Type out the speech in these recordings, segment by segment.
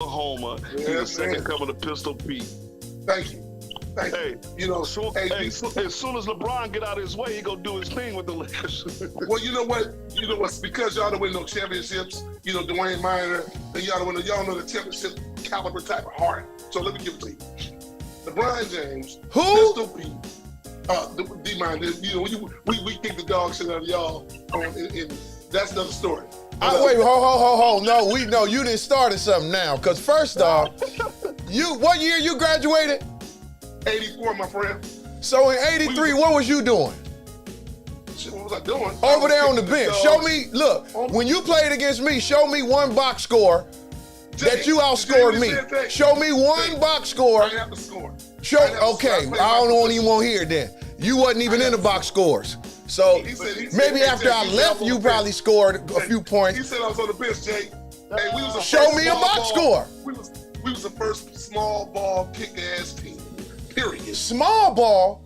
Oklahoma. He's the second coming of Pistol Pete. Thank you. Hey, you know, as soon as LeBron get out of his way, he gonna do his thing with the Lakers. Well, you know what? Because y'all don't win no championships. You know, Dwayne Miner, and y'all know the championship caliber type of heart. So let me give it to you. LeBron James, Pistol Pete, D-Miner. You know, we kick the dog shit out of y'all, and that's another story. Wait, ho. No, you didn't start something now. Because first off, what year you graduated? 84, my friend. So in 83, what was you doing? Shit, what was I doing? Over there on the bench. Show me, look, when you played against me, show me one box score that you outscored me. Show me one box score. I have to score. Okay, I don't even want to hear it then. You wasn't even in the box scores. So maybe after I left, you probably scored a few points. He said I was on the bench, Jay. Hey, we was the Show me a box score. We was the first small ball kick-ass team. Period. Small ball?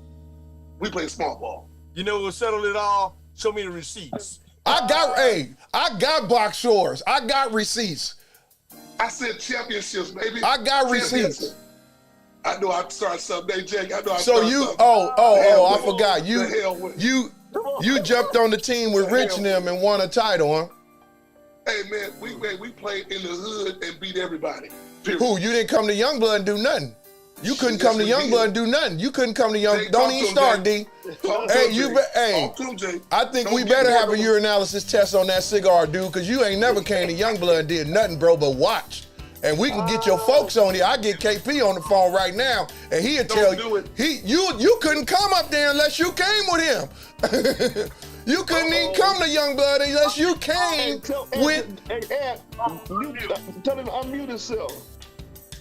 We played small ball. You know what settled it all? Show me the receipts. I got box scores. I got receipts. I said championships, baby. I got receipts. I know I started someday, Jake. I know I so started you, something. I forgot. You jumped on the team with Rich and them and won a title, huh? Hey, man, we played in the hood and beat everybody. Period. Who? You didn't come to Youngblood and do nothing. You couldn't come to Youngblood and do nothing. You couldn't come to Young. Don't even start, D. I think we better have a urinalysis test on that cigar, dude, because you ain't never came to Youngblood and did nothing, bro, but watch. And we can get your folks on here. I get KP on the phone right now, and he'll tell you. You couldn't come up there unless you came with him. You couldn't even come to Youngblood unless you came with. Tell him to unmute himself.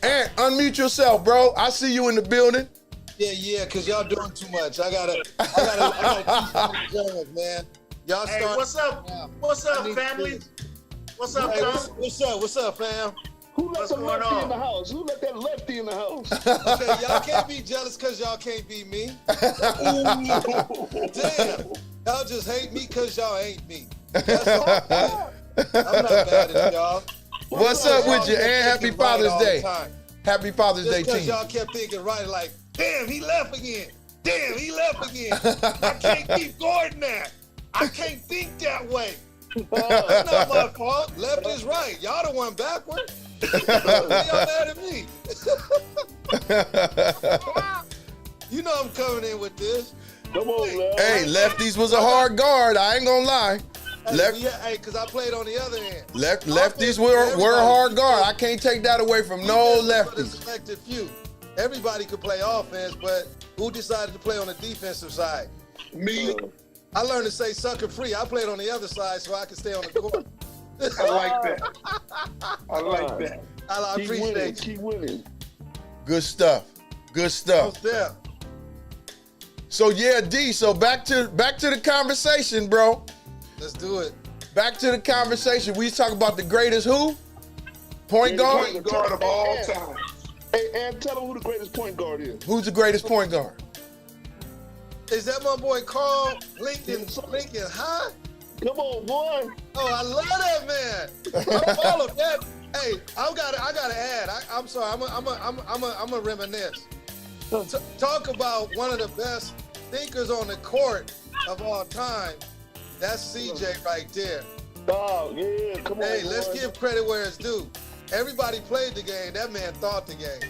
Ant, unmute yourself, bro. I see you in the building. Yeah, cause y'all doing too much. I gotta keep going, man. Y'all start. Hey, what's up? What's up, family? What's up, Tom? What's up, fam? Who let the lefty in the house? Who let that lefty in the house? Okay, y'all can't be jealous cause y'all can't beat me. Damn. Y'all just hate me cause y'all ain't me. That's all. I'm not bad at y'all. What's up with you, and happy Father's Day. Happy Father's Day, team. Because y'all kept thinking right, like, damn, he left again. Damn, he left again. I can't keep going there. I can't think that way. That's not my fault. Left is right. Y'all the one backward. Y'all mad at me. You know I'm coming in with this. Come on, man. Hey, lefties was a hard guard. I ain't gonna lie. Hey, because I played on the other end. Lefties were a hard guard. I can't take that away from no lefties. For the selected few. Everybody could play offense, but who decided to play on the defensive side? Me. I learned to say sucker free. I played on the other side so I could stay on the court. I like that. I like that. I appreciate you. Keep winning. Good stuff. Good stuff. So yeah, D. So back to the conversation, bro. Let's do it. Back to the conversation. We talk about the greatest who? Point guard? Point guard of all time. Hey, and tell them who the greatest point guard is. Who's the greatest point guard? Is that my boy Carl Lincoln High? Come on, boy. Oh, I love that man. All of that. Hey, I gotta add. I'm sorry. I'm a reminisce. Talk about one of the best thinkers on the court of all time. That's CJ right there. Oh, yeah, come on. Hey, let's give credit where it's due. Everybody played the game. That man thought the game.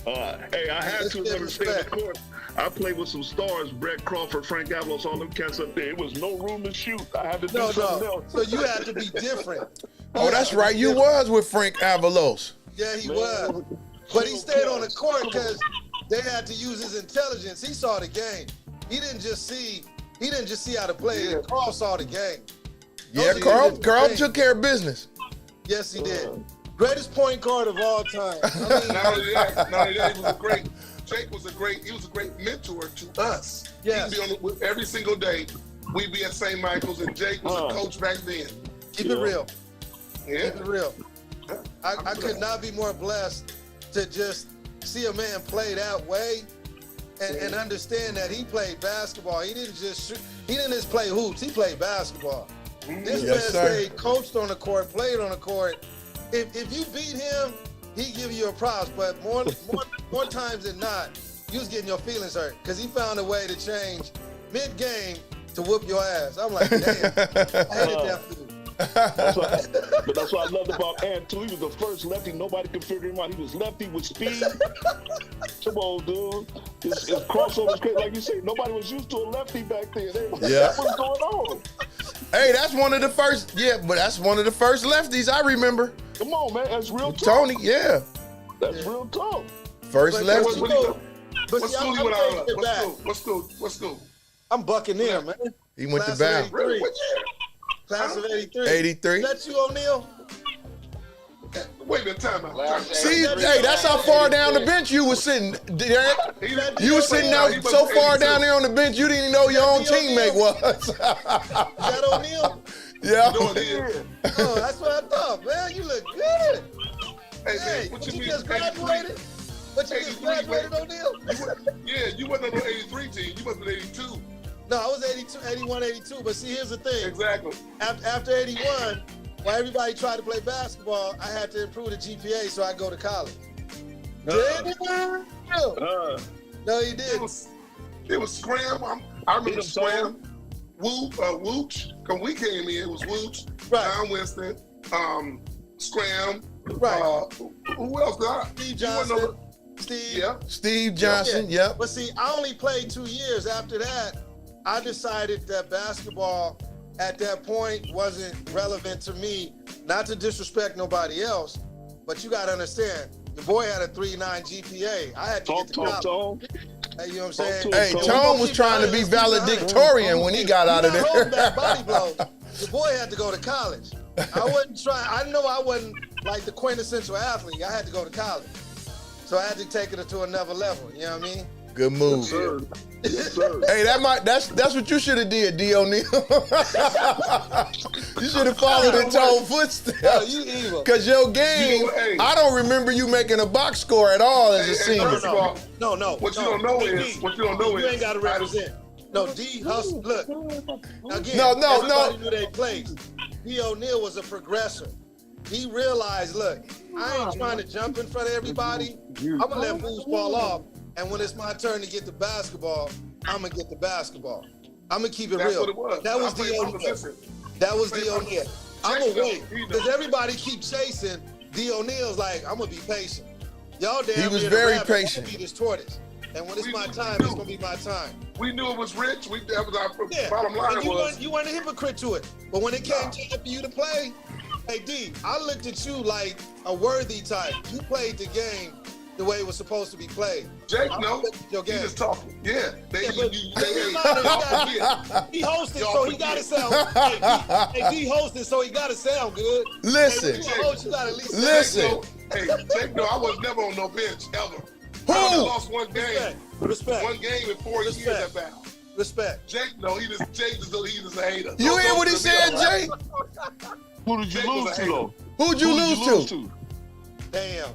Hey, I had to understand the court. I played with some stars, Brett Crawford, Frank Avalos, all them cats up there. It was no room to shoot. I had to do something else. So you had to be different. Oh, that's right. You was with Frank Avalos. Yeah, he was. But he stayed on the court because they had to use his intelligence. He saw the game. He didn't just see how to play. Yeah. Carl saw the game. Yeah, Carl took care of business. Yes, he did. Greatest point guard of all time. I mean, not only that, he was a great. Jake was a great mentor to us. Yes. He'd be on every single day. We'd be at St. Michael's, and Jake was a coach back then. Keep it real. Yeah. Keep it real. I could not be more blessed to just see a man play that way and understand that he played basketball. He didn't just shoot. He didn't just play hoops. He played basketball. This man stayed coached on the court, played on the court. If you beat him, he give you a props, but more times than not, you was getting your feelings hurt because he found a way to change mid-game to whoop your ass. I'm like, damn, I hated that fool. That's what I loved about Ant too. He was the first lefty. Nobody could figure him out. He was lefty with speed. Come on, dude. His crossover crazy. Like you say, nobody was used to a lefty back then. Yeah. What's going on? Hey, that's one of the first. Yeah, but that's one of the first lefties I remember. Come on, man. That's real talk. Tony, yeah. That's real talk. First lefty. What school? I'm Buccaneer, man. He went to Class of Bound. 83. Class of 83. 83. That's you, O'Neal? Wait a minute, time out. See, hey, that's how far down the bench you was sitting, Derek. You was sitting out so far down there on the bench, you didn't even know your own teammate was. Is that O'Neal? Yeah. You know what it is? Oh, that's what I thought, man. You look good. Hey, What you just graduated? What you just graduated, O'Neal? Yeah, you wasn't on the 83 team. You wasn't 82. No, I was 82, 81, 82. But see, here's the thing. Exactly. After 81, while everybody tried to play basketball, I had to improve the GPA so I go to college. No, he did. It was Scram. I remember Scram. Wooch. Because we came in, it was Wooch, Right. John Winston, Scram. Right. Who else? Steve Johnson. Steve. Yeah. Steve Johnson, Yeah. yep. But see, I only played 2 years. After that, I decided that basketball at that point wasn't relevant to me. Not to disrespect nobody else, but you got to understand, the boy had a 3.9 GPA. I had to get to college. Hey, you know what I'm saying? Hey, Tone was trying to be valedictorian when he got out of You're not holding there. back body blows. The boy had to go to college. I wasn't trying. I know I wasn't like the quintessential athlete. I had to go to college. So I had to take it to another level. You know what I mean? Good move. Yes, sir. Yes, sir. Hey, that's what you should have did, D. O'Neal. You should have followed in Tone's Oh, footsteps. you evil. Cause your game, I don't remember you making a box score at all as a senior. No. What you don't know is you ain't got to represent. No, D hustle. Look, again, No. everybody knew their place. D. O'Neal was a progressor. He realized, look, I ain't trying to jump in front of everybody. I'm gonna let moves fall off, and when it's my turn to get the basketball, I'm gonna get the basketball. I'm gonna keep it That's real. what it was. That was D. O'Neal. That was D. O'Neal. I'm gonna wait because everybody keep chasing. D. O'Neal's like, I'm gonna be patient. Y'all damn He was near the very rabbit. I'm patient. gonna be this tortoise. And when it's my time, it's gonna be my time. We knew it was rich. That was our Yeah. bottom line. And you weren't a hypocrite to it. But when it came time for you to play, hey D, I looked at you like a worthy type. You played the game the way it was supposed to be played. Jake, I no, looked at your he game. just talking. Yeah, He hosted, so he gotta sound. Hey, D hosted, so he gotta sound good. Listen. Hey, when you host, you gotta at least sound Listen. good. Hey, Jake, no, I was never on no bench ever. Who? I only lost one game. Respect. One game in 4 years at Bound. Respect. Jake, no, he just a hater. You hear what he said, Jay? Who did you Jake was lose a to, though? Who'd you lose to? Damn.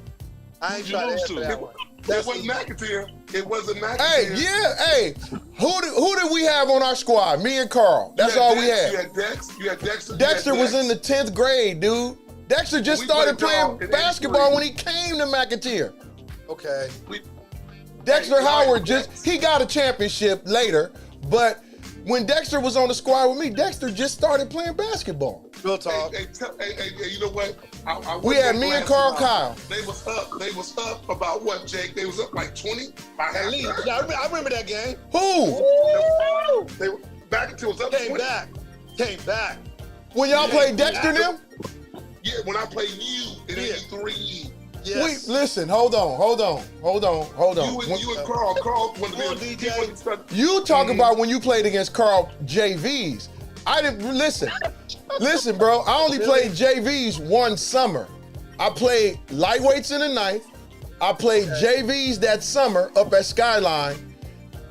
I ain't Who'd you trying to lose answer to? that one. It wasn't McAteer. It wasn't McAteer. Hey, yeah, hey. Who did we have on our squad? Me and Carl. That's all we You had. had Dex. You had Dexter. Dexter was in the 10th grade, dude. Dexter just We started played playing ball in basketball 83. when he came to McAteer. Okay. Dexter Hey, Howard Dex. he got a championship later, but when Dexter was on the squad with me, Dexter just started playing basketball. Real talk. Hey, you know what? I We had me and Carl Kyle. They was up about what, Jake? They was up like 20 by At least. halftime. Yeah, I remember that game. Who? They were back until it was up Came 20. back. When y'all played Dexter and them? Yeah, when I played you in 83. Yes. Listen, hold on. You and Carl wanted Come on, to be DJ. You talk about when you played against Carl JVs. I didn't listen. Listen, bro. I only played JVs one summer. I played lightweights in the 9th. I played JVs that summer up at Skyline.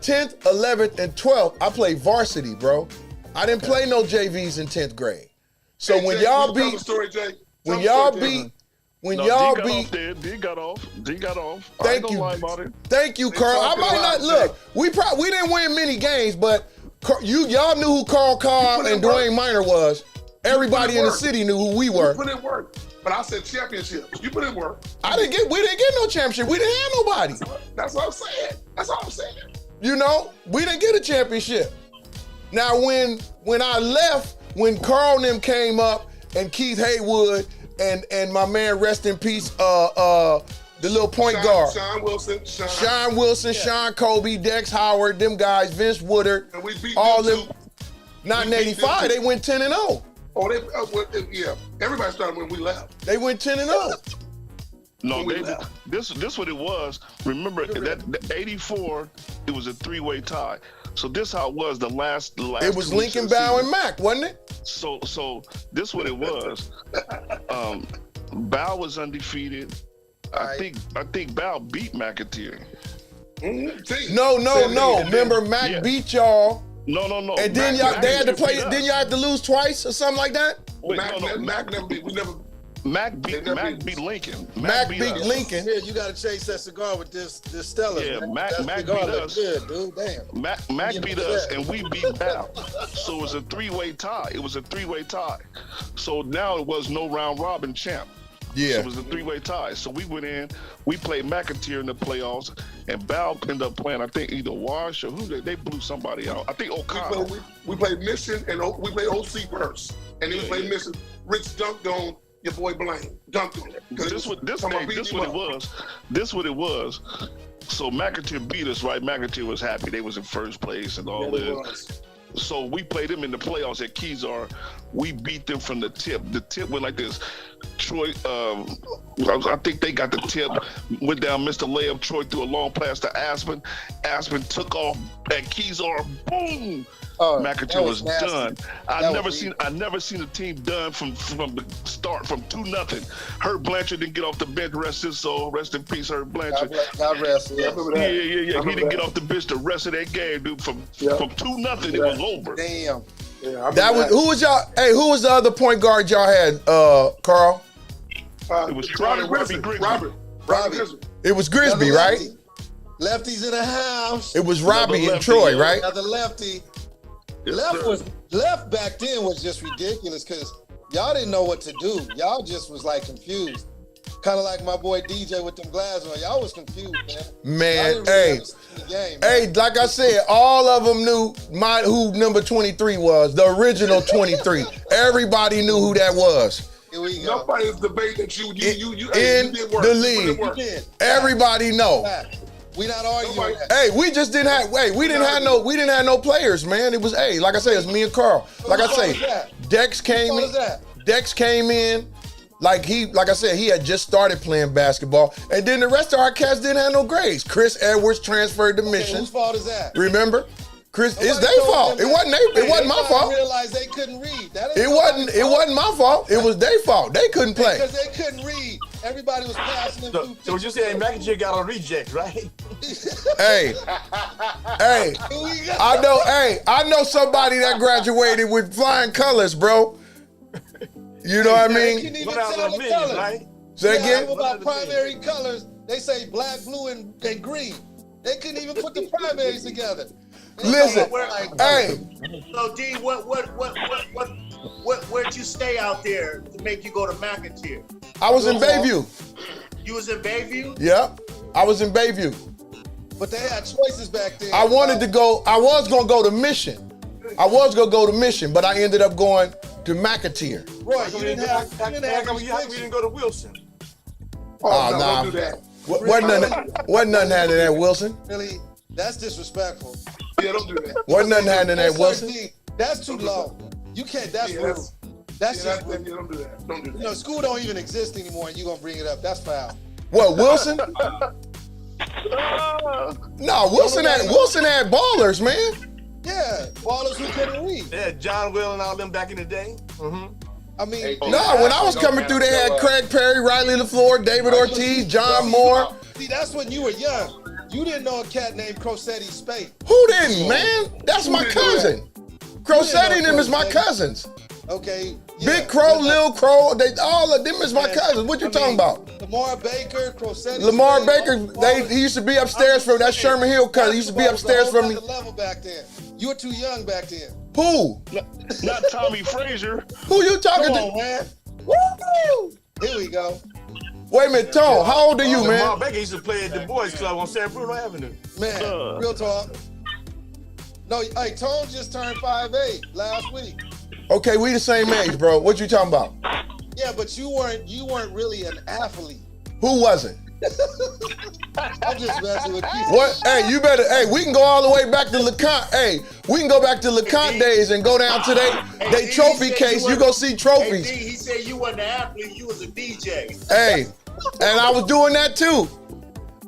10th, 11th, and 12th, I played varsity, bro. I didn't play no JVs in 10th grade. So Hey, when Jake, y'all tell the beat, story, Jake. when Tell y'all the story, beat, Jake. when No, y'all D got beat, off there. D got off. I Thank ain't gonna you. lie about it. Thank you, They Carl. I talking might not about look. We didn't win many games, but y'all knew who Carl Cobb put in and work. Dwayne Miner was. Everybody in the work. city knew who we were. Put in work. But I said championships. You put in work. We didn't get no championship. We didn't have nobody. That's what I'm saying. That's all I'm saying. You know, we didn't get a championship. Now, when I left, when Carl and them came up, and Keith Haywood and my man, rest in peace, the little point guard. Sean Wilson. Sean Kobe, Dex Howard, them guys, Vince Woodard. And we beat all them them. Not in '85, they went 10-0. Oh, yeah. Everybody started when we left. They went 10-0. No, this what it was. Remember that 84, it was a 3-way tie. So this how it was the last. It was Lincoln, Bow, and Mack, wasn't it? So this what it was. Bow was undefeated. I think Bow beat McAteer. No. Remember Mack beat y'all. No. And then they had to play. Then y'all had to lose twice or something like that. Wait, Mac never beat. We never. Mac beat Lincoln. Mac beat Lincoln. Yeah, you got to chase that cigar with this Stella. Yeah, man. Mac beat us. Good, dude. Damn. Mac beat us, and we beat Bow. So it was a 3-way tie. So now it was no round robin champ. Yeah. So it was a 3-way tie. So we went in, we played McAteer in the playoffs, and Bow ended up playing, I think, either Wash or who they blew somebody out. I think O'Connell. We played Mission, and we played OC first. And then we played Mission. Rich dunked on your boy Blaine. Dunked on it. This what it was. So McAteer beat us, right? McAteer was happy. They was in first place and all this. So we played them in the playoffs at Kezar. We beat them from the tip. The tip went like this. Troy, I think they got the tip, went down, missed a layup. Troy threw a long pass to Aspen. Aspen took off at Kezar. Boom! McAteer was done. I never seen a team done from the start, from 2-0. Herb Blanchard didn't get off the bench. Rest his soul. Rest in peace, Herb Blanchard. God rest. Yeah. Yeah. He didn't get off the bench the rest of that game, dude. From 2-0, it was over. Damn. Yeah, Who was y'all? Hey, who was the other point guard y'all had? Carl. It was Robbie Grigsby. Robbie. It was Grigsby, right? Lefties in the house. It was Robbie and Troy, right? Another lefty. Yes, Left back then was just ridiculous because y'all didn't know what to do. Y'all just was like confused. Kind of like my boy DJ with them glasses on. Y'all was confused, man. Man, hey, like I said, all of them knew who number 23 was, the original 23. Everybody knew who that was. Here we go. Nobody's debating that you in did work. the league. Everybody know. We not arguing. Hey, we just didn't have. We didn't have no players, man. It was like I said, it's me and Carl. Like I say, Dex came in. Dex came in. Like I said, he had just started playing basketball, and then the rest of our cats didn't have no grades. Chris Edwards transferred to Mission. Whose fault is that? Remember, Chris, it's their fault. It wasn't my fault. Realized they couldn't read. It wasn't my fault. It was their fault. They couldn't play because they couldn't read. Everybody was passing them. So what you saying? McAteer got a reject, right? Hey, I know somebody that graduated with flying colors, bro. You know what I mean? Couldn't even tell the colors. Right? Say again? About primary colors, they say black, blue, and green. They couldn't even put the primaries together. Listen, hey. So D, where'd you stay out there to make you go to McAteer? I was in Bayview. You was in Bayview? Yep, I was in Bayview. But they had choices back then. I was gonna go to Mission. But I ended up going to McAteer. Roy, you didn't have we didn't go to Wilson. No, nah. don't do that. Wasn't nothing happening at Wilson. Really? That's disrespectful. Yeah, don't do that. Wasn't nothing happening at Wilson. That's too low. You can't. That's rude. Don't do that. Don't do that. You know, school don't even exist anymore, and you gonna bring it up? That's foul. What, Wilson? No, Wilson had ballers, man. Yeah, ballers who couldn't read. Yeah, John Will and all them back in the day. Mm-hmm. I mean, when I was coming through, they had Craig Perry, Riley LaFleur, David Ortiz, John Moore. See, that's when you were young. You didn't know a cat named Crosetti Spate. Who didn't, man? That's my cousin. Crosetti and them is my cousins. Okay. Yeah. Big Crow, Lil Crow, all of them is my cousins. What you talking about? Lamar Baker, Crosetti. Lamar Baker, he used to be upstairs from that Sherman Hill cousin. He used to be upstairs from me. Level back then. You were too young back then. Who? Not Tommy Frazier. Who you talking Come to? on, man. Woo! Here we go. Wait a minute, Tone, how old are you, Lamar man? Baker used to play at the Boys Club on San Bruno Avenue. Man, real talk. No, hey, Tone just turned 5'8" last week. Okay, we the same age, bro. What you talking about? Yeah, but you weren't really an athlete. Who wasn't? I'm just messing with you. What? Hey, you better. Hey, we can go all the way back to LeConte. Hey, we can go back to LeConte days and go down to they trophy case. You go see trophies. Hey, D, he said you wasn't an athlete, you was a DJ. Hey, and I was doing that too.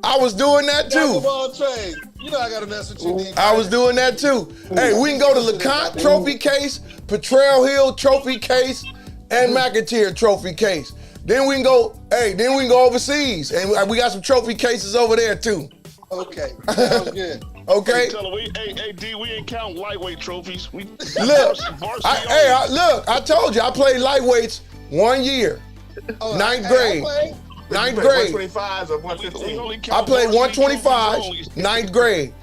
I was doing that too. Basketball trade. You know I gotta mess with you, D. I was doing that too. Hey, we can go to LeConte trophy case, Potrero Hill trophy case, and McAteer trophy case. Then we can go. Hey, then we can go overseas, and we got some trophy cases over there too. Okay, sounds good. Okay. Tell her hey, D, we ain't count lightweight trophies. We Look, I told you I played lightweights 1 year, Oh, ninth I grade. played. Ninth grade. 125s or 115. I played 125s, ninth grade.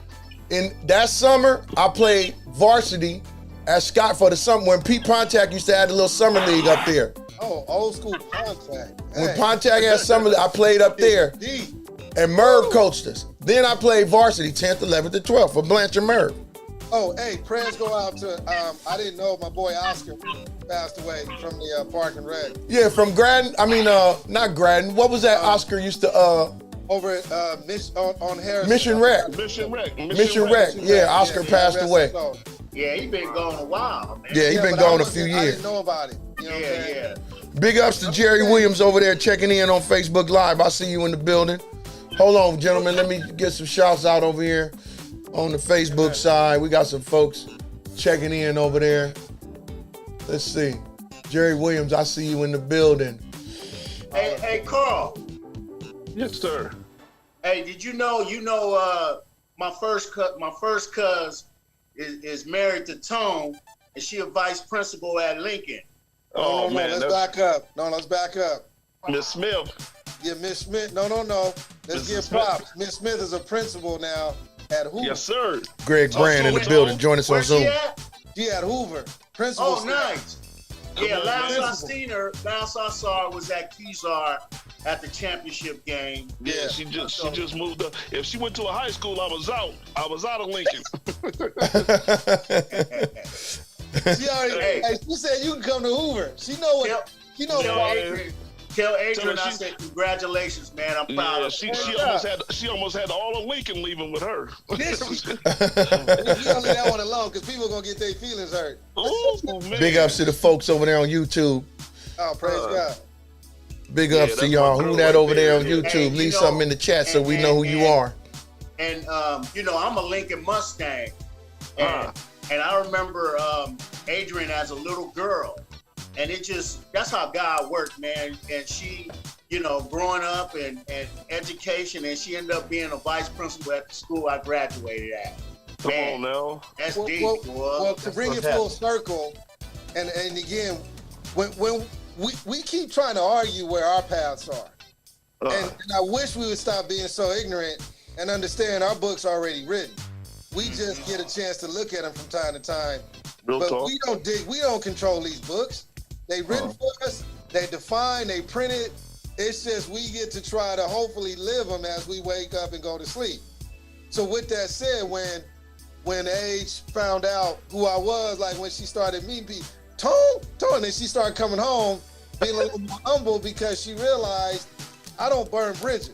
In that summer, I played varsity at Scott for the summer when Pete Pontiac used to have the little summer league up there. Oh, old school Pontiac. When Pontiac had summer, I played up there, D. and Merv coached us. Then I played varsity 10th, 11th, and 12th for Blanchard Merv. Oh, hey, prayers go out to, I didn't know my boy Oscar passed away from the Park and Rec. Yeah, from Gradden. I mean, not Gradden. What was that Oscar used to? Over at on Harris. Mission Rec. Mission Rec. Yeah, Oscar passed rest away. his soul. Yeah, he been gone a while, man. Yeah, he been but gone I a few wasn't- I years. didn't know about it. You know what I'm saying? Yeah. Big ups to Jerry Williams over there checking in on Facebook Live. I see you in the building. Hold on, gentlemen. Let me get some shouts out over here on the Facebook side. We got some folks checking in over there. Let's see. Jerry Williams, I see you in the building. Hey, Carl. Yes, sir. Hey, did you know? My first cuz is married to Tone, and she a vice principal at Lincoln. Oh, No, man. let's back up. No, let's back up. Miss Smith. Yeah, Miss Smith. No. Let's Mrs. give Smith. props. Miss Smith is a principal now at Hoover. Yes, sir. Greg Brand in the building. Join us on Where's Zoom. she at? She at Hoover. Principal. Oh, nice. Yeah, on, last principal. I saw her was at Kezar at the championship game. Yeah, she just moved up. If she went to a high school, I was out of Lincoln. She already. Hey, she said you can come to Hoover. She know what. She know what. Tell Adrian her I she- said congratulations, man. I'm proud Yeah, of she her. almost had all of Lincoln leaving with her. Did she? You don't leave that one alone because people gonna get their feelings hurt. Ooh, man. Big ups to the folks over there on YouTube. Oh, praise God. Big ups to that's y'all. my Who girl that right over there on there. YouTube? Hey, Leave something in the chat so we know who you are. And I'm a Lincoln Mustang, and I remember Adrian as a little girl, and that's how God worked, man. And she, growing up and education, and she ended up being a vice principal at the school I graduated at. Come on now. That's Well, deep, well, boy. well, to bring it full circle, and again, when we keep trying to argue where our paths are, and I wish we would stop being so ignorant and understand our book's already written. We just get a chance to look at them from time to time, Real but talk. we don't control these books. They written for us. They define. They print it. It's just we get to try to hopefully live them as we wake up and go to sleep. So with that said, when Age found out who I was, like when she started meeting people, Tone, and she started coming home, being a little more humble because she realized I don't burn bridges.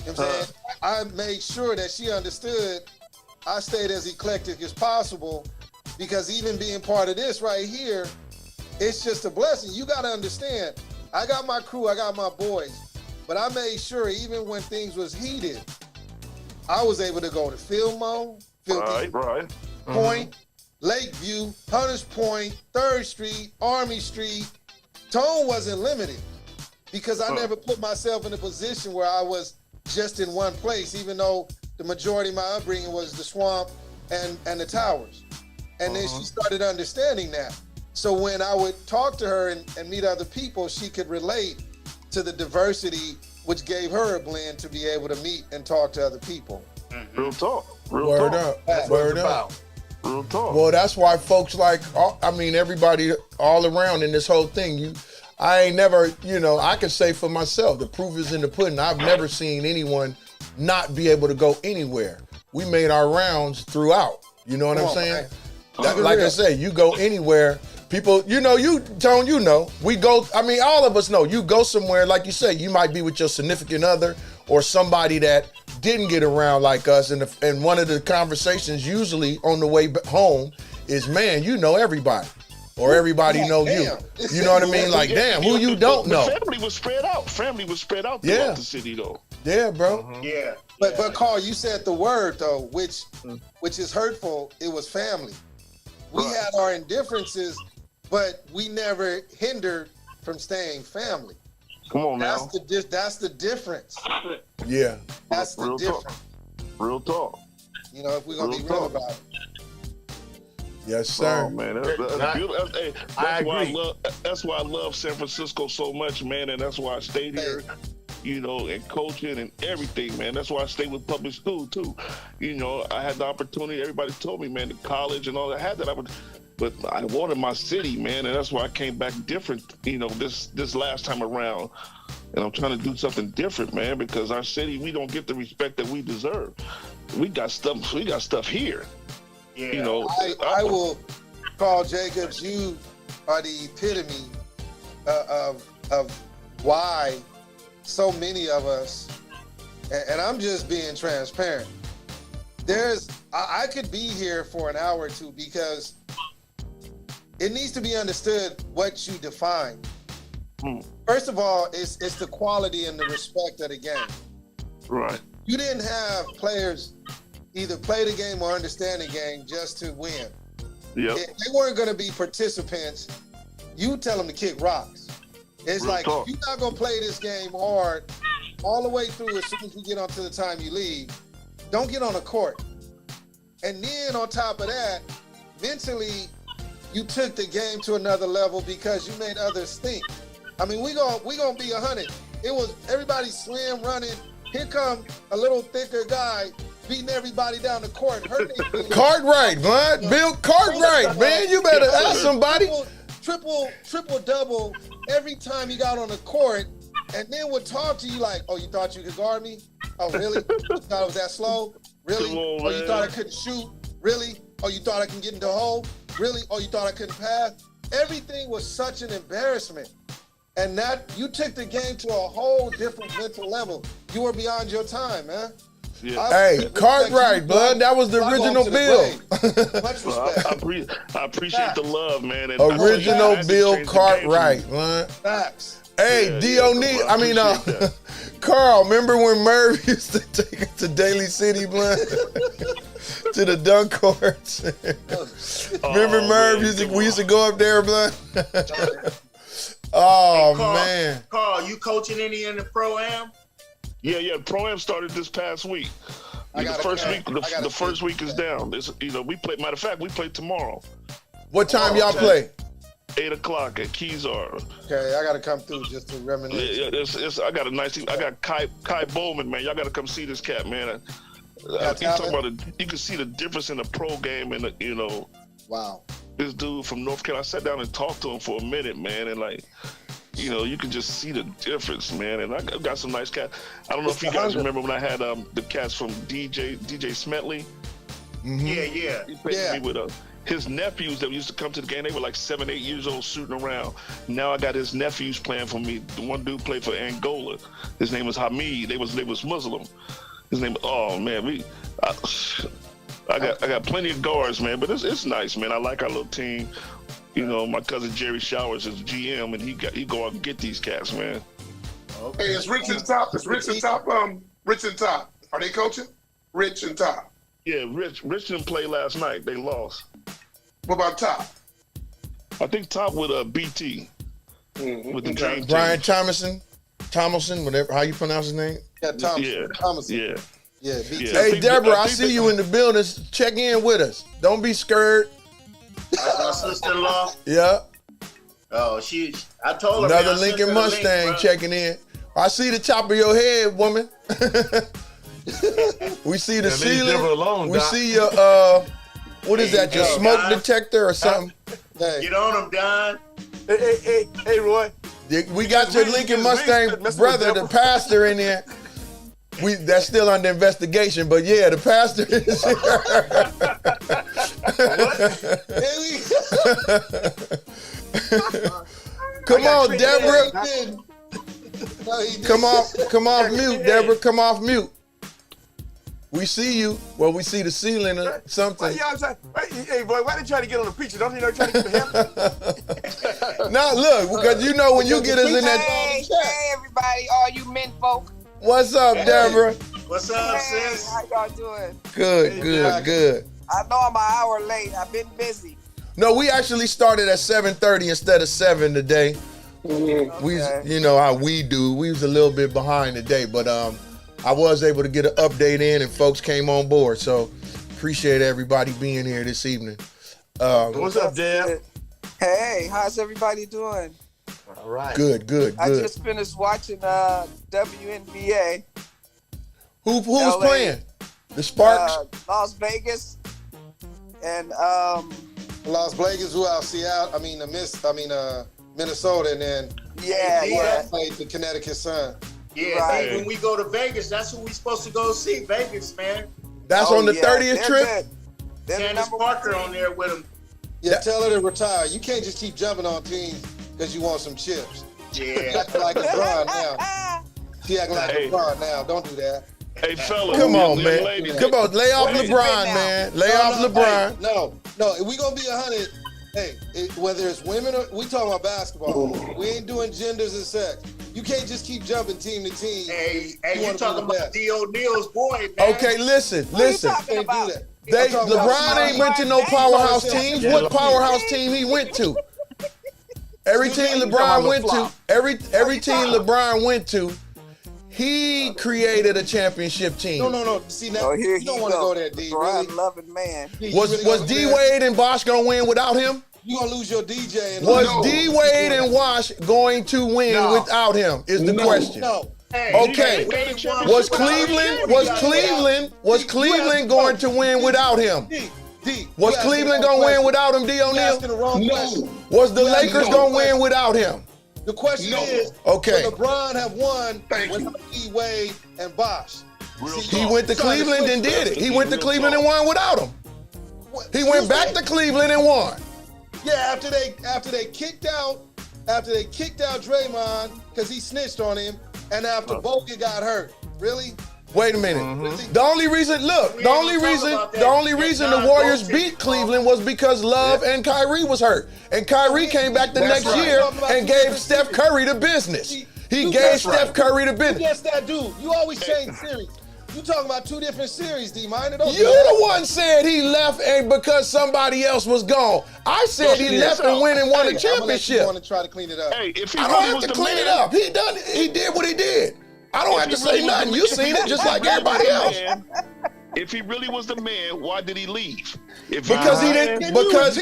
You know what I'm saying? I made sure that she understood I stayed as eclectic as possible because even being part of this right here, it's just a blessing. You got to understand, I got my crew, I got my boys, but I made sure even when things was heated, I was able to go to Fillmore, Right. Point, Lakeview, Hunters Point, 3rd Street, Army Street. Tone wasn't limited because I never put myself in a position where I was just in one place, even though the majority of my upbringing was the swamp and the towers. And then she started understanding that. So when I would talk to her and meet other people, she could relate to the diversity, which gave her a blend to be able to meet and talk to other people. Real talk. Word up. Word up. Real talk. Well, that's why folks everybody all around in this whole thing. I ain't never, you know, I can say for myself, the proof is in the pudding. I've never seen anyone not be able to go anywhere. We made our rounds throughout. You know what I'm saying? Like I said, you go anywhere. People, you know, Tone, you know, we go, I mean, all of us know, you go somewhere, like you say, you might be with your significant other or somebody that didn't get around like us. And one of the conversations usually on the way home is, man, you know everybody. Or everybody know you. You know what I mean? Like, damn, who you don't know. Family was spread out. Family was spread out throughout the city, though. Yeah, bro. Yeah. But Carl, you said the word though, which is hurtful. It was family. We had our indifferences, but we never hindered from staying family. Come on now. That's the difference. Yeah. That's the difference. Real talk. You know, if we're gonna be real about it. Yes, sir. Oh man, that's beautiful. Hey, that's why I love San Francisco so much, man, and that's why I stayed here. You know, and coaching and everything, man. That's why I stayed with public school too. You know, I had the opportunity. Everybody told me, man, the college and all that. I had that, but I wanted my city, man, and that's why I came back different. You know, this last time around, and I'm trying to do something different, man, because our city, we don't get the respect that we deserve. We got stuff. We got stuff here. Yeah. You know, I will, Carl Jacobs. You are the epitome of why so many of us, and I'm just being transparent. I could be here for an hour or two because it needs to be understood what you define. First of all, it's the quality and the respect of the game. Right. You didn't have players either play the game or understand the game just to win. Yep. They weren't going to be participants. You tell them to kick rocks. It's Real like, talk. if you're not going to play this game hard all the way through as soon as you get onto the time you leave, don't get on the court. And then on top of that, mentally, you took the game to another level because you made others think. I mean, we gonna be 100. It was everybody slam running. Here come a little thicker guy beating everybody down the court. Cartwright, man. Bill Cartwright, man. You better ask somebody. Triple double every time he got on the court, and then would talk to you like, oh, you thought you could guard me? Oh, really? You thought it was that slow? Really? Oh, you thought I couldn't shoot? Really? Oh, you thought I can get into the hole? Really? Oh, you thought I couldn't pass? Everything was such an embarrassment. And that, you took the game to a whole different mental level. You were beyond your time, man. Yeah. Hey, Cartwright, blood. That was the original Bill. Much respect. I appreciate the love, man. And Original Bill Cartwright, man. Facts. Hey, Yeah, D.O.N.E. I mean, Carl, remember when Merv used to take us to Daly City, blood? To the dunk courts. Remember Merv? We used to go up there, blood? Oh, Carl, man. Carl, you coaching any in the Pro-Am? Yeah. Pro-Am started this past week. The first week is down. We play. Matter of fact, we play tomorrow. What time y'all play? 8 o'clock at Kezar. Okay, I gotta come through just to reminisce. Yeah, I got a nice team. I got Kai Bowman, man. Y'all gotta come see this cat, man. You can see the difference in the pro game and Wow. This dude from North Carolina. I sat down and talked to him for a minute, man, and you can just see the difference, man. And I got some nice cats. I don't know if you guys remember when I had the cats from DJ Smetley. Mm-hmm. Yeah. He played me with his nephews that used to come to the game. They were like 7, 8 years old shooting around. Now I got his nephews playing for me. The one dude played for Angola. His name was Hamid. They was Muslim. His name. Oh man, I got plenty of guards, man. But it's nice, man. I like our little team. My cousin Jerry Showers is GM, and he go out and get these cats, man. Okay, it's Rich and Top. Rich and Top. Are they coaching? Rich and Top. Yeah, Rich didn't play last night. They lost. What about Top? I think Top with BT. Mm-hmm. With the Dream Brian team. Thomason, whatever, how you pronounce his name? Yeah, Thomason. Yeah. Yeah, BT. Yeah. Hey, Deborah, I see you in the building. Check in with us. Don't be scared. My sister-in-law. Yeah. Oh, I told her. Another man, Lincoln Mustang checking in. I see the top of your head, woman. We see the ceiling. We see your what is that? Your smoke detector or something? Get on him, Don. Hey, Roy. We got your Lincoln Mustang brother, the pastor, in there. That's still under investigation, but yeah, the pastor is here. Come on, Deborah. Come off mute, Deborah. Come off mute. We see you. Well, we see the ceiling or something. Hey, boy, why they try to get on the preacher? Don't you know trying to get the help? Now, look, because you know when you get us in that. Hey, everybody, all you men folk. What's up, Deborah? What's up, sis? How y'all doing? Good. I know I'm an hour late. I've been busy. No, we actually started at 7:30 instead of 7 today. Okay. We, you know how we do. We was a little bit behind today, but I was able to get an update in, and folks came on board. So appreciate everybody being here this evening. What's up, Deb? Hey, how's everybody doing? All right. Good. I just finished watching WNBA. Who's LA, playing? The Sparks? Las Vegas. And Las Vegas, who else? Seattle. Minnesota, and then yeah. played the Connecticut Sun. Yeah, Right. when we go to Vegas, that's who we supposed to go see. Vegas, man. That's on the 30th trip? Good. They're the Candace number one Parker team. on there with him. Yeah, tell her to retire. You can't just keep jumping on teams because you want some chips. Yeah. Acting like LeBron now. She acting like LeBron now. Don't do that. Hey, fellas. Come on, young man. ladies. Come on, lay off Where's LeBron, it been man. Lay off LeBron. Hey, no. If we gonna be 100, whether it's women or we talking about basketball, we ain't doing genders and sex. You can't just keep jumping team to team. Hey, You you wanna talking be the about best. D. O'Neal's boy, man. Okay, listen. What are you talking Can't do about? that. LeBron ain't went to no powerhouse teams. What powerhouse team he went to? Every team LeBron went to, every team LeBron went to, he created a championship team. No. See now, Oh, here you don't want to go there, D. Really? loving man. Was D Wade and Bosh gonna win without him? You gonna lose your DJ? And Was D Wade and Wash going to win without him? Is the question. No. Hey, Okay. Was Cleveland going to win without him? D. Was Cleveland gonna win without him, D. You asking the O'Neal? wrong question. Was the Lakers gonna win without him? The question is, Okay. would LeBron have won without D Wade and Bosh? He went to Cleveland and did it. He went to Cleveland and won without him. He went back to Cleveland and won. Yeah, after they kicked out Draymond because he snitched on him, and after Bogut got hurt. Really? Wait a minute. The only reason the Warriors beat Cleveland was because Love and Kyrie was hurt. And Kyrie came back the next year and gave Steph Curry the business. He gave Steph Curry the business. Yes, that dude. You always change series. You talking about two different series, D-Minor. You the one said he left and because somebody else was gone. I said he left and went and won a championship. I want to try to clean it up. Hey, if he I really don't have was to the clean man, it up. He did what he did. I don't have to say nothing. You seen it just like everybody else. If he really was the man, why did he leave? Because he didn't. Because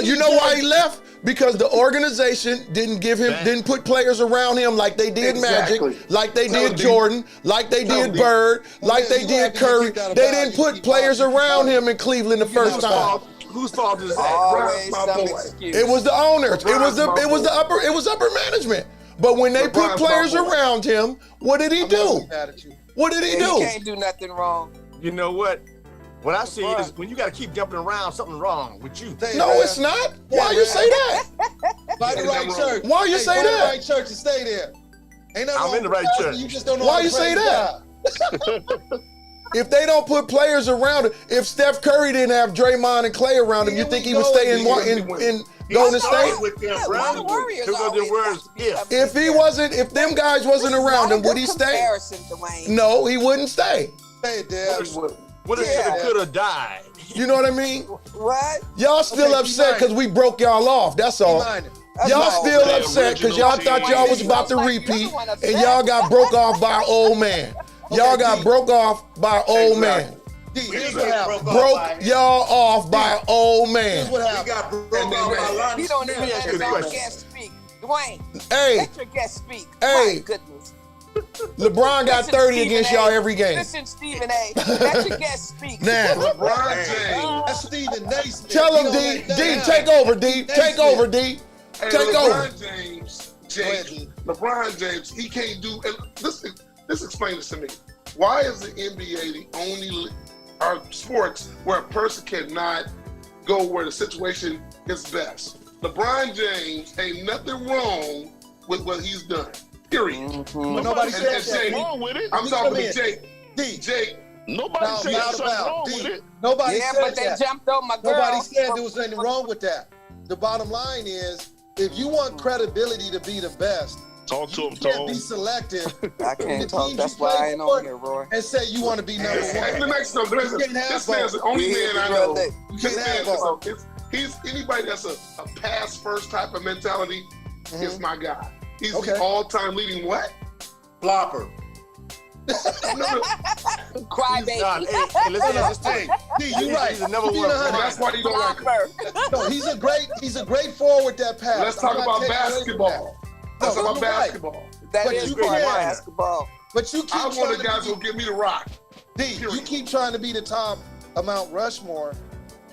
you know why he left? Because the organization didn't put players around him like they did Magic, like they did Jordan, like they did Bird, like they did Curry. They didn't put players around him in Cleveland the first time. Whose fault is that? Always My some boy. excuse. It was the owners. It was upper management. But when they put players around him, what did he do? What did he He do? can't do nothing wrong. You know what? What I see is when you got to keep jumping around, something wrong with you. No, it's not. Why you say that? Find the right church. Why you say Find that? the right church and stay there. Ain't nothing I'm wrong in the with right pastor, church. You just don't know Why how to you say praise that? God. If they don't put players around him, if Steph Curry didn't have Draymond and Clay around him, you think he would stay in Golden State? with them, Yeah, bro. why the Warriors Here go the always words, got to be if. up If he there? wasn't, if them guys wasn't around him, would he stay? Comparison, Dwayne. No, he wouldn't stay. Hey, Dad. What if Yeah. could have died? You know what I mean? What? Y'all still Okay, upset because we broke y'all off. That's all. D-Minor. Y'all No. still The upset because y'all original thought y'all was team. about to Like, repeat you're the one upset. and y'all got broke off by an old man. Y'all got D. broke off by an old man. D, We here's didn't what get happened. broke off by Broke y'all off by an old Here's man. what We happened. got broke off by Lonnie He don't even Smith. let his own guest speak. Dwayne, Hey, let your guest speak. Hey. My goodness. LeBron got Listen, 30 Stephen against A. y'all every game. Listen, Stephen A. Let your guest speak. Now, LeBron James. That's Stephen Naismith. tell him, He D. don't let D, that take happen. over, D. Take over, D. Hey, Take over. LeBron James Jake, LeBron James, he can't do. And this explain this to me. Why is the NBA the only sports where a person cannot go where the situation is best? LeBron James ain't nothing wrong with what he's done. Period. But nobody said something wrong with it. I'm talking to Jake. Jake. Nobody said something wrong with it. Nobody said but they jumped on my girl. Nobody said there was anything wrong with that. The bottom line is, if you want credibility to be the best, talk to him, you can't be selective. I can't talk. That's why I ain't on here, Roy. And say you want to be number one. This man's the only man I know. He's anybody that's a pass first type of mentality is my guy. He's the all-time leading what? Flopper. Crybaby. Hey, listen. D, you right. He's the number one. That's why you don't like him. No, he's a great forward that pass. Let's talk about basketball. Let's talk about basketball. That is great basketball. But you keep I want the guys who give me the rock. D, you keep trying to be the top of Mount Rushmore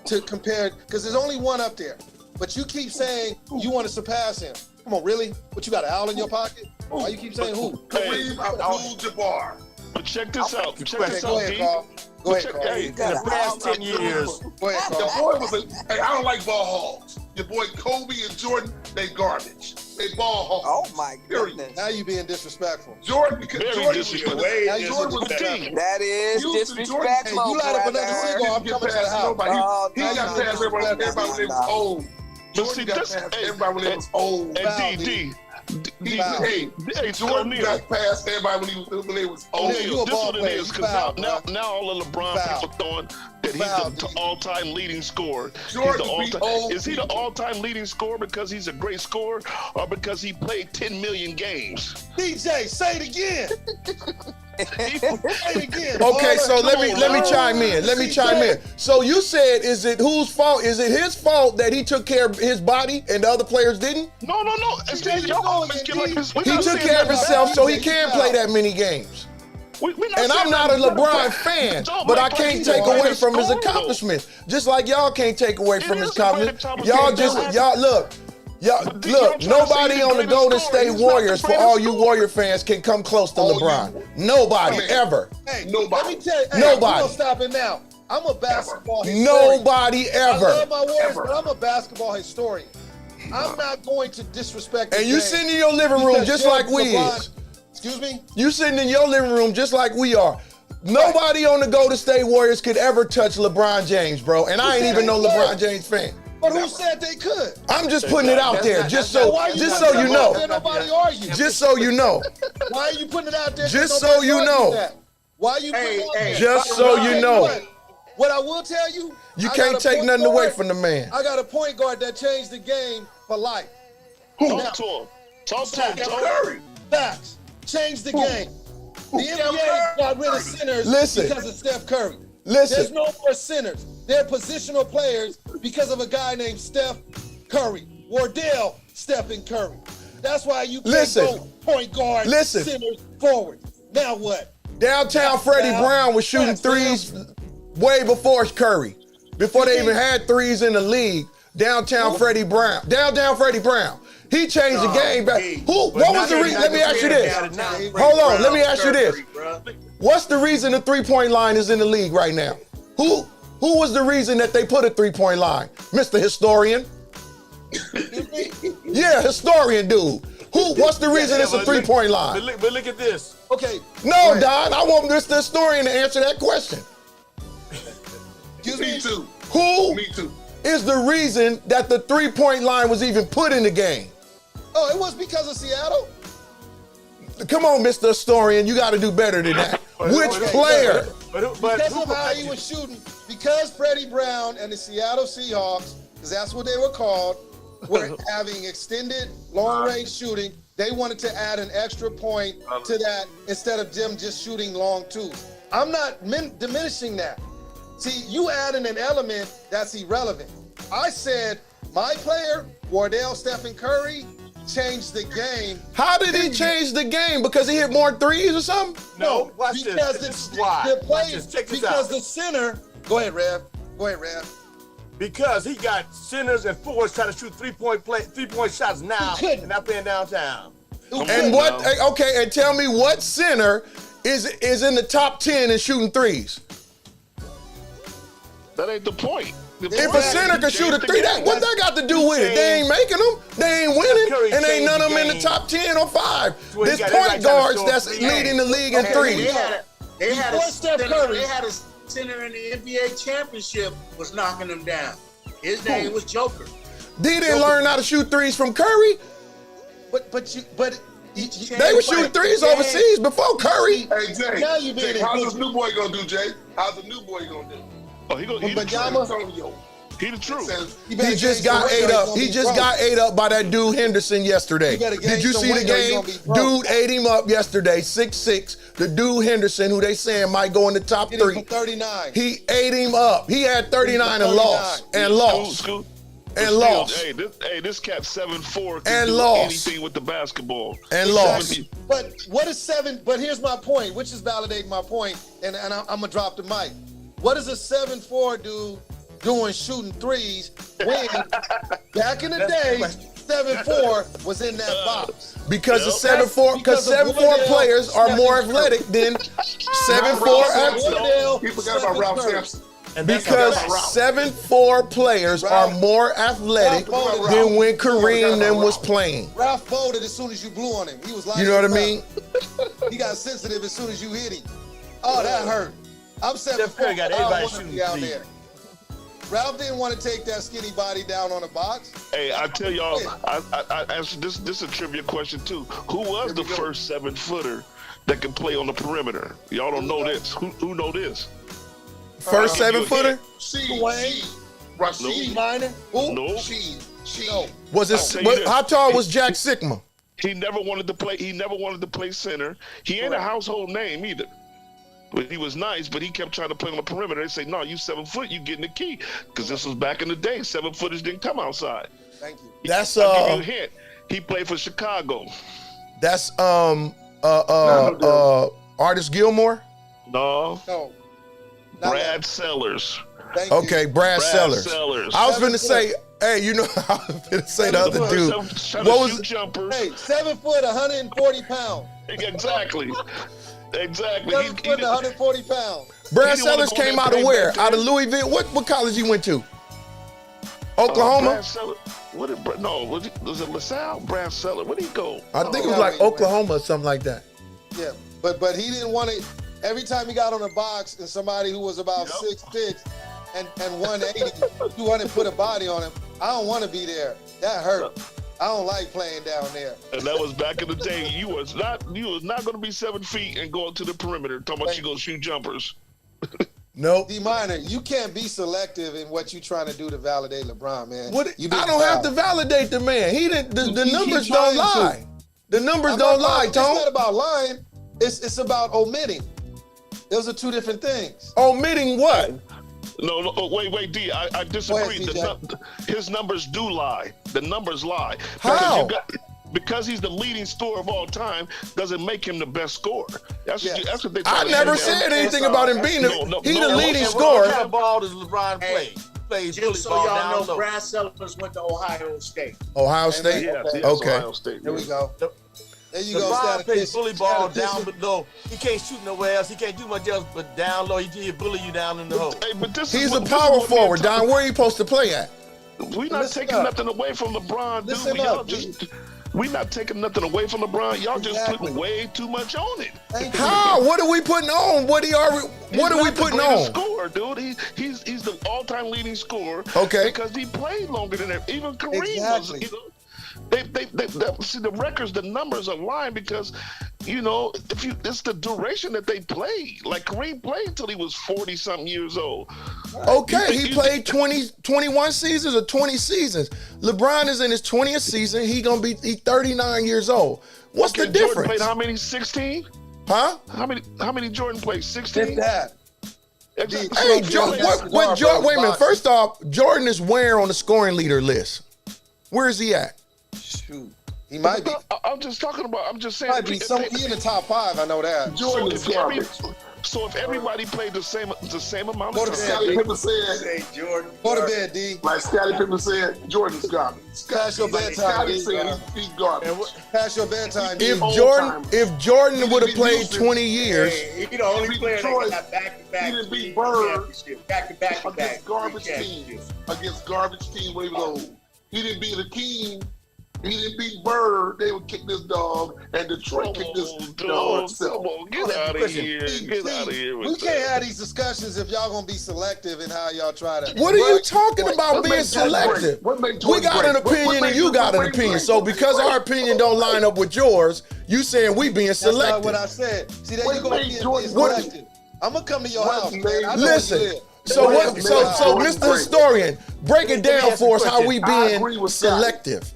to compare, because there's only one up there. But you keep saying you want to surpass him. Come on, really? What, you got an owl in your pocket? Why you keep saying who? Kareem Abdul-Jabbar. But check this out. Check this Go out, ahead, D. Carl. Go ahead, Carl. Hey, In the past 10 years, Go ahead, Your Carl. boy was hey, I don't like ball hogs. Your boy Kobe and Jordan, they garbage. They ball hogs. Oh my goodness. Now you being disrespectful. Jordan, because Very Jordan disrespectful. was That is disrespectful. Hey, you light up another cigar, I'm coming to the house. Oh, He no, got no, past no, everybody when no, they was old. Jordan got past everybody when they was old. And D. Hey, Jordan got past everybody when they was old. O'Neal, you a This ball what it player. is, You because foul, now all of LeBron people throwing that he's the all-time leading scorer. Jordan He's the beat old is he the people. all-time leading scorer because he's a great scorer, or because he played 10 million games? DJ, say it again. Say it again. Okay, so let me on, chime in. Let me chime in. So you said, is it whose fault? Is it his fault that he took care of his body and the other players didn't? No. It's y'all always make it like this. He took care of himself, so he can play that many games. And I'm not a LeBron fan, but I can't take away from his accomplishments. Just like y'all can't take away from his accomplishments. Look, nobody on the Golden State Warriors, for all you Warrior fans, can come close to LeBron. Nobody, ever. Hey, Nobody. Let me tell you, Nobody. I'm gonna stop it now. I'm a basketball historian. Nobody I ever. love my Warriors, but I'm a basketball historian. I'm not going to disrespect the And you game sitting in your living room because just like we LeBron- is. Excuse me? You sitting in your living room just like we are. Nobody on the Golden State Warriors could ever touch LeBron James, bro. And I ain't even no LeBron James fan. But who said they could? I'm just putting it out there, just so you know. Nobody argue. Just so you know. Why are you putting it out there? Just so you know. Why are you putting it out there? Just so you know. What I will tell you, You I can't got a take point nothing guard. away from the man. I got a point guard that changed the game for life. Talk to him. Talk to him. Curry. Facts. Changed the game. The NBA got rid of sinners because of Steph Curry. There's Listen, no more sinners. They're positional players because of a guy named Steph Curry. Wardell Stephen Curry. That's why you can't go point guard, sinners, forward. Now what? downtown Freddie Brown was shooting threes way before Curry. Before they even had threes in the league. Downtown Freddie Brown. He changed the game back. What was the reason? Let me ask you this. Hold on, let me ask you this. What's the reason the three-point line is in the league right now? Who was the reason that they put a three-point line? Mr. Historian? Yeah, historian dude. What's the reason it's a three-point line? But look at this. Okay. No, Don, I want Mr. Historian to answer that question. Me too. Who Me too. is the reason that the three-point line was even put in the game? Oh, it was because of Seattle? Come on, Mr. Historian, you got to do better than that. Which player? Because of how he was shooting, because Freddie Brown and the Seattle Seahawks, because that's what they were called, were having extended long-range shooting, they wanted to add an extra point to that instead of them just shooting long twos. I'm not diminishing that. See, you adding an element that's irrelevant. I said my player, Wardell Stephen Curry, changed the game. How did he change the game? Because he hit more threes or something? No, watch because this. the center. Go ahead, Rev. Because he got centers and forwards trying to shoot three-point shots now and not playing downtown. And what? Okay, and tell me what center is in the top 10 in shooting threes? That ain't the point. If a center can shoot a three, what that got to do with it? They ain't making them. They ain't winning, and ain't none of them in the top 10 or 5. There's point guards that's leading the league in threes. They had a center in the NBA championship was knocking them down. His name was Joker. They didn't learn how to shoot threes from Curry. But They were shooting threes overseas before Curry. Hey, Jay, Now you being how's this new boy gonna do, Jay? How's the new boy gonna do? Oh, he the truth. He the truth. He just got ate up. He just got ate up by that dude Henderson yesterday. Did you see the game? Dude ate him up yesterday, 6'6". The dude Henderson, who they saying might go in the top 3. 39. He ate him up. He had 39 and lost. And lost. And lost. Hey, this cat 7'4" can and do lost. anything with the basketball. And lost. But what is 7? But here's my point, which is validating my point, and I'm gonna drop the mic. What is a 7'4" dude doing shooting threes when back in the day 7'4" was in that box? Because the 7'4" players are more athletic than 7'4". People forgot about Ralph Sampson. Because 7'4" players are more athletic than when Kareem then was playing. Ralph folded as soon as you blew on him. He was like, you know what I mean? He got sensitive as soon as you hit him. Oh, that hurt. I'm 7'4". Got everybody shooting out there. Ralph didn't want to take that skinny body down on the box. Hey, I tell y'all, I answered this is a trivia question too. Who was the first 7-footer that can play on the perimeter? Y'all don't know this. Who know this? First 7-footer? Rashid Minor? Who? No. She. Was it? How tall was Jack Sigma? He never wanted to play. He never wanted to play center. He ain't a household name either. But he was nice, but he kept trying to play on the perimeter. They say, no, you 7 foot, you getting the key. Because this was back in the day. 7-footers didn't come outside. Thank you. That's I'll give you a hint. He played for Chicago. That's Artist Gilmore? No. No. Brad Sellers. Thank you. Okay, Brad Sellers. I was gonna say, hey, you know, I was gonna say the other dude. What was jumpers? Hey, 7 foot, 140 pounds. Exactly. 7 foot, 140 pounds. Brad Sellers came out of where? Out of Louisville. What college he went to? Oklahoma. Was it LaSalle? Brad Sellers. Where'd he go? I think it was like Oklahoma or something like that. Yeah, but he didn't want to. Every time he got on a box and somebody who was about 6'6" and 180, 200 put a body on him, I don't want to be there. That hurt. I don't like playing down there. And that was back in the day. You was not going to be 7 feet and go to the perimeter talking about you going to shoot jumpers. Nope. D Minor, you can't be selective in what you're trying to do to validate LeBron, man. I don't have to validate the man. He didn't. The numbers don't lie. The numbers don't lie, Tone. It's not about lying. It's about omitting. Those are two different things. Omitting what? No, wait, D. I disagree. His numbers do lie. The numbers lie. How? Because he's the leading scorer of all time doesn't make him the best scorer. That's what they. I never said anything about him being the leading scorer. What kind of ball does LeBron play? He plays just so y'all know, Brad Sellers went to Ohio State. Ohio State? Okay. Ohio State. There we go. There you go. LeBron plays bully ball down below. He can't shoot nowhere else. He can't do much else but down low. He bully you down in the hole. Hey, but he's a power forward, Don. Where are you supposed to play at? We're not taking nothing away from LeBron, dude. We're not taking nothing away from LeBron. Y'all just putting way too much on it. How? What are we putting on? What are we putting on? Scorer, dude. He's the all-time leading scorer. Okay. Because he played longer than even Kareem was. You know, they see the records, the numbers are lying because, you know, it's the duration that they played. Like Kareem played until he was 40-something years old. Okay, he played 21 seasons or 20 seasons. LeBron is in his 20th season. He's 39 years old. What's the difference? Jordan played how many? 16? Huh? How many Jordan played? 16? That. Hey, wait a minute. First off, Jordan is where on the scoring leader list? Where is he at? Shoot. He might be. I'm just talking about. I'm just saying. Might be he in the top 5. I know that. Jordan is garbage. So if everybody played the same amount Go of to time, Scottie Pippen said, Say Jordan. Go to bed, D. like Scottie Pippen said, Jordan's garbage. Pass your bedtime, Scottie D. said he's garbage. Pass your bedtime, D. If Jordan would have played 20 years, Hey, he the only player Detroit. that got back-to-back He didn't beat Bird championship. Back-to-back. against garbage teams. Against garbage teams when he was old. He didn't beat Hakeem. He didn't beat Bird. They would kick this dog, and Detroit kicked this dog himself. Come on, get out of here. Get out of here. We can't have these discussions if y'all gonna be selective in how y'all try to. what are you talking about What being made Jordan selective? great? What made We Jordan got great? an opinion What and made you got an Jordan opinion. great? So because our opinion don't line up with yours, you saying we being That's not selective. what I said. See, there What you go made being Jordan selective. I'm gonna come to your What house, made- man. I know Listen, where you live. so What what? made So Jordan Mr. great? Historian, break it Let me down ask you for a us how question. we I being agree with Scott. selective.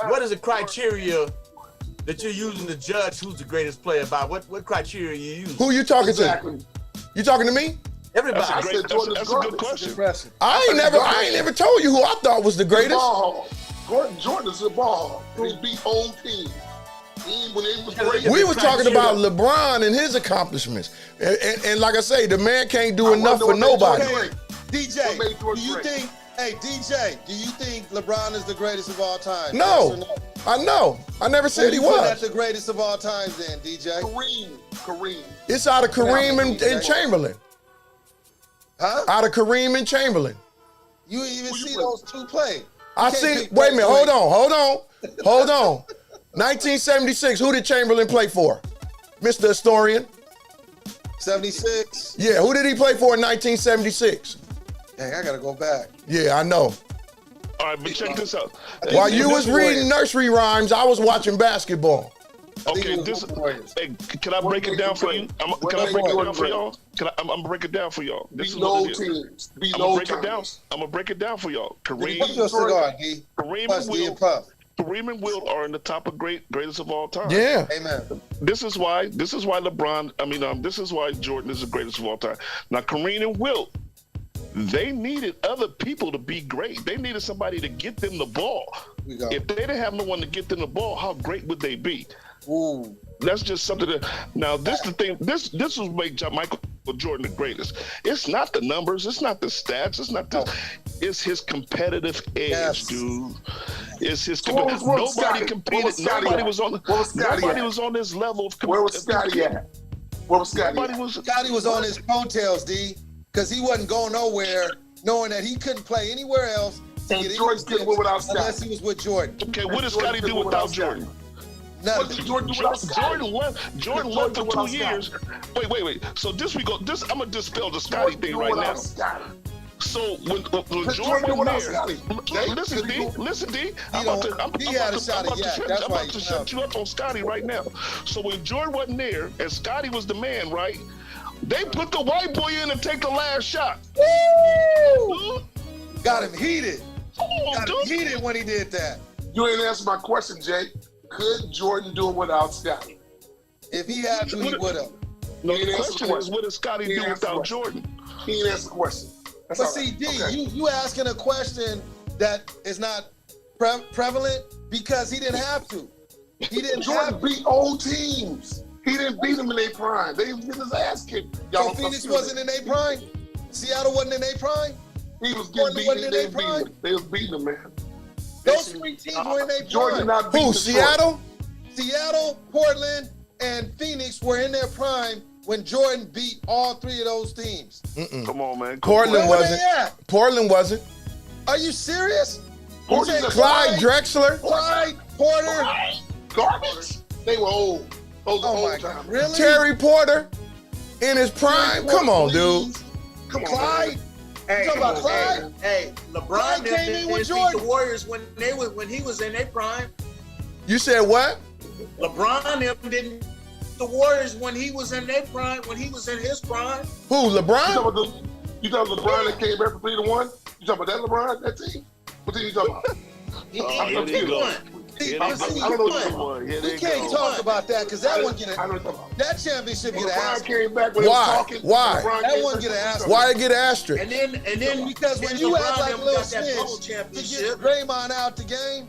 What is the criteria that you're using to judge who's the greatest player by? What criteria you use? Who you talking Exactly. to? You talking to me? Everybody. I said Jordan's That's a good garbage. question. Impressive. I ain't never told you who I thought was the greatest. Ball hog. Jordan is a ball hog. He beat old teams. When they was great. We was talking about LeBron and his accomplishments, and like I say, the man can't do enough for nobody. Great. DJ, What made Jordan do you great? think? Hey, DJ, do you think LeBron is the greatest of all time? No, Yes or I know. I never said he Who you put at was. the greatest of all time, then, DJ? Kareem. It's out of Kareem and Chamberlain. Huh? Out of Kareem and Chamberlain. You even Who you see put? those two play? I can't see. pick Wait a minute. Westbrook. Hold on. 1976. Who did Chamberlain play for? Mr. Historian. 76. Yeah. Who did he play for in 1976? Dang, I gotta go back. Yeah, I know. All right, but check this out. While you This was is- reading nursery rhymes, I was watching basketball. Okay, this. Hey, can I break it down for you? Can I break it down for y'all? I'm gonna break it down for y'all. This is Beat what no it is. teams. Beat I'm gonna no break it down. teams. I'm gonna break it down for y'all. Put your Kareem cigar, D. Kareem Puff, and D, and Wilt. puff. Kareem and Wilt are in the top of greatest of all time. Yeah. Amen. This is why LeBron. This is why Jordan is the greatest of all time. Now, Kareem and Wilt, they needed other people to be great. They needed somebody to get them the ball. We go. If they didn't have no one to get them the ball, how great would they be? Ooh. That's just something that. Now, this the thing. This was make Michael Jordan the greatest. It's not the numbers. It's not the stats. It's not the. It's his competitive edge, Yes. dude. It's his. So what was Nobody Scotty? competed. What was Scotty Nobody at? was on. What was Scotty Nobody at? was on this level of. Where was Scotty at? Where was Scotty Nobody at? was. Scotty was on his coattails, D, because he wasn't going nowhere, knowing that he couldn't play anywhere else. to And get any Jordan did tips without Scotty. unless he was with Jordan. Okay, what did Jordan Scotty did do without without Jordan? Scotty. What Nothing. did Jordan do without Scotty? Jordan left for 2 years. Wait. So I'm gonna dispel the Scotty Jordan thing do right without now. Scotty. So when Jordan Jordan do was without there, Scotty. listen, D. He had a shot at Yak. That's I'm why about to he's shut out. you up on Scotty right now. So when Jordan wasn't there and Scotty was the man, right? They put the white boy in to take the last shot. Woo! Dude, Got him heated. come on, Got him dude. heated when he did that. You ain't answered my question, Jay. Could Jordan do it without Scotty? If he had to, he would have. No, He the didn't answer the question is, question. what does Scotty He do didn't answer the without question. Jordan? He didn't answer the question. That's But all see, right. D, Okay. you asking a question that is not prevalent because he didn't have to. He didn't Jordan have beat old teams. He didn't beat them in their prime. They was getting his ass kicked. So Y'all Phoenix confused. wasn't in their prime? Seattle wasn't in their prime? He was Jordan getting wasn't beaten. in They their beat prime? him. They was beating him, man. Those three teams were in their Jordan prime. not beat Who? Detroit. Seattle? Seattle, Portland, and Phoenix were in their prime when Jordan beat all three of those teams. Come on, man. Portland Where were wasn't. they at? Portland wasn't. Are you serious? Portland's You a say Clyde Drexler. Clyde, Porter. Garbage. They were old. Those Oh my old God, time. really? Terry Porter in his prime. Come on, dude. Come on, Clyde? man. Hey, You talking about Clyde? hey, Clyde LeBron came in didn't with beat Jordan. the Warriors when he was in their prime. You said what? LeBron didn't beat the Warriors when he was in their prime, when he was in his prime. Who? You LeBron? talking about LeBron that came back from 3-1? You talking about that LeBron, that team? What team you talking about? He here they he go. won. Here I they see. go. I don't know what you're Come on, here We they can't go. talk about that because that one get I a, don't know what you're talking about. that championship get an LeBron asterisk. came back when he Why? was talking. Why? LeBron That came one back get an when he was asterisk. Why it get asterisk? And then Because when you LeBron act like never Lil got that bubble Snitch to championship. get Draymond out the game,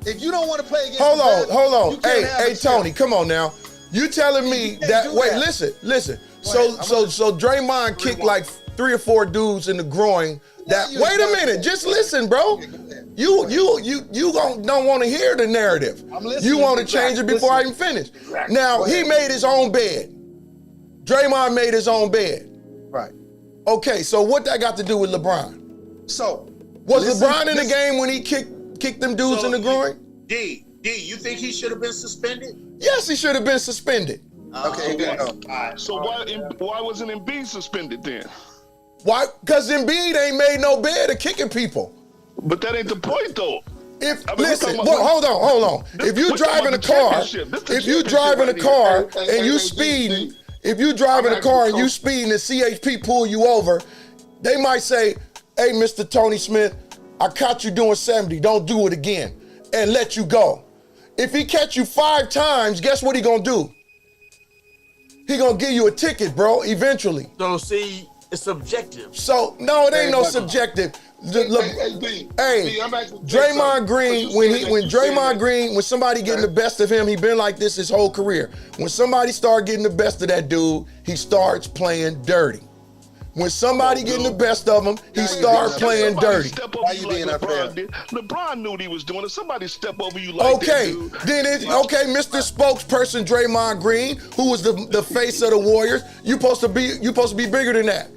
If you don't want to play against Hold the best, on. you can't Hey, have a chip. Tony, come on now. You telling me can't that? do Wait, that. listen. Go ahead. So Draymond kicked like 3 or 4 dudes in the groin. That you wait a exaggerating. minute, just listen, bro. Okay, go ahead. You don't want to hear the narrative. I'm listening. You want to change it before I even Exactly. finish. Exactly. Now Go he ahead. made his own bed. Draymond made his own bed. Right. Okay, so what that got to do with LeBron? So Was listen- LeBron in the listen. game when he kicked them dudes So in the groin? D, you think he should have been suspended? Yes, he should have been suspended. Okay, there you go. All right. So why wasn't Embiid suspended then? Why? Because Embiid ain't made no bed of kicking people. But that ain't the point though. If I mean, we're listen, talking well, about- hold on. If you we're driving a talking about car, the championship. This if the you driving a championship car right here. and you Hey, speeding, D. if you driving a I'm car asking and you Coach. speeding and CHP pull you over, they might say, "Hey, Mr. Tony Smith, I caught you doing 70. Don't do it again," and let you go. If he catch you 5 times, guess what he gonna do? He gonna give you a ticket, bro. Eventually. So see, it's subjective. So no, it ain't no Hey, subjective. D, I'm asking Draymond Green, when Draymond Green, Green, when somebody getting the best of him, he been like this his whole career. When somebody start getting the best of that dude, he starts playing dirty. When somebody getting the best of him, he start playing Somebody dirty. Step Why over you you like being unfair? LeBron did. LeBron knew what he was doing. If somebody step over you like that, Okay, dude, then okay, Mr. Spokesperson Draymond Green, who was the face of the Warriors, you supposed to be bigger than that.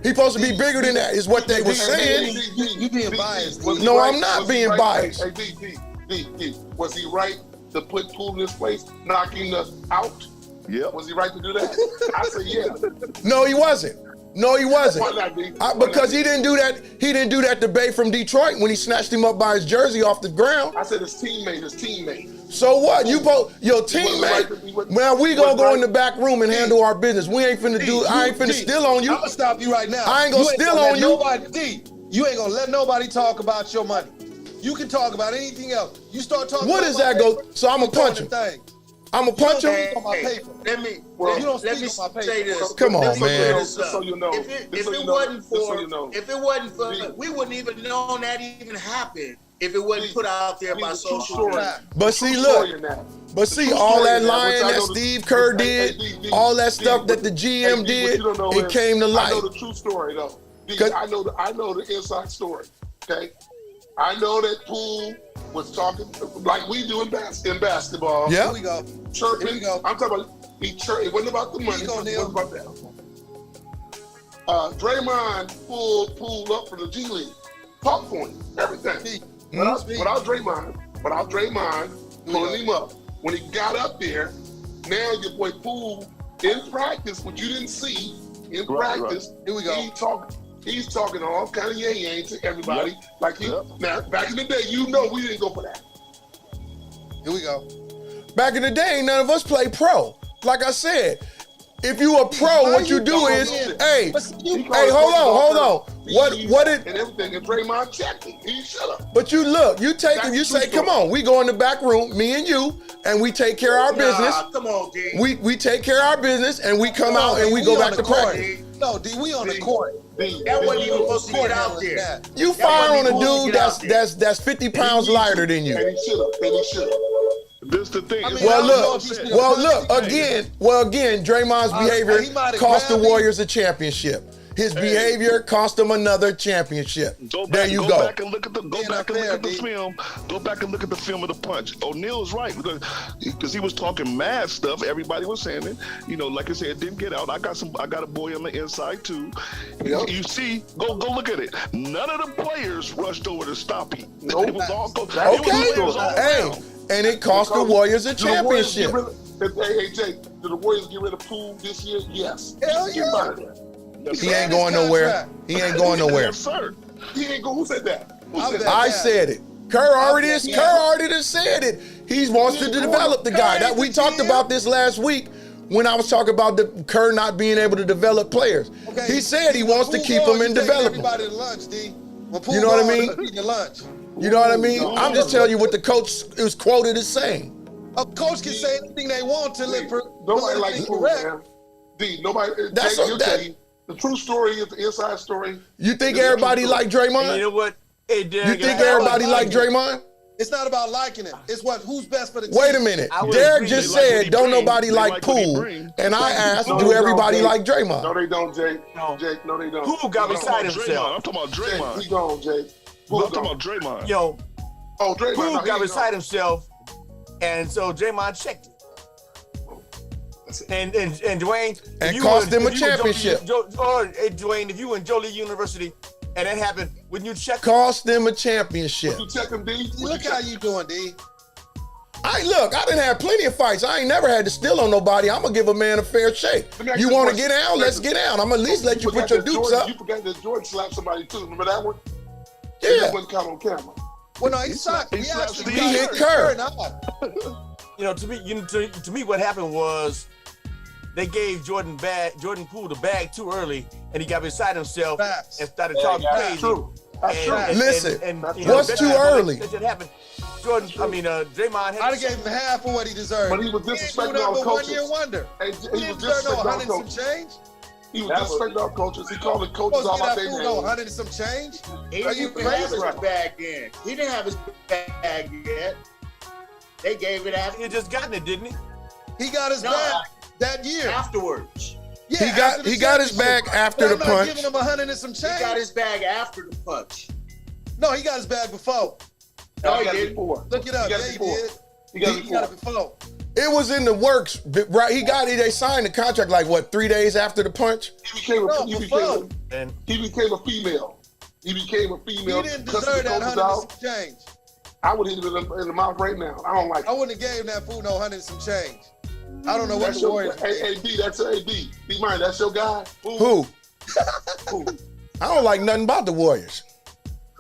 He supposed to be bigger than that, is what they were saying. You being biased. Was he No, right? I'm not Was he being right? biased. Hey, D, was he right to put Poole in his place, knocking us out? Yep. Was he right to do that? I say yeah. No, he wasn't. No, he wasn't. Why not, D? Why not, Because D? he didn't do that. He didn't do that to Bay from Detroit when he snatched him up by his jersey off the ground. I said his teammate. So what? Your right teammate. to- he wasn't- Well, we he gonna wasn't go right. in the back room and handle our business. We ain't finna do. I ain't finna steal on you. I'm gonna stop you right now. I ain't gonna steal let on you. Nobody, D, you ain't gonna let nobody talk about your money. You can talk about anything else. You start talking. What about does my that go? paper, So I'ma you throwing punch him. them things. I'ma punch You him. don't speak on my paper. Let me Well, You don't let me speak on my paper. say this. Come on, Let me man. clear this Just so up. you know. If it Just so you wasn't know. Just so for you know. if it wasn't for D. we wouldn't even known that even happened if it wasn't D. put out there D, by the true social story. media. But see, True look. story in that. But see, true all story that in that, lying which I that know the- Steve Kerr Hey, did, D, all that D, stuff that the hey, GM D, what did, you don't know it is, came to I know light. the true story though. D, 'Cause- I know the inside story. Okay, I know that Poole was talking like we do in basketball. Yeah. Here we go. Chirping. Here we go. I'm talking about it wasn't about the money. Here you go, It Neil. wasn't about that. Draymond pulled up from the G League. Talk for him. Everything. Without Draymond pulling him up. When he got up there, now your boy Poole in practice, what you didn't see in Right, practice. Here we go. He's talking all kind of yang to everybody. Yep. Like now back in the day, we didn't go for that. Here we go. Back in the day, none of us play pro. Like I said, if you a pro, what you do is, hey, hold on. What did? And everything, and Draymond checked him. He should have. But you look, you take him, That's you true say, come story. on, we go in the back room, me and you, and we take care of our business. Nah, come on, D. We take care of our business, and we come out and we go on back the to court. practice. No, D, we on the court. That wasn't even supposed to get out there. You That fire on wasn't a even dude supposed to get out that's 50 pounds lighter than you. And he should have. this the thing. I mean, Well, I don't know if look. he's still Well, punching. look again. Draymond's he behavior might have cost the grabbed me. Warriors a championship. His behavior cost them another championship. There you go go. back and look at the film. Go back and look at the film of the punch. O'Neal's right because he was talking mad stuff. Everybody was saying it. You know, like I said, it didn't get out. I got a boy on the inside too. Yep. You see, go look at it. None of the players rushed over to stop him. Nope. It was all Okay. Hey, and it cost the Warriors a Do the Warriors championship. get rid hey, Jay, do the Warriors get rid of Poole this year? Yes. Hell He's yeah. out of there. He ain't going nowhere. He ain't going nowhere. Yes, sir. He ain't go. Who said that? Who I'm said there. that? I said it. Kerr already done said it. He wants to develop the guy. That we talked about this last week when I was talking about the Kerr not being able to develop players. Okay. He said he wants to When keep Poole them gone, and you taking develop them. everybody to lunch, D. When Poole You know what I gone, mean? you eating lunch. You know what I mean? I'm just telling you what the coach is quoted as saying. A coach can say anything they want to live Nobody likes Poole, man. D. Nobody. That's Jay, what you that- tell you. The true story is the inside story. You think It's a everybody true like And you Draymond? know what? Hey, Derek, You think everybody like Draymond? It's not about liking him. It's who's best for the team. Wait a minute. Derek just said don't nobody like Poole, and I asked, do everybody like Draymond? No, they don't, Jake. Jake, no, they don't. Poole got beside himself. I'm talking about Draymond. He gone, Jake. I'm talking about Draymond. Yo, Draymond. Poole got beside himself, and so Draymond checked it. And Dwayne, and cost them a championship. Dwayne, if you were in Jolie University and that happened, wouldn't you check? Cost them a championship. Would you check him, D? Look how you doing, D. I didn't have plenty of fights. I ain't never had to steal on nobody. I'm gonna give a man a fair shake. You want to get down? Let's get down. I'm gonna at least let you put your dukes up. You forgot that Jordan slapped somebody too. Remember that one? Yeah. That wasn't caught on camera. Well, no, he sucked. He hit Kerr. You know, to me, what happened was they gave Jordan Poole the bag too early, and he got beside himself and started talking crazy. True. Listen, what's too early? That should happen. Draymond. I'd have gave him half of what he deserved. But he was disrespecting our coaches. 1 year wonder. He didn't was deserve no disrespecting 100 our and some coaches. change. He was disrespecting our coaches. He called the coaches all out their names. 100 and some change? He Are you didn't have crazy? his bag then. He didn't have his bag yet. They gave it after. He just gotten it, didn't he? He got his bag that year. Afterwards. Yeah, he got his bag after the I'm not punch. giving him 100 and some change. He got his bag after the punch. No, he got his bag before. No, he he got it didn't. before. Look it up. He got Yeah, it he before. did. He got it it before. before. It was in the works, right? They signed the contract like what, 3 days after the punch? He became a female. He He didn't deserve that 100 and some change. I would hit him in the mouth right now. I don't like it. I wouldn't have gave that fool no 100 and some change. I don't know what That's the your, Warriors hey, D, that's D. D, mind, that's your guy? Who? I don't like nothing about the Warriors.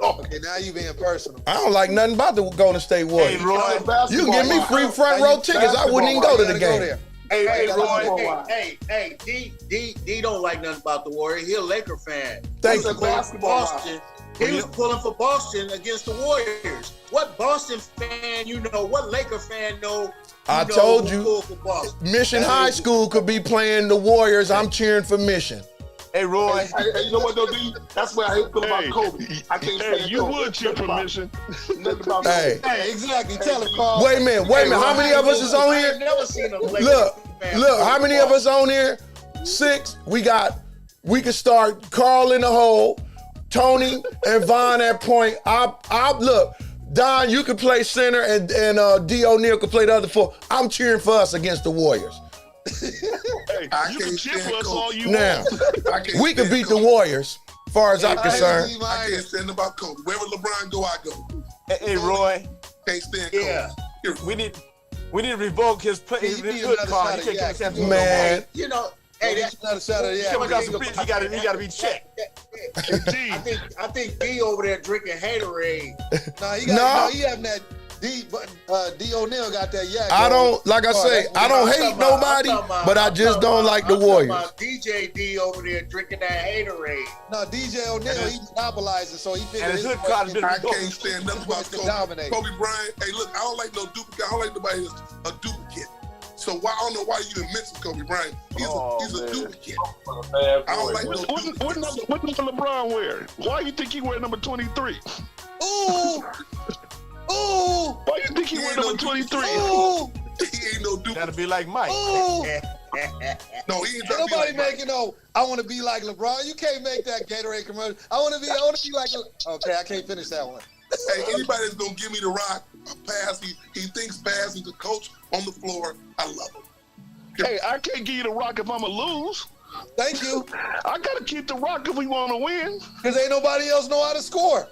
Okay, now you being personal. I don't like nothing about the Golden State Warriors. Hey, Roy. You can give me free front row tickets. I wouldn't even go to the game. Hey, Roy. Hey, D don't like nothing about the Warriors. He a Laker fan. Thank He you. was pulling for Boston. He was pulling for Boston against the Warriors. What Boston fan you know? What Laker fan know? I told you, Mission High School could be playing the Warriors. I'm cheering for Mission. Hey, Roy. Hey, you know what though, D? That's what I feel about Kobe. I can't stand you Kobe. would cheer for Mission. Nothing about Hey. Kobe. Hey, exactly. Tell him, Carl. Wait a minute. How many of us is on here? I've never seen a Laker fan Look, how many of us on here? 6. We can start Carl in the hole, Tony and Vaughn at point. Look, Don, you can play center and D. O'Neal can play the other 4. I'm cheering for us against the Warriors. Hey, you can cheer for us all you Now, want. we can beat the Warriors, as far as I'm concerned. I can't stand about Kobe. Wherever LeBron go, I go. Hey, Roy. Can't stand Kobe. Yeah. We need to revoke his hood card. He can't get a Man, You know, hey, that's Another shot of He got to be checked. I think D over there drinking haterade. He having that D. O'Neal got that yak. I don't, like I say, I don't hate nobody, but I just don't like the Warriors. DJ D over there drinking that haterade. No, DJ O'Neal, he's monopolizing, so he figured And his hood way card to been get- I can't stand nothing about to Kobe. dominate. Kobe Bryant. Hey, look, I don't like no duplicate. I don't like nobody who's a duplicate. So I don't know why you even mention Kobe Bryant. He's a duplicate. I don't like no duplicates. What number LeBron wear? Why you think he wear number 23? Ooh! Ooh! Why you think he wear number 23? Ooh! He ain't no Got to duplicate. be like Mike. Ooh! No, he ain't Ain't trying to be nobody like Mike. making no, I want to be like LeBron. You can't make that Gatorade commercial. I want to be like, okay, I can't finish that one. Hey, anybody that's gonna give me the rock, a pass, he thinks pass, he's a coach on the floor. I love him. Hey, I can't give you the rock if I'ma lose. Thank you. I gotta keep the rock if we want to win. Because ain't nobody else know how to score.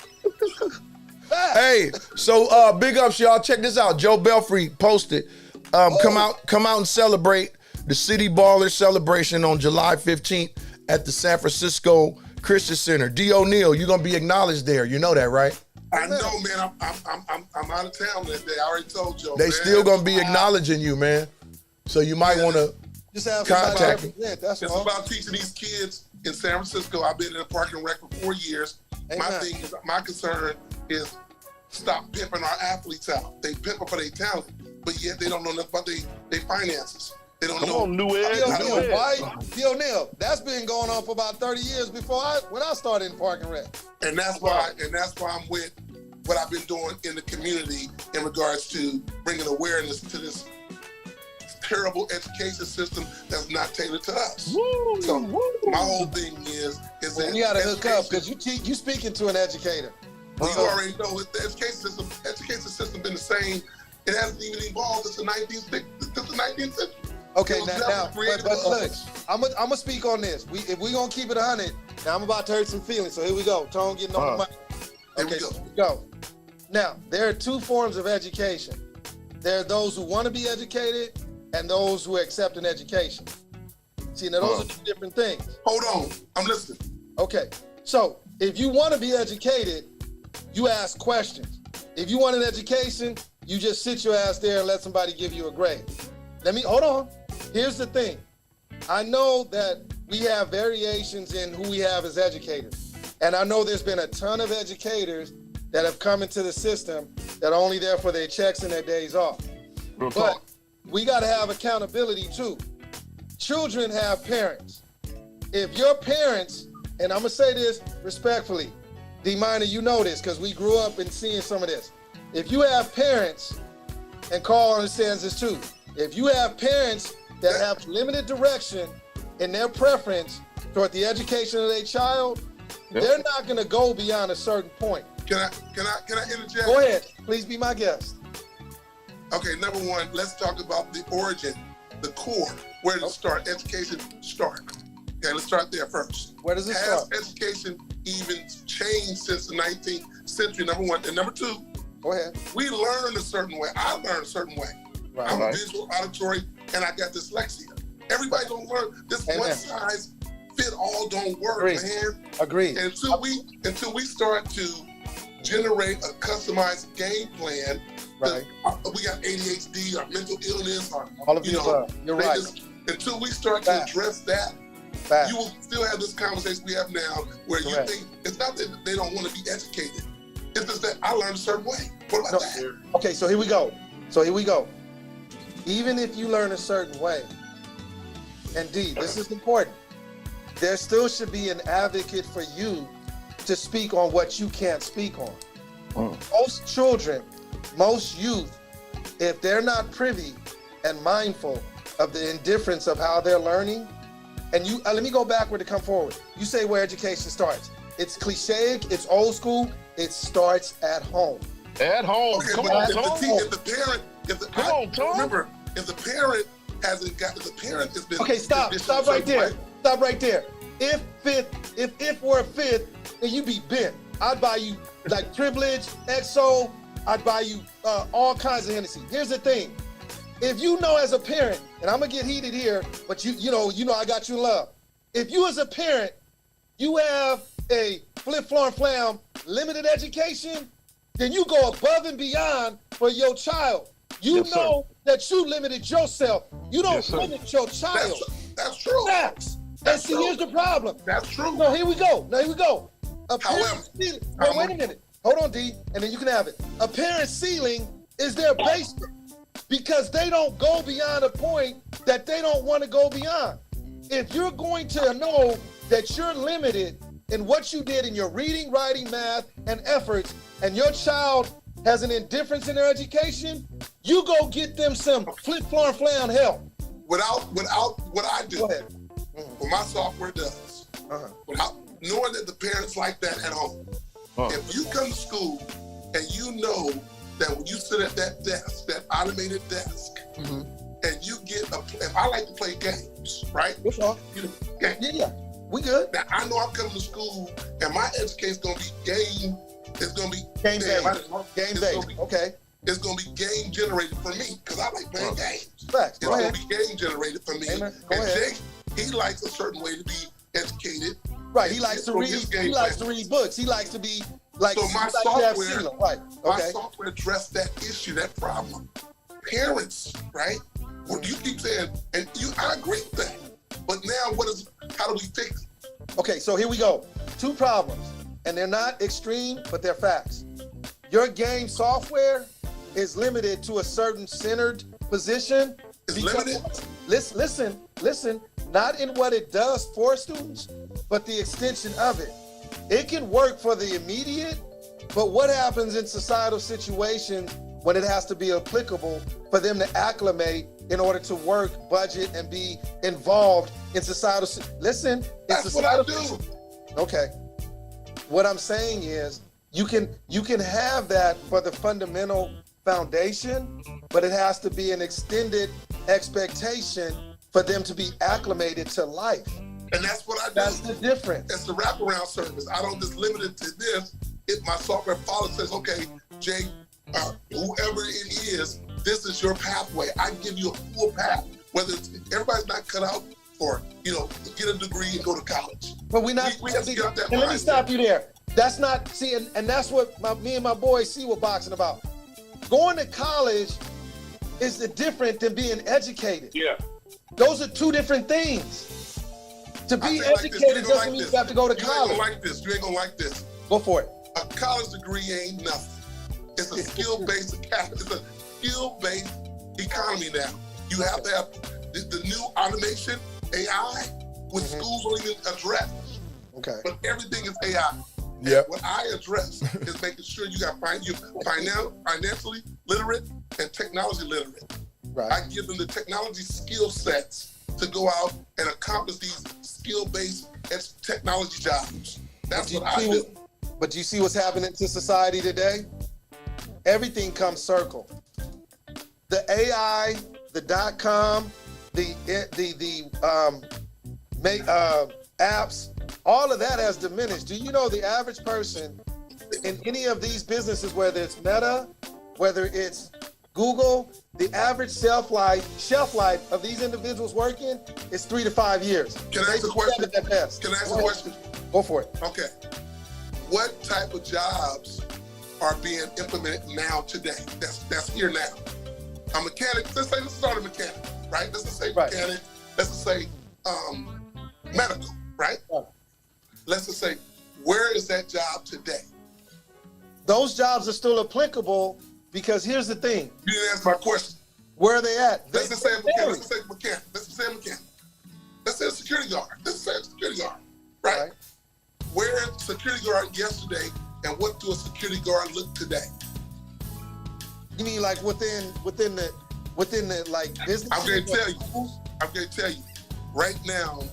Hey, so big ups, y'all. Check this out. Joe Belfry posted. Come out and celebrate the City Ballers celebration on July 15th at the San Francisco Christian Center. D. O'Neal, you're gonna be acknowledged there. You know that, right? I know, man. I'm out of town that day. I already told you. They still gonna be acknowledging you, man. So you might want to Just have contact me. That's It's all. about teaching these kids in San Francisco. I've been in the park and rec for 4 years. Amen. My concern is stop pimping our athletes out. They pimp for their talent, but yet they don't know nothing about their finances. They don't Come know. on, New Ed. New Ed. Yo, Neil, that's been going on for about 30 years when I started in Park and Rec. And that's why I'm with what I've been doing in the community in regards to bringing awareness to this terrible education system that's not tailored to us. Woo, So woo. my whole thing is that You got to hook up because you speaking to an educator. you already know that the education system been the same. It hasn't even evolved since the 19th century. Okay, It was now, never created but for look, us. I'm gonna speak on this. If we gonna keep it 100, now I'm about to hurt some feelings. So here we go. Tone getting on the mic. Here we Okay, go. so here we go. Now there are two forms of education. There are those who want to be educated and those who accept an education. See, now those are two different things. Hold on, I'm listening. Okay, so if you want to be educated, you ask questions. If you want an education, you just sit your ass there and let somebody give you a grade. Hold on. Here's the thing. I know that we have variations in who we have as educators. And I know there's been a ton of educators that have come into the system that are only there for their checks and their days off. Real But talk. we got to have accountability too. Children have parents. If your parents, and I'm going to say this respectfully, D-Minor, you know this because we grew up and seeing some of this. If you have parents, and Carl understands this too, if you have parents that have limited direction in their preference toward the education of their child, they're not going to go beyond a certain point. Can I interject? Go ahead. Please be my guest. Okay, number one, let's talk about the origin, the core. Where does it start? Education start. Okay, let's start there first. Where does it Has start? education even changed since the 19th century, number one? And number two, Go ahead. we learn a certain way. I learn a certain way. Right. I'm a visual, auditory, and I got dyslexia. Everybody don't learn. This Amen. one size fit all don't work, Agreed. man. Agreed. And until we start to generate a customized game plan, Right. we got ADHD, our mental illness, our All of you above. You're right. until we start to Facts. address that, Facts. you will still have this conversation we have now where Correct. you think it's not that they don't want to be educated. It's just that I learned a certain way. What about that? Okay, so here we go. Even if you learn a certain way, and D, this is important, there still should be an advocate for you to speak on what you can't speak on. Most children, most youth, if they're not privy and mindful of the indifference of how they're learning, and you, let me go backward to come forward. You say where education starts. It's cliche, it's old school, it starts at home. At home. Okay, Come but on, if Tom. Come on, Tom. Remember, if the parent has been Okay, stop conditioned a right certain there. way, Stop right there. If we're a fifth, then you be bent. I'd buy you like Privilege, XO, I'd buy you all kinds of Hennessy. Here's the thing. If you know as a parent, and I'm gonna get heated here, but you know I got you in love. If you as a parent, you have a flip-flop-flam limited education, then you go above and beyond for your child. You Yes, know that you limited yourself. You don't Yes, sir. limit your child. that's true. Facts. That's And see, true. here's the problem. That's true. No, here we go. A However, parent's ceiling, wait a minute. Hold on, D, and then you can have it. A parent's ceiling is their basement because they don't go beyond a point that they don't want to go beyond. If you're going to know that you're limited in what you did in your reading, writing, math, and efforts, and your child has an indifference in their education, you go get them some flip-flop-flam help. Without what I do, Go ahead. what my software does, without knowing that the parents like that at home. If you come to school and you know that when you sit at that desk, that automated desk, and you get if I like to play games, right? What's wrong? You know, games. Yeah. We good. Now I know I'm coming to school and my education's gonna be game. It's gonna be Game damn, based. Game it's based. gonna be- Okay. It's gonna be game generated for me because I like playing games. Facts. It's Go gonna ahead. be game generated for me. Amen. Go And ahead. Jake, he likes a certain way to be educated. Right. He likes to So read. his game He likes plan. to read books. He likes to be like. So my he likes to have software- ceiling. Right. My Okay. software addressed that issue, that problem. Parents, right? Well, you keep saying, and I agree with that. But now, how do we fix it? Okay. So here we go. Two problems, and they're not extreme, but they're facts. Your game software is limited to a certain centered position. It's because- limited? listen, not in what it does for students, but the extension of it. It can work for the immediate, but what happens in societal situations when it has to be applicable for them to acclimate in order to work, budget, and be involved in societal? Listen, that's what I do. Okay. What I'm saying is you can have that for the fundamental foundation, but it has to be an extended expectation for them to be acclimated to life. And that's what I do. That's the difference. It's the wraparound service. I don't just limit it to this. If my software follows says, okay, Jay, whoever it is, this is your pathway. I give you a full path. Whether it's, everybody's not cut out for, get a degree and go to college. But we have to get out that mindset. Let me stop you there. That's not, see, and that's what me and my boys see what boxing about. Going to college is different than being educated. Yeah. Those are two different things. To be educated doesn't mean you have to go to college. You ain't gonna like this. Go for it. A college degree ain't nothing. It's a skill-based academy. It's a skill-based economy now. You have to have the new automation, AI, which schools don't even address. Okay. But everything is AI. Yeah. What I address is making sure you financially literate and technology literate. Right. I give them the technology skill sets to go out and accomplish these skill-based technology jobs. That's what I do. But do you see what's happening to society today? Everything comes circle. The AI, the .com, the apps, all of that has diminished. Do you know the average person in any of these businesses, whether it's Meta, whether it's Google, the average shelf life of these individuals working is 3 to 5 years. Can I ask a question? At best. Can I ask a question? Go for it. Okay. What type of jobs are being implemented now today? That's here now. A mechanic, let's start a mechanic, right? Let's just say mechanic, let's just say medical, right? Let's just say, where is that job today? Those jobs are still applicable because here's the thing. You didn't answer my question. Where are they at? Let's just say a mechanic. Let's say a mechanic. Let's say a security guard. Right? Where is security guard yesterday, and what do a security guard look today? You mean like within the like business? I'm gonna tell you. Right now,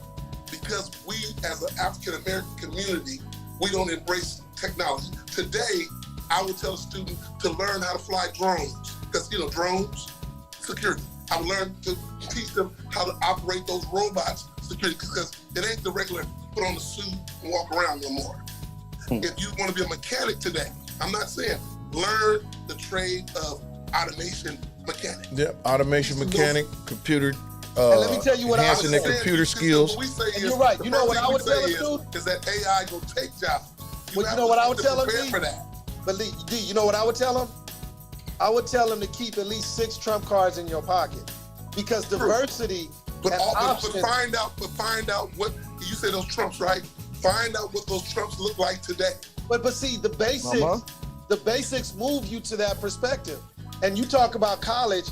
because we as an African American community, we don't embrace technology. Today, I would tell a student to learn how to fly drones, because drones, security. I would learn to teach them how to operate those robots, security, because it ain't the regular put on the suit and walk around no more. If you want to be a mechanic today, I'm not saying learn the trade of automation mechanic. Yep, automation mechanic, computer. And let me tell you what I would say. Enhancing their computer skills. What we say is, you're right. You know what I would tell a student? Is that AI gonna take jobs. You know what I would tell them? For that. But D, you know what I would tell them? I would tell them to keep at least 6 trump cards in your pocket, because diversity and options. But find out what you say those trumps, right? Find out what those trumps look like today. But see, the basics move you to that perspective. And you talk about college.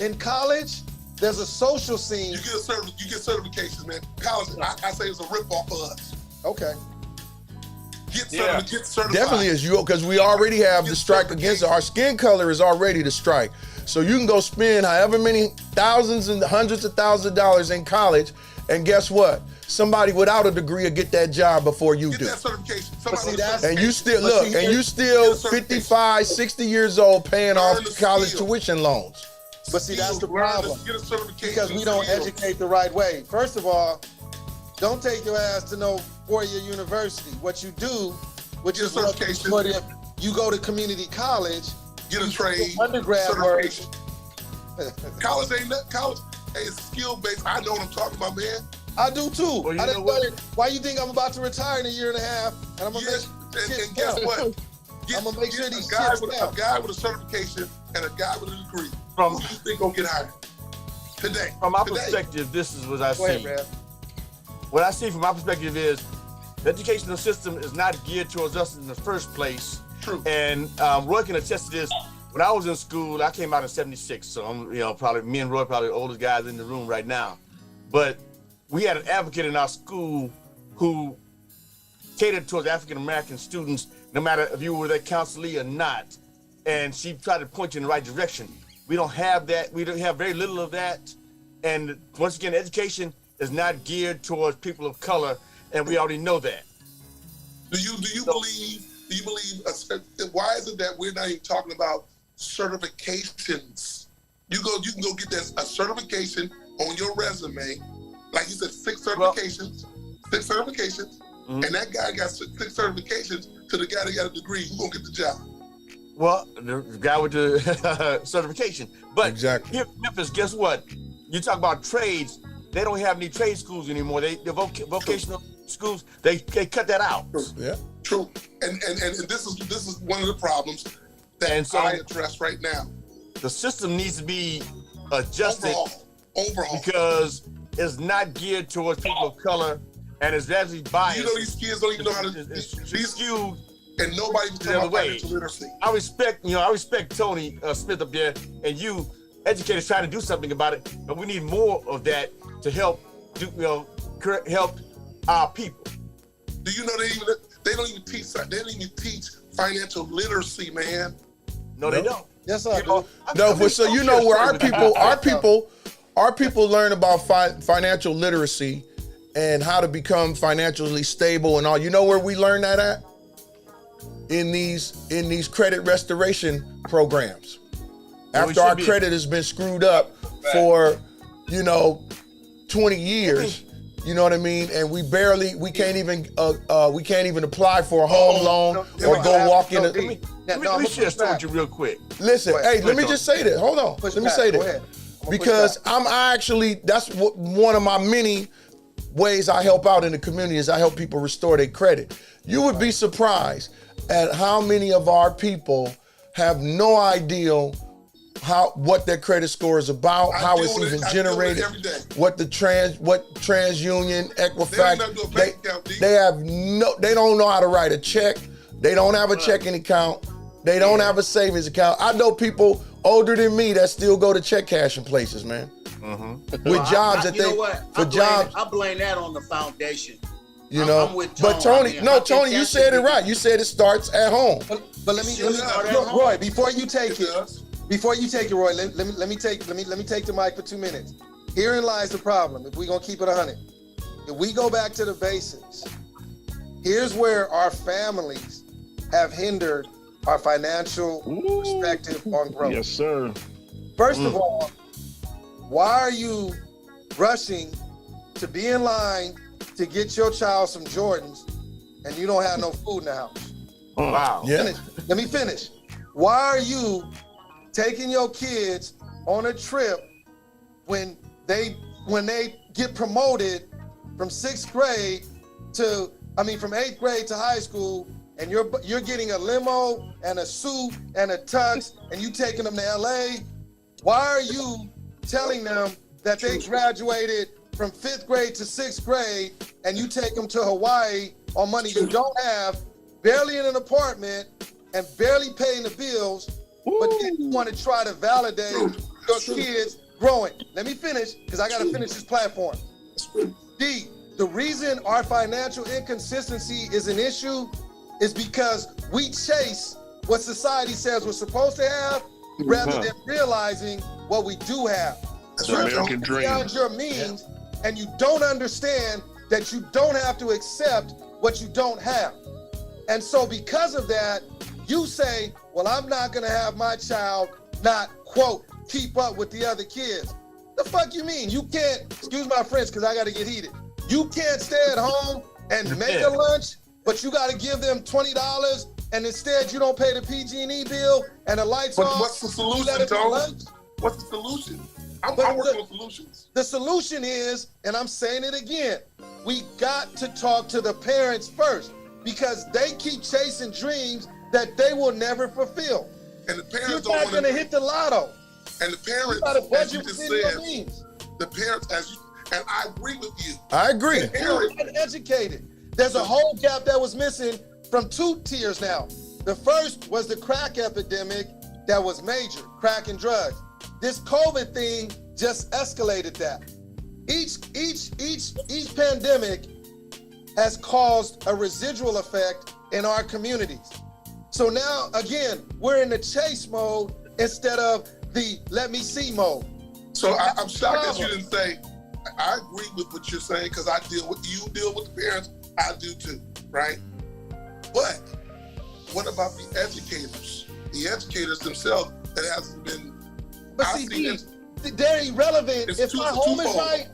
In college, there's a social scene. You get certifications, man. College, I say it's a ripoff for us. Okay. Get certified. Definitely is because we already have the strike against it. Our skin color is already the strike. So you can go spend however many thousands and hundreds of thousands of dollars in college, and guess what? Somebody without a degree will get that job before you do. Get that certification. And you still 55, 60 years old paying off college tuition loans. But see, that's the problem. Get a certification because we don't educate the right way. First of all, don't take your ass to no 4-year university. What you do, which is what you go to community college, get a trade, undergrad certification. College ain't that. College is skill based. I know what I'm talking about, man. I do too. Well, you know what? Why you think I'm about to retire in a year and a half? And I'm gonna and guess what? I'm gonna make sure these a guy with a certification and a guy with a degree. Who do you think gonna get hired today? From my perspective, this is what I see. Go ahead, what I see from my perspective is the educational system is not geared towards us in the first place. True. And Roy can attest to this. when I was in school, I came out in '76, so I'm, probably me and Roy probably the oldest guys in the room right now. But we had an advocate in our school who catered towards African American students, no matter if you were their counselee or not, and she tried to point you in the right direction. We don't have that. We don't have very little of that, and once again, education is not geared towards people of color, and we already know that. Do you believe? Why is it that we're not even talking about certifications? You can go get a certification on your resume, like you said, 6 certifications, and that guy got 6 certifications to the guy that got a degree. Who's gonna get the job? Well, the guy with the certification. But exactly. Here, Memphis, guess what? You talk about trades. They don't have any trade schools anymore. The vocational schools, they cut that out. Yeah. True. And this is one of the problems that I address right now. The system needs to be adjusted overhaul. Because it's not geared towards people of color, and it's actually biased. You know, these kids don't even know how to. It's skewed. And nobody's talking about financial literacy. I respect Tony Smith up there, and you educators trying to do something about it, but we need more of that to help help our people. Do you know they don't even teach financial literacy, man? No, they don't. Yes, I do. But so you know where our people learn about financial literacy and how to become financially stable and all. You know where we learn that at? In these credit restoration programs. After our credit has been screwed up for 20 years, you know what I mean, and we can't even apply for a home loan or go walk in. Let me share a story with you real quick. Listen, let me just say this. Hold on. Let me say this. Because that's one of my many ways I help out in the community is I help people restore their credit. You would be surprised at how many of our people have no idea what their credit score is about, how it's even generated, what TransUnion, Equifax, they don't know how to write a check. They don't have a checking account. They don't have a savings account. I know people older than me that still go to check cashing places, man. With jobs I blame that on the foundation. I'm with Tony. But Tony, you said it right. You said it starts at home. But let me Roy, before you take it, Roy, let me take the mic for 2 minutes. Herein lies the problem. If we're gonna keep it 100, if we go back to the basics, here's where our families have hindered our financial perspective on growth. Yes, sir. First of all, why are you rushing to be in line to get your child some Jordans and you don't have no food in the house? Wow. Yeah. Let me finish. Why are you taking your kids on a trip when they get promoted from 8th grade to high school, and you're getting a limo and a suit and a tux and you taking them to LA? Why are you telling them that they graduated from 5th grade to 6th grade and you take them to Hawaii on money you don't have, barely in an apartment and barely paying the bills, but then you want to try to validate your kids growing? Let me finish, because I got to finish this platform. D, the reason our financial inconsistency is an issue is because we chase what society says we're supposed to have rather than realizing what we do have. That's the American dream. Beyond your means, and you don't understand that you don't have to accept what you don't have. And so because of that, you say, well, I'm not gonna have my child not, quote, keep up with the other kids. The fuck you mean? You can't, excuse my French, because I gotta get heated. You can't stay at home and make a lunch, but you gotta give them $20, and instead you don't pay the PG&E bill and the lights off. But what's the solution, Tony? What's the solution? I'm working on solutions. The solution is, and I'm saying it again, we got to talk to the parents first, because they keep chasing dreams that they will never fulfill. And the parents You're not gonna hit the lotto. And the parents, as you just said, the parents, and I agree with you. I agree. You're uneducated. There's a whole gap that was missing from 2 tiers now. The first was the crack epidemic that was major, crack and drugs. This COVID thing just escalated that. Each pandemic has caused a residual effect in our communities. So now, again, we're in the chase mode instead of the let me see mode. So I'm shocked that you didn't say, I agree with what you're saying, because you deal with the parents, I do too, right? But what about the educators? The educators themselves that hasn't been. But see, they're irrelevant. If my home is right,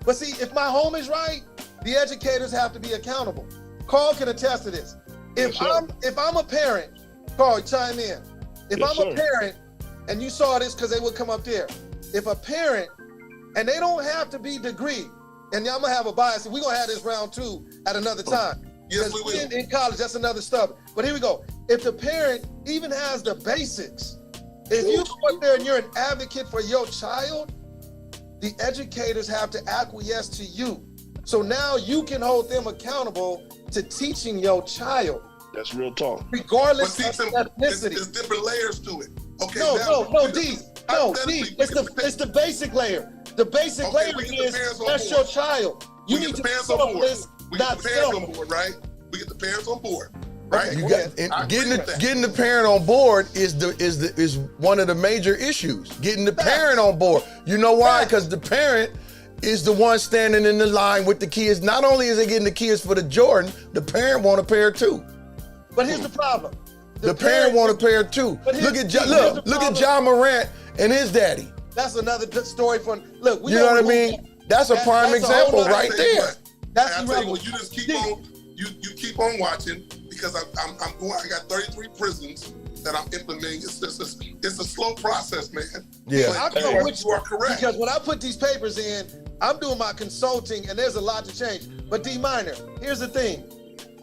but see, if my home is right, the educators have to be accountable. Carl can attest to this. If I'm a parent, Carl, chime in. If I'm a parent, and you saw this because they would come up there. If a parent, and they don't have to be degree, and I'm gonna have a bias, and we're gonna have this round 2 at another time. Yes, we will. In college, that's another stuff. But here we go. If the parent even has the basics, if you go up there and you're an advocate for your child, the educators have to acquiesce to you. So now you can hold them accountable to teaching your child. That's real talk. Regardless of ethnicity. There's different layers to it. Okay. No, D. It's the basic layer. The basic layer is that's your child. You need to be selfless, not selfish. Right? We get the parents on board. Right? You got getting the parent on board is one of the major issues. Getting the parent on board. You know why? Because the parent is the one standing in the line with the kids. Not only is they getting the kids for the Jordan, the parent want a pair too. But here's the problem. The parent want a pair too. Look at John Morant and his daddy. That's another story for look. You know what I mean? That's a prime example right there. That's irrelevant. You just keep on. You keep on watching because I'm going. I got 33 prisons that I'm implementing. It's a slow process, man. Yeah, you are correct. Because when I put these papers in, I'm doing my consulting, and there's a lot to change. But D minor, here's the thing: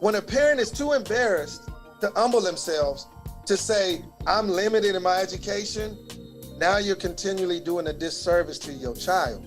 when a parent is too embarrassed to humble themselves to say, "I'm limited in my education," now you're continually doing a disservice to your child.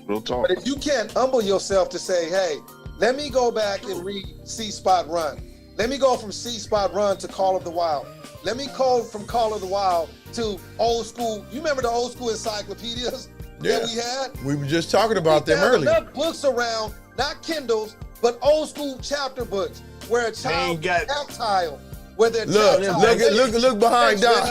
Real talk. But if you can't humble yourself to say, "Hey, let me go back and read C Spot Run. Let me go from C Spot Run to Call of the Wild. Let me go from Call of the Wild to old school." You remember the old school encyclopedias that we had? We were just talking about them earlier. Enough books around, not Kindles, but old school chapter books where a child is tactile. Where they're look behind Don.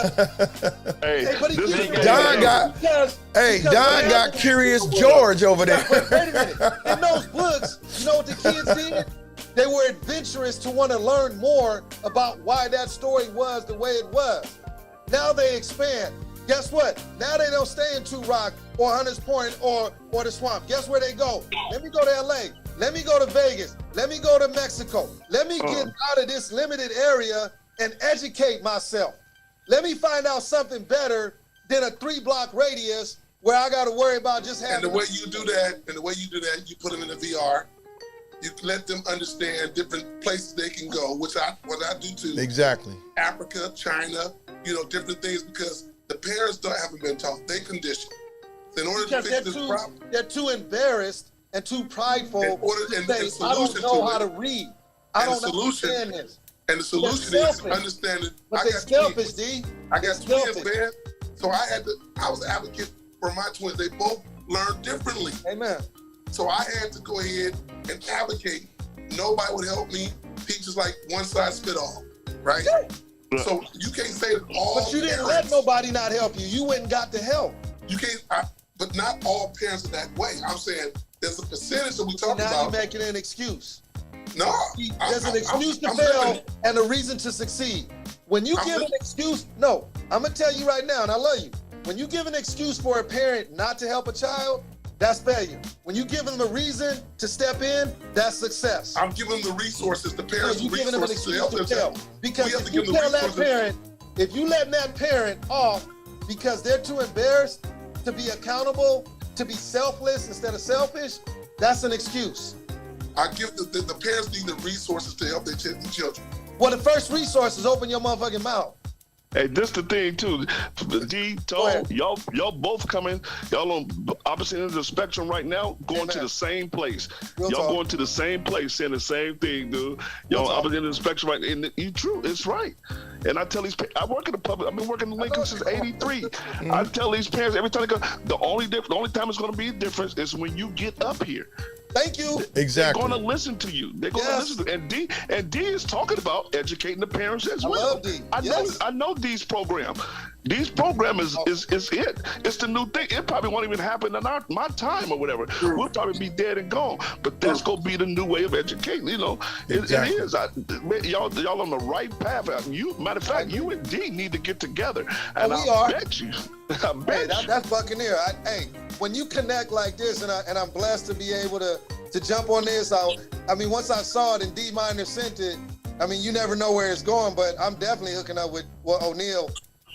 Don got Curious George over there. But wait a minute. In those books, you know what the kids did? They were adventurous to want to learn more about why that story was the way it was. Now they expand. Guess what? Now they don't stay in Two Rock or Hunters Point or the swamp. Guess where they go? Let me go to LA. Let me go to Vegas. Let me go to Mexico. Let me get out of this limited area and educate myself. Let me find out something better than a 3-block radius where I got to worry about just having. And the way you do that, you put them in the VR. You let them understand different places they can go, what I do too. Exactly. Africa, China, different things, because the parents haven't been taught. They conditioned. So in order to fix this problem, they're too embarrassed and too prideful to say, I don't know how to read. I don't understand this. And the solution is understanding. But they're selfish, D. I got twins, man. So I was an advocate for my twins. They both learn differently. Amen. So I had to go ahead and advocate. Nobody would help me. Teachers like one size fit all, right? Yeah. So you can't say that all. But you didn't let nobody not help you. You went and got the help. You can't. But not all parents are that way. I'm saying there's a percentage that we talk about. Now you're making an excuse. No. There's an excuse to fail and a reason to succeed. When you give an excuse, no, I'm gonna tell you right now, and I love you. When you give an excuse for a parent not to help a child, that's failure. When you give them a reason to step in, that's success. I'm giving them the resources, the parents the resources to help themselves. Because if you tell that parent, if you let that parent off because they're too embarrassed to be accountable, to be selfless instead of selfish, that's an excuse. I give the parents need the resources to help their children. Well, the first resource is open your motherfucking mouth. Hey, this the thing too. D, Tone, y'all both coming. Y'all on opposite ends of the spectrum right now, going to the same place. Y'all going to the same place, saying the same thing, dude. Y'all on opposite ends of the spectrum right, and you true, it's right. And I tell these, I work in the public. I've been working in Lincoln since '83. I tell these parents every time they go, the only time it's going to be a difference is when you get up here. Thank you. Exactly. They're going to listen to you. They're going to listen to you. And D is talking about educating the parents as well. I love D. I know D's program. D's program is it. It's the new thing. It probably won't even happen in my time or whatever. We'll probably be dead and gone. But that's going to be the new way of educating. You know, it is. Y'all on the right path. Matter of fact, you and D need to get together. And I bet you. That's Buccaneer. When you connect like this, and I'm blessed to be able to jump on this. I mean, once I saw it and D Minor sent it, I mean, you never know where it's going, but I'm definitely hooking up with O'Neal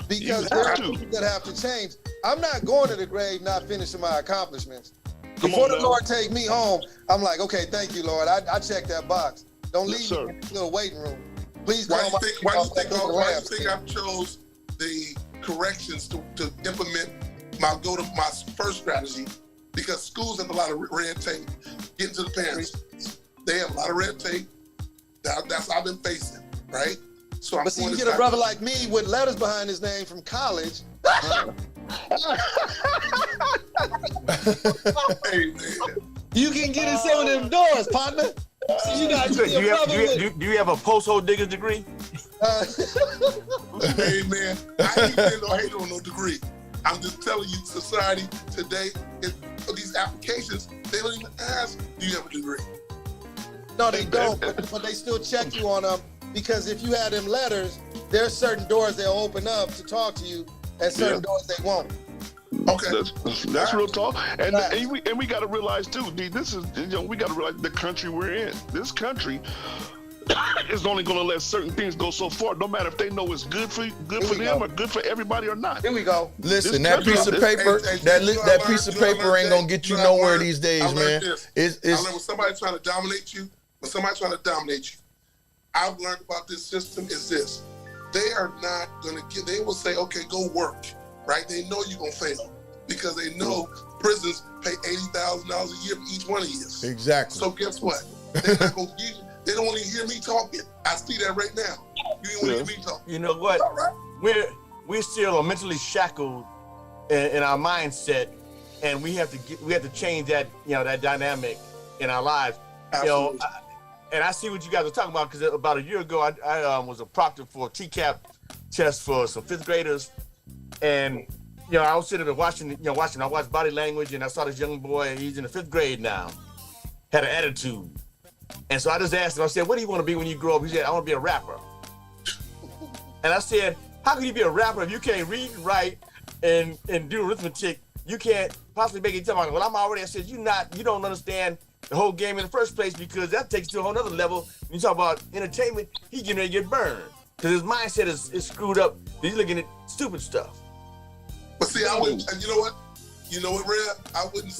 because there are things that have to change. I'm not going to the grave not finishing my accomplishments. Before the Lord take me home, I'm like, okay, thank you, Lord. I checked that box. Don't leave me in this little waiting room. Please why do you think I chose the corrections to implement my first strategy? Because schools have a lot of red tape. Getting to the parents, they have a lot of red tape. That's what I've been facing, right? So but see, you get a brother like me with letters behind his name from college. Hey, man. You can get in some of them doors, partner. Do you have a posthole digger's degree? Hey, man, I ain't been no hate on no degree. I'm just telling you, society today, these applications, they don't even ask, do you have a degree? No, they don't, but they still check you on them because if you have them letters, there's certain doors they'll open up to talk to you and certain doors they won't. Okay. That's real talk. And we got to realize too, D, this is, we got to realize the country we're in. This country is only going to let certain things go so far, no matter if they know it's good for them or good for everybody or not. Here we go. Listen, that piece of paper, that piece of paper ain't going to get you nowhere these days, man. I learned when somebody's trying to dominate you, I've learned about this system is this. They are not going to they will say, okay, go work, right? They know you're going to fail because they know prisons pay $80,000 a year for each one of you. Exactly. So guess what? They're not going to give you. They don't want to hear me talking. I see that right now. You don't want to hear me talking. You know what? Right. We're still mentally shackled in our mindset, and we have to change that that dynamic in our lives. Absolutely. And I see what you guys are talking about because about a year ago I was a proctor for a TCAP test for some fifth graders, and I was sitting there watching. I watched body language, and I saw this young boy. He's in the fifth grade now. Had an attitude. And so I just asked him, I said, what do you want to be when you grow up? He said, I want to be a rapper. And I said, how can you be a rapper if you can't read, write, and do arithmetic? You can't possibly make it. Well, I said, you don't understand the whole game in the first place because that takes you to a whole other level. When you talk about entertainment, he's getting ready to get burned because his mindset is screwed up. He's looking at stupid stuff. But see, I wouldn't, and you know what, Red? I wouldn't,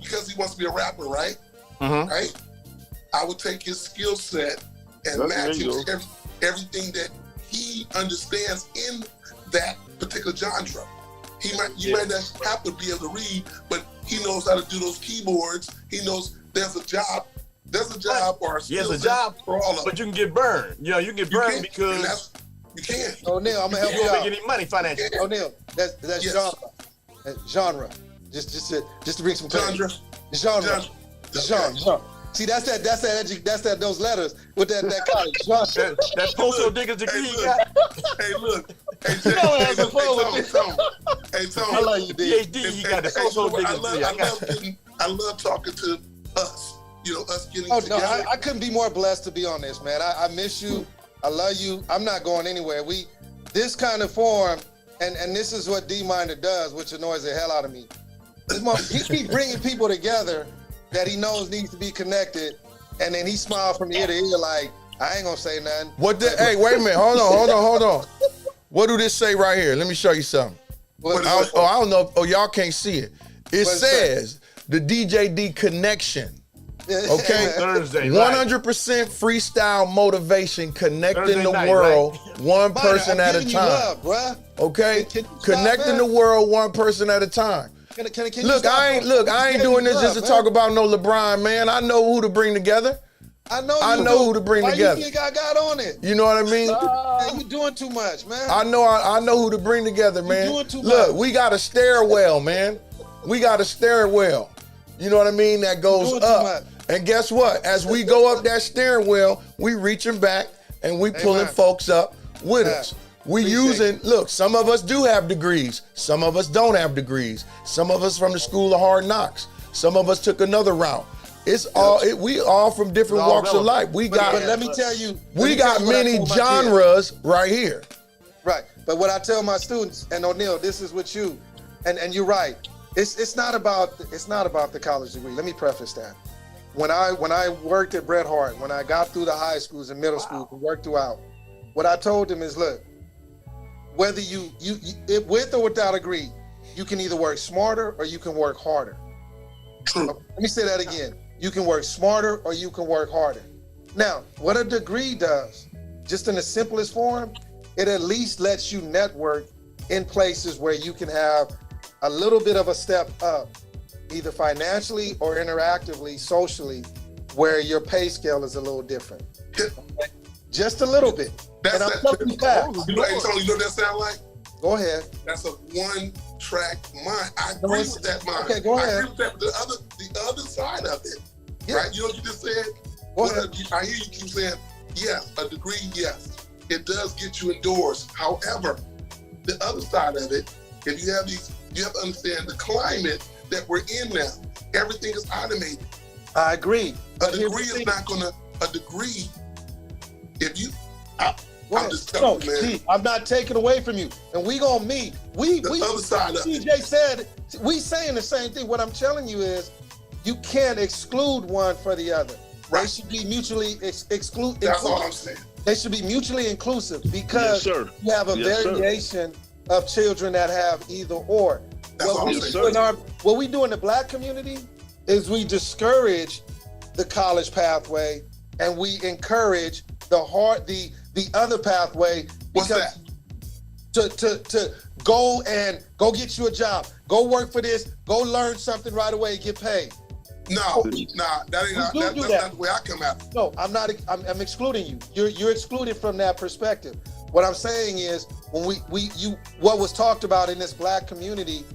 because he wants to be a rapper, right? Mm-hmm. Right? I would take his skill set and match it to everything that he understands in that particular genre. You might not have to be able to read, but he knows how to do those keyboards. He knows there's a job or a skill set for all of them. But you can get burned. You can get burned because you can't. O'Neal, I'm gonna help you out. You don't make any money financially. O'Neal, that's genre. Genre. Just to bring some clarity. Genre. See, that's those letters with that college. that postal digger's degree you got. Hey, look. Hey, Tony. I love you, D. PhD, you got the postal digger's degree. I love talking to us. Us getting together. No, I couldn't be more blessed to be on this, man. I miss you. I love you. I'm not going anywhere. This kind of forum, and this is what D Minor does, which annoys the hell out of me. He keeps bringing people together that he knows needs to be connected, and then he smiles from ear to ear like, I ain't gonna say nothing. Hey, wait a minute. Hold on. What do this say right here? Let me show you something. I don't know. Oh, y'all can't see it. It says the DJD connection. Okay, Thursday 100% freestyle motivation, connecting Thursday the night, world one Minor, person I'm at a giving you time. love, bruh. Okay, Can you stop, connecting man? the world one person at a time. Can you Look, stop, I bro? ain't doing this just to talk about no LeBron, man. I know who to bring together. I know I you know do. who to bring Why together. you think I got on it? You know what I mean? Man, you doing too much, man. I know who to bring together, man. doing too Look, much. we got a stairwell, man. We got a stairwell. You know what I mean? That goes doing too up. much. And guess what? As we go up that steering wheel, we reaching back and we pulling Amen. folks up with Amen. us. We Appreciate using, look, some of us do have degrees. Some of us don't have degrees. Some of us from the school of hard knocks. Some of us took another route. It's all, we all from different all walks of relevant. life. We But got, let me tell you. we got many genres right here. Right. But what I tell my students, and O'Neal, this is with you, and you're right. It's not about the college degree. Let me preface that. When I worked at Bret Hart, when I got through the high schools and middle schools and worked throughout, what I told them is, look, whether you with or without a degree, you can either work smarter or you can work harder. Let me say that again. You can work smarter or you can work harder. Now, what a degree does, just in the simplest form, it at least lets you network in places where you can have a little bit of a step up, either financially or interactively, socially, where your pay scale is a little different. Just a little bit. And I'm telling you facts. You know, hey, Tony, you know what that sound like? Go ahead. That's a one-track mind. I agree with that mind. Okay, go ahead. I agree with that. But the other side of it, Yeah. right? You know what you just said? Go ahead. I hear you keep saying, yes, a degree, yes. It does get you indoors. However, the other side of it, if you have these, you have to understand the climate that we're in now. Everything is automated. I agree. A degree is not gonna, a degree, if you, I'm just telling you, man. See, I'm not taking away from you. And we gonna meet. We other side of it. TJ said, we saying the same thing. What I'm telling you is, you can't exclude one for the other. They Right. should be mutually exclusive. That's all I'm saying. They should be mutually inclusive because Yes, sir. you have a Yes, sir. variation of children that have either or. That's all I'm Yes, saying. sir. What we do in the Black community is we discourage the college pathway and we encourage the other pathway. What's that? To go get you a job, go work for this, go learn something right away, get paid. No, that ain't that's do not that. the way I come out. No, I'm not. I'm excluding you. You're excluded from that perspective. What I'm saying is, when what was talked about in this Black community,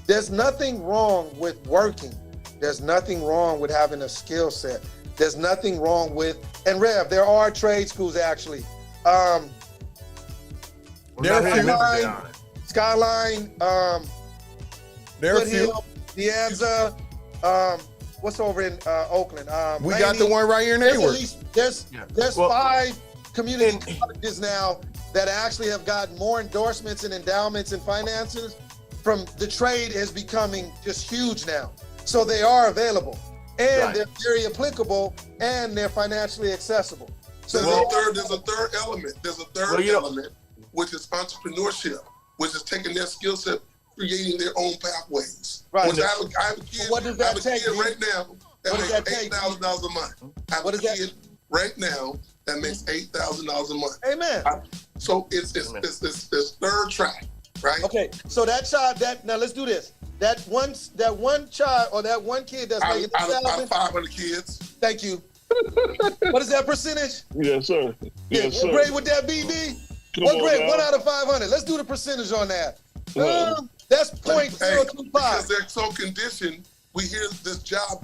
there's nothing wrong with working. There's nothing wrong with having a skill set. There's nothing wrong with, and Rev, there are trade schools actually. Skyline, There are a Good few. Hill, Deanza, what's over in Oakland? We got the Laney. one right here in There's at Hayward. least there's Well, 5 community colleges now that actually have gotten more endorsements and endowments and finances from the trade is becoming just huge now. So they are available and Right. they're very applicable and they're financially accessible. So There's a third element. There's a third element, which is entrepreneurship, which is taking their skill set, creating their own pathways. Right. Which I have a kid, What does that I have a take, kid D? right now that What does makes that take, $8,000 a month. I have What a does that- kid right now that makes $8,000 a month. Amen. So it's third track, right? Okay, so that child, now let's do this. That one child or that one kid that's making Out of 1,000. 500 kids. Thank you. What is that percentage? Yes, sir. Yes, What sir. grade would that be, D? Come What on grade? now. 1 out of 500. Let's do the percentage on that. Well, That's Because 0.025. they're so conditioned, we hear this job.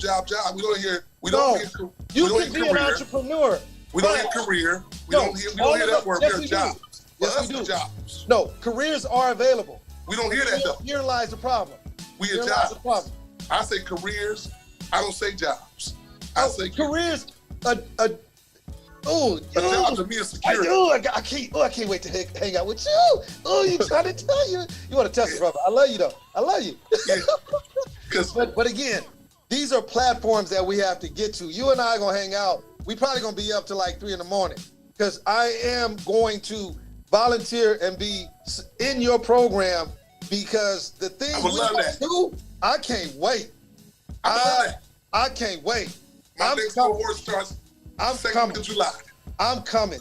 We don't hear. We No, don't hear. You we don't can hear be an career. entrepreneur. We don't hear but- career. We No, don't hear all that of word. yes, We we hear do. jobs. For Yes, us, we it's do. jobs. No, careers are available. We don't hear that though. Here lies the problem. We hear Here lies the jobs. problem. I say careers. I don't say jobs. I say careers. A job to me is security. I can't wait to hang out with you. Oh, you trying to tell you? You want to test it, brother? I love you though. I love you. Yeah. 'Cause But again, these are platforms that we have to get to. You and I are gonna hang out. We probably gonna be up to like 3 a.m. because I am going to volunteer and be in your program because the things I would we love gonna that. do, I can't wait. I love that. I can't wait. My next cohort starts second week of July. I'm coming.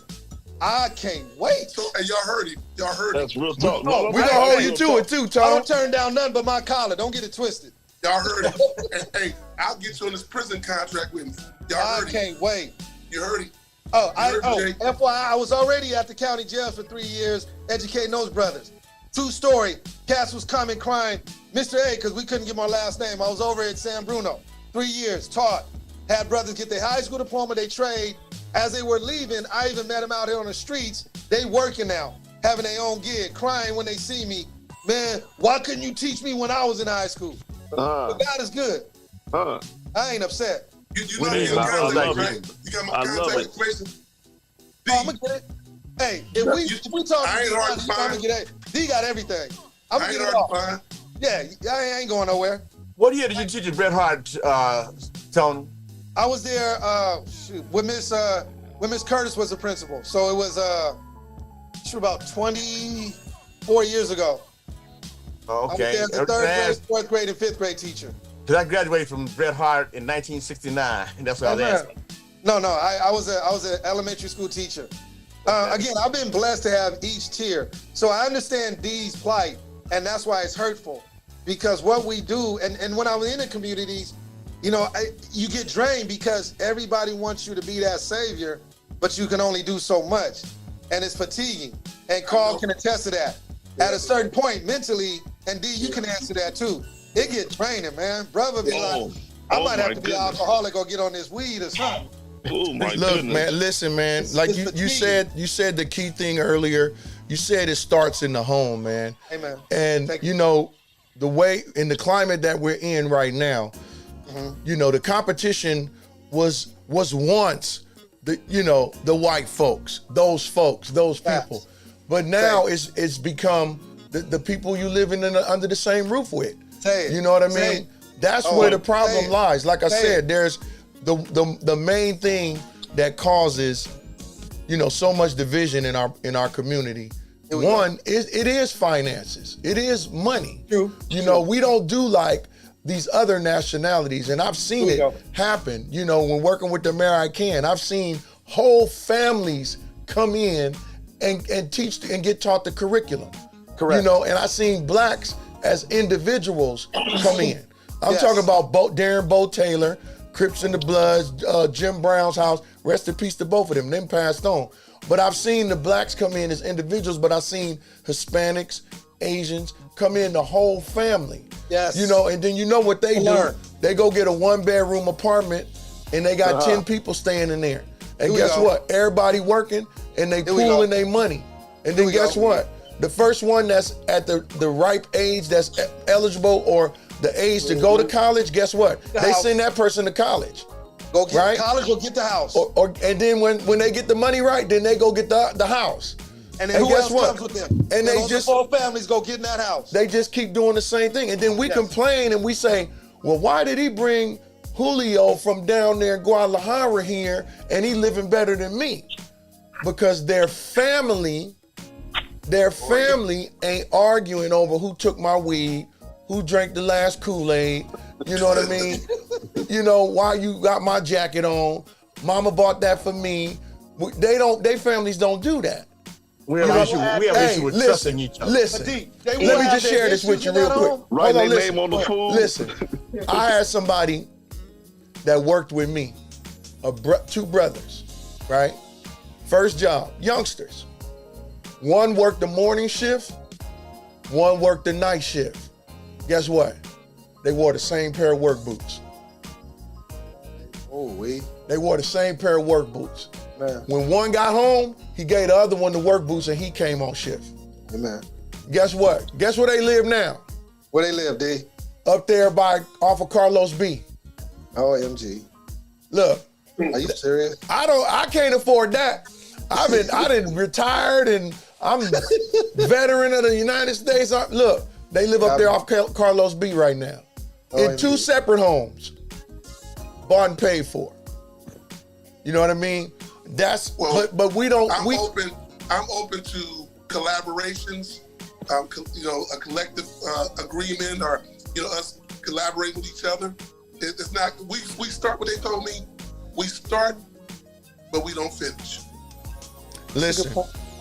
I can't wait. So, and y'all heard him. Y'all heard him. That's real talk. We gonna hold you to it too, I Tom. don't turn down nothing but my collar. Don't get it twisted. Y'all heard him. And, hey, I'll get you on this prison contract with me. Y'all heard him. I can't wait. You heard him. FYI, I was already at the county jail for 3 years educating those brothers. True story. Cass was coming crying, Mr. A, because we couldn't get my last name. I was over at San Bruno. 3 years, taught. Had brothers get their high school diploma, they trade. As they were leaving, I even met them out here on the streets. They working now, having their own gig, crying when they see me. Man, why couldn't you teach me when I was in high school? But God is good. I ain't upset. You know me in contact, right? You got my contact information? I'm gonna get it. Hey, if we talk, I ain't hard to find. I'm gonna get it. D got everything. I'm gonna I ain't get it hard to all. find. Yeah, I ain't going nowhere. What year did you teach at Bret Hart, Tony? I was there when Miss Curtis was the principal. So it was about 24 years ago. Okay. I was there as a third grade, fourth grade, and fifth grade teacher. Because I graduated from Bret Hart in 1969, and that's what I was asking. No, I was an elementary school teacher. Again, I've been blessed to have each tier, so I understand D's plight, and that's why it's hurtful. Because what we do, and when I was in the communities, you know, you get drained because everybody wants you to be that savior, but you can only do so much, and it's fatiguing. And Carl can attest to that. At a certain point, mentally, and D, you can answer that too. It gets draining, man. Brother be like, I might have to be an alcoholic or get on this weed or something. Oh my Look, goodness. man, listen, man. Like you said the key thing earlier. You said it starts in the home, man. Amen. And you know, the way in the climate that we're in right now, you know, the competition was once the white folks, those people. But now it's become the people you live in under the same roof with. You know what I mean? That's where the problem lies. Like I said, there's the main thing that causes, you know, so much division in our community. One is it is finances. It is money. True. You know, we don't do like these other nationalities, and I've seen it happen. You know, when working with the mayor, I've seen whole families come in and teach and get taught the curriculum. Correct. You know, and I've seen blacks as individuals come in. I'm talking about Darren Bo Taylor, Crips and the Bloods, Jim Brown's house. Rest in peace to both of them. Them passed on. But I've seen the blacks come in as individuals, but I've seen Hispanics, Asians come in the whole family. Yes. You know, and then you know what they do? They go get a 1-bedroom apartment and they got 10 people staying in there. And guess what? Everybody working and they pooling their money. And then guess what? The first one that's at the ripe age that's eligible or the age to go to college, guess what? They send that person to college. Go get college or get the house. And then when they get the money right, then they go get the house. And then who else comes with them? And they just whole families go get in that house. They just keep doing the same thing. And then we complain and we say, well, why did he bring Julio from down there in Guadalajara here and he living better than me? Because their family ain't arguing over who took my weed, who drank the last Kool-Aid, you know what I mean? You know, why you got my jacket on, mama bought that for me. They families don't do that. We have an issue with trusting each other. Listen, let me just share this with you real quick. Write their name on the food. Listen, I had somebody that worked with me, two brothers, right? First job, youngsters. One worked the morning shift, one worked the night shift. Guess what? They wore the same pair of work boots. They wore the same pair of work boots. Man. When one got home, he gave the other one the work boots and he came on shift. Amen. Guess what? Guess where they live now? Where they live, D? Up there off of Carlos B. OMG. Look. Are you serious? I can't afford that. I done retired and I'm veteran of the United States. Look, they live up there off Carlos B right now. In 2 separate homes. Bought and paid for. You know what I mean? But we don't. I'm open to collaborations. You know, a collective agreement, or you know, us collaborating with each other. It's not. We start what they told me. We start, but we don't finish. Listen,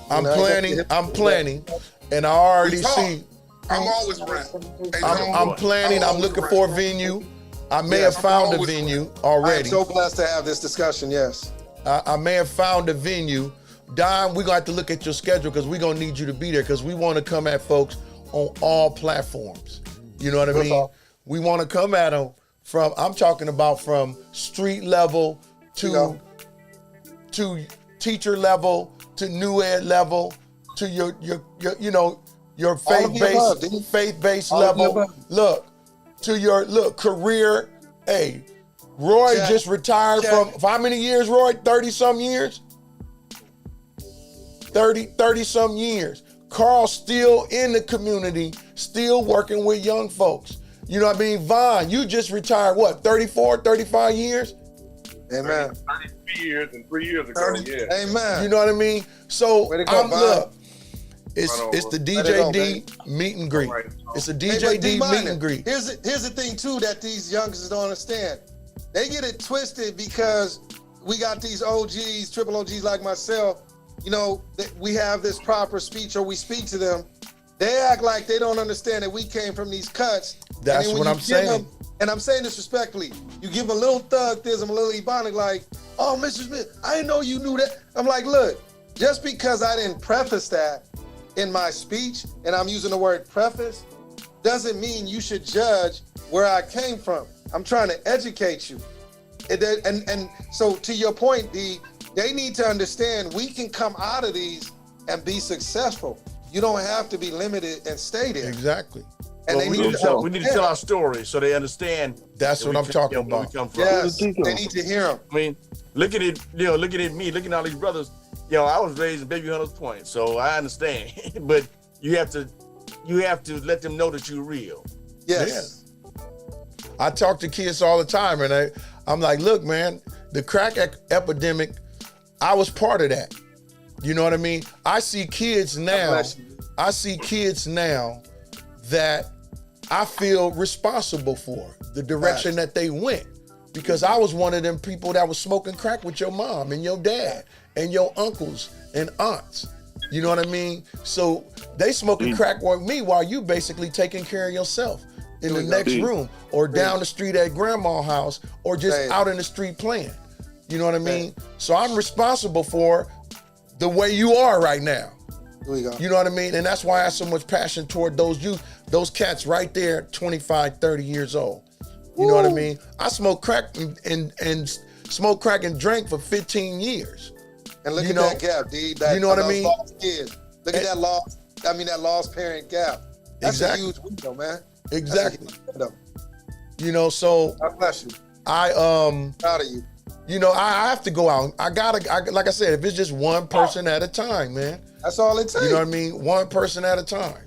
I'm planning, and I already see. I'm always around. I'm planning. I'm looking for a venue. I may have found a venue already. I'm so blessed to have this discussion. Yes. I may have found a venue. Don, we're going to have to look at your schedule because we're going to need you to be there because we want to come at folks on all platforms. You know what I mean? We want to come at them from, I'm talking about from street level to teacher level to new ed level to your faith-based level. Look, to your career. Hey, Roy just retired from how many years, Roy? 30-some years? 30-some years. Carl's still in the community, still working with young folks. You know what I mean? Vaughn, you just retired, what, 34, 35 years? Amen. 33 years and 3 years ago, yeah. Amen. You know what I mean? So, look, it's the DJ D meet and greet. It's a DJ D meet and greet. Here's the thing, too, that these youngsters don't understand. They get it twisted because we got these OGs, triple OGs like myself, we have this proper speech or we speak to them. They act like they don't understand that we came from these cuts. That's what I'm saying. And I'm saying this respectfully. You give them a little thuggism, a little ebonic, like, oh, Mr. Smith, I didn't know you knew that. I'm like, look, just because I didn't preface that in my speech, and I'm using the word preface, doesn't mean you should judge where I came from. I'm trying to educate you. And so to your point, they need to understand we can come out of these and be successful. You don't have to be limited and stay there. Exactly. And we need to tell our story so they understand. That's what I'm talking about. Where we come from. Yes, they need to hear them. I mean, look at it, looking at me, looking at all these brothers. I was raised in Baby Hunter's Point, so I understand. But you have to let them know that you're real. Yes. I talk to kids all the time, and I'm like, look, man, the crack epidemic, I was part of that. You know what I mean? I see kids now that I feel responsible for the direction that they went, because I was one of them people that was smoking crack with your mom and your dad and your uncles and aunts. You know what I mean? So they smoking crack with me while you basically taking care of yourself in the next room or down the street at grandma's house or just out in the street playing. You know what I mean? So I'm responsible for the way you are right now. You know what I mean? And that's why I have so much passion toward those cats right there, 25, 30 years old. You know what I mean? I smoked crack and smoked crack and drank for 15 years. And look at that gap, D. You know what I mean? Kids. Look at that lost parent gap. That's a huge window, man. Exactly. So God bless you. I'm proud of you. I have to go out. I like I said, if it's just one person at a time, man. That's all it takes. You know what I mean? One person at a time.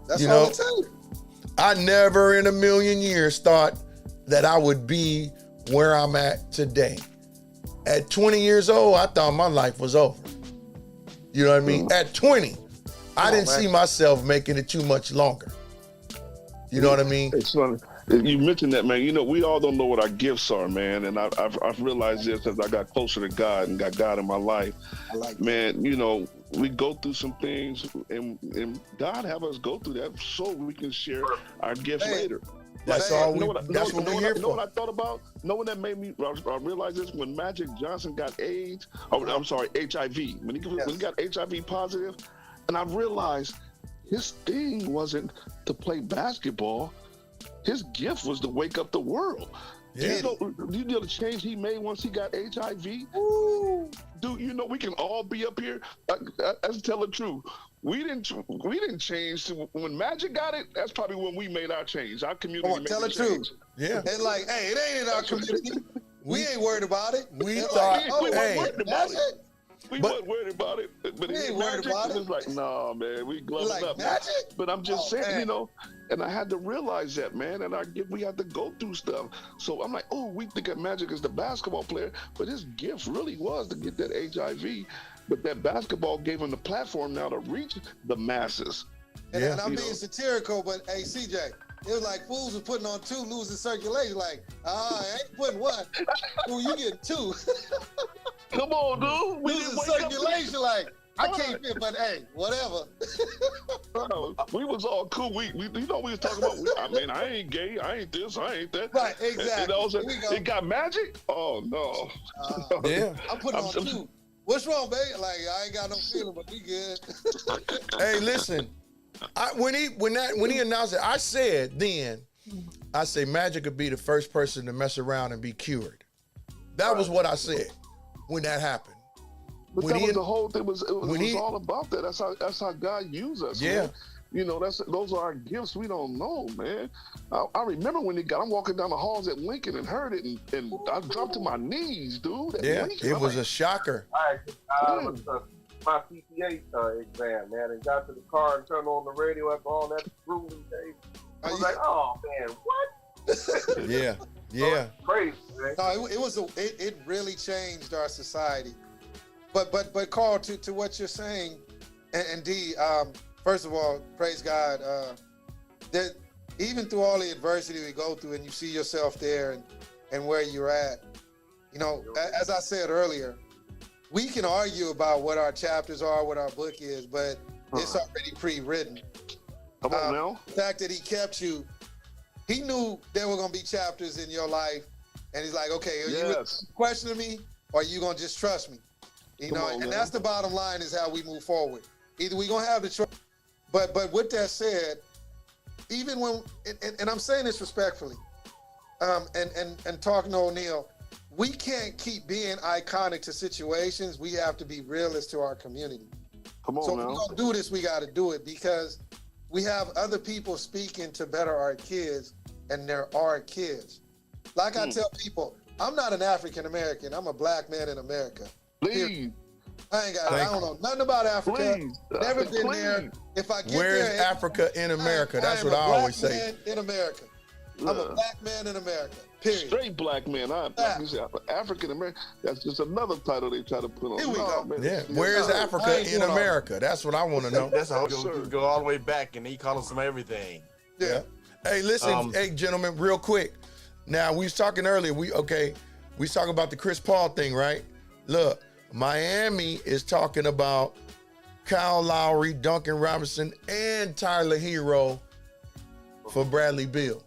That's all it takes. I never in a million years thought that I would be where I'm at today. At 20 years old, I thought my life was over. You know what I mean? At 20, I didn't see myself making it too much longer. You know what I mean? It's funny. You mentioned that, man. We all don't know what our gifts are, man. And I've realized this as I got closer to God and got God in my life. Man, we go through some things, and God have us go through that so we can share our gifts later. That's all. That's what we're here for. You know what I thought about? What that made me realize this? When Magic Johnson got AIDS, I'm sorry, HIV. When he got HIV positive, and I realized his thing wasn't to play basketball. His gift was to wake up the world. Yeah. You know the change he made once he got HIV? Ooh. Dude, we can all be up here. Let's tell the truth. We didn't change. When Magic got it, that's probably when we made our change. Our community made tell the truth. Yeah. And like, hey, it ain't in our community. We ain't worried about it. We thought, we weren't worried about it. But we ain't worried about it. It was like, nah, man, we gloving up. Magic? But I'm just saying, and I had to realize that, man, and we had to go through stuff. So I'm like, we think of Magic as the basketball player, but his gift really was to get that HIV. But that basketball gave him the platform now to reach the masses. And I'm being satirical, but hey, CJ, It was like fools was putting on 2, losing circulation. Like, I ain't putting 1. Fool, you getting 2. Come on, dude. We Losing didn't wake up. circulation, like, I can't fit, but hey, whatever. We was all cool. We you know we was talking about. I mean, I ain't gay. I ain't this. I ain't that. Right, exactly. And it got magic. Oh no. Yeah. I'm putting on 2. What's wrong, babe? Like, I ain't got no feeling, but we good. Hey, listen. When he announced it, I said Magic could be the first person to mess around and be cured. That was what I said when that happened. But that was the whole thing. It was all about that. That's how God used us. Yeah. Man. You know, those are our gifts. We don't know, man. I remember when I'm walking down the halls at Lincoln and heard it, and I dropped to my knees, dude. Yeah, it was a shocker. I my CPA exam, man, and got to the car and turned on the radio after all that grueling day. I was like, oh man, what? Yeah. Crazy, man. No, it really changed our society. But Carl, to what you're saying, and D, first of all, praise God, that even through all the adversity we go through, and you see yourself there and where you're at, you know, as I said earlier, we can argue about what our chapters are, what our book is, but it's already pre-written. Come on now. The fact that he kept you, he knew there were going to be chapters in your life, and he's like, okay, are you questioning me, or are you going to just trust me? You know, and that's the bottom line, is how we move forward. Either we're going to have the trust, but with that said, even when, and I'm saying this respectfully, and talking to O'Neal, we can't keep being iconic to situations. We have to be realists to our community. Come on so now. if we're going to do this, we got to do it, because we have other people speaking to better our kids, and there are kids. Like I tell people, I'm not an African American. I'm a black man in America. Please. I don't know nothing about Africa. Please. Never been there. If I get Where's there, Africa in America? That's what I always say. I'm a black man in America. I'm a black man in America. Period. Straight black man. African American. That's just another title they try to put on. Here we go. Man. Yeah. Where's Africa in America? That's what I want to know. That's how we go all the way back, and he called us some everything. Yeah. Hey, listen, hey, gentlemen, real quick. Now, we was talking earlier. We was talking about the Chris Paul thing, right? Look, Miami is talking about Kyle Lowry, Duncan Robinson, and Tyler Hero for Bradley Beal.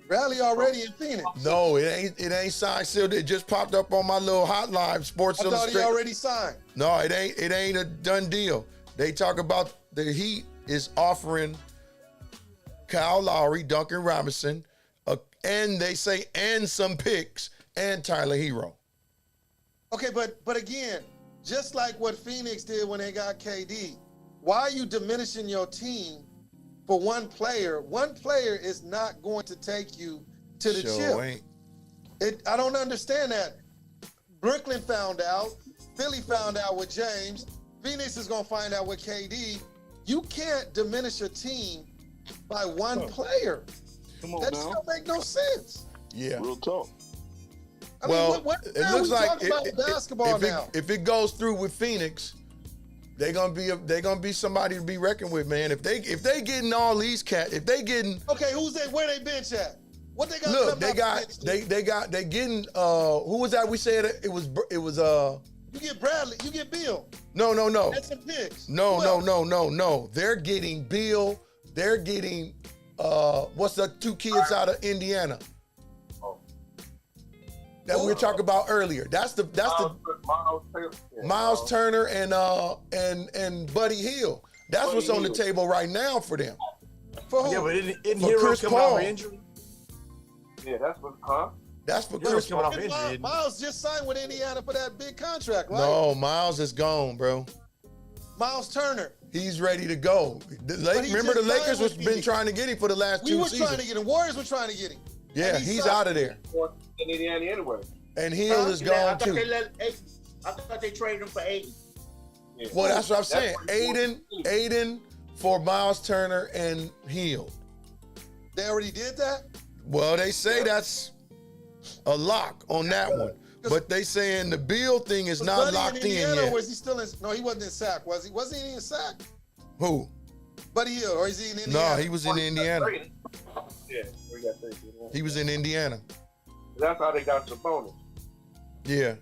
Bradley already in Phoenix. No, it ain't signed, sealed. It just popped up on my little hotline, Sports I thought Illustrated. he already signed. No, it ain't a done deal. They talk about the Heat is offering Kyle Lowry, Duncan Robinson, and they say and some picks and Tyler Hero. Okay, but again, just like what Phoenix did when they got KD, why are you diminishing your team for one player? One player is not going to take you to the chip. I don't understand that. Brooklyn found out. Philly found out with James. Phoenix is going to find out with KD. You can't diminish a team by one player. Come on that now. don't make no sense. Yeah. Real talk. I Well, mean, what it looks like basketball now. if it goes through with Phoenix, they're gonna be somebody to be reckoned with, man. If they getting all these cats, if they getting okay, where they bench at? What they got? Look, they getting who was that? We said it was You get Bradley, you get Bill. No. That's some picks. No. They're getting Bill. They're getting what's the 2 kids out of Indiana that we were talking about earlier. That's the Miles Turner and Buddy Hill. That's what's on the table right now for them. For who? Yeah, but isn't For Hero Chris coming Paul. off injury? Yeah, that's what, That's for Hero's Chris coming Paul. off injury. isn't he? Miles just signed with Indiana for that big contract, right? No, Miles is gone, bro. Miles Turner. He's ready to go. Remember the Lakers was been trying to get him for the last 2 seasons. We were trying to get him. Warriors were trying to get him. Yeah, he's out of there. in Indiana anyway. And Hill is gone too. I thought they traded him for Aiden. Yeah. Well, that's what I'm saying. That's what Aiden for Miles Turner and Hill. They already did that? Well, they say that's a lock on that one. But they saying the Bill thing is not locked in yet. Or was he still in? No, he wasn't in SAC, was he? Wasn't he in SAC? Who? Buddy Hield, or is he in Indiana? No, he was in Indiana. Yeah, we got traded. He was in Indiana. That's how they got Sabonis. Yeah.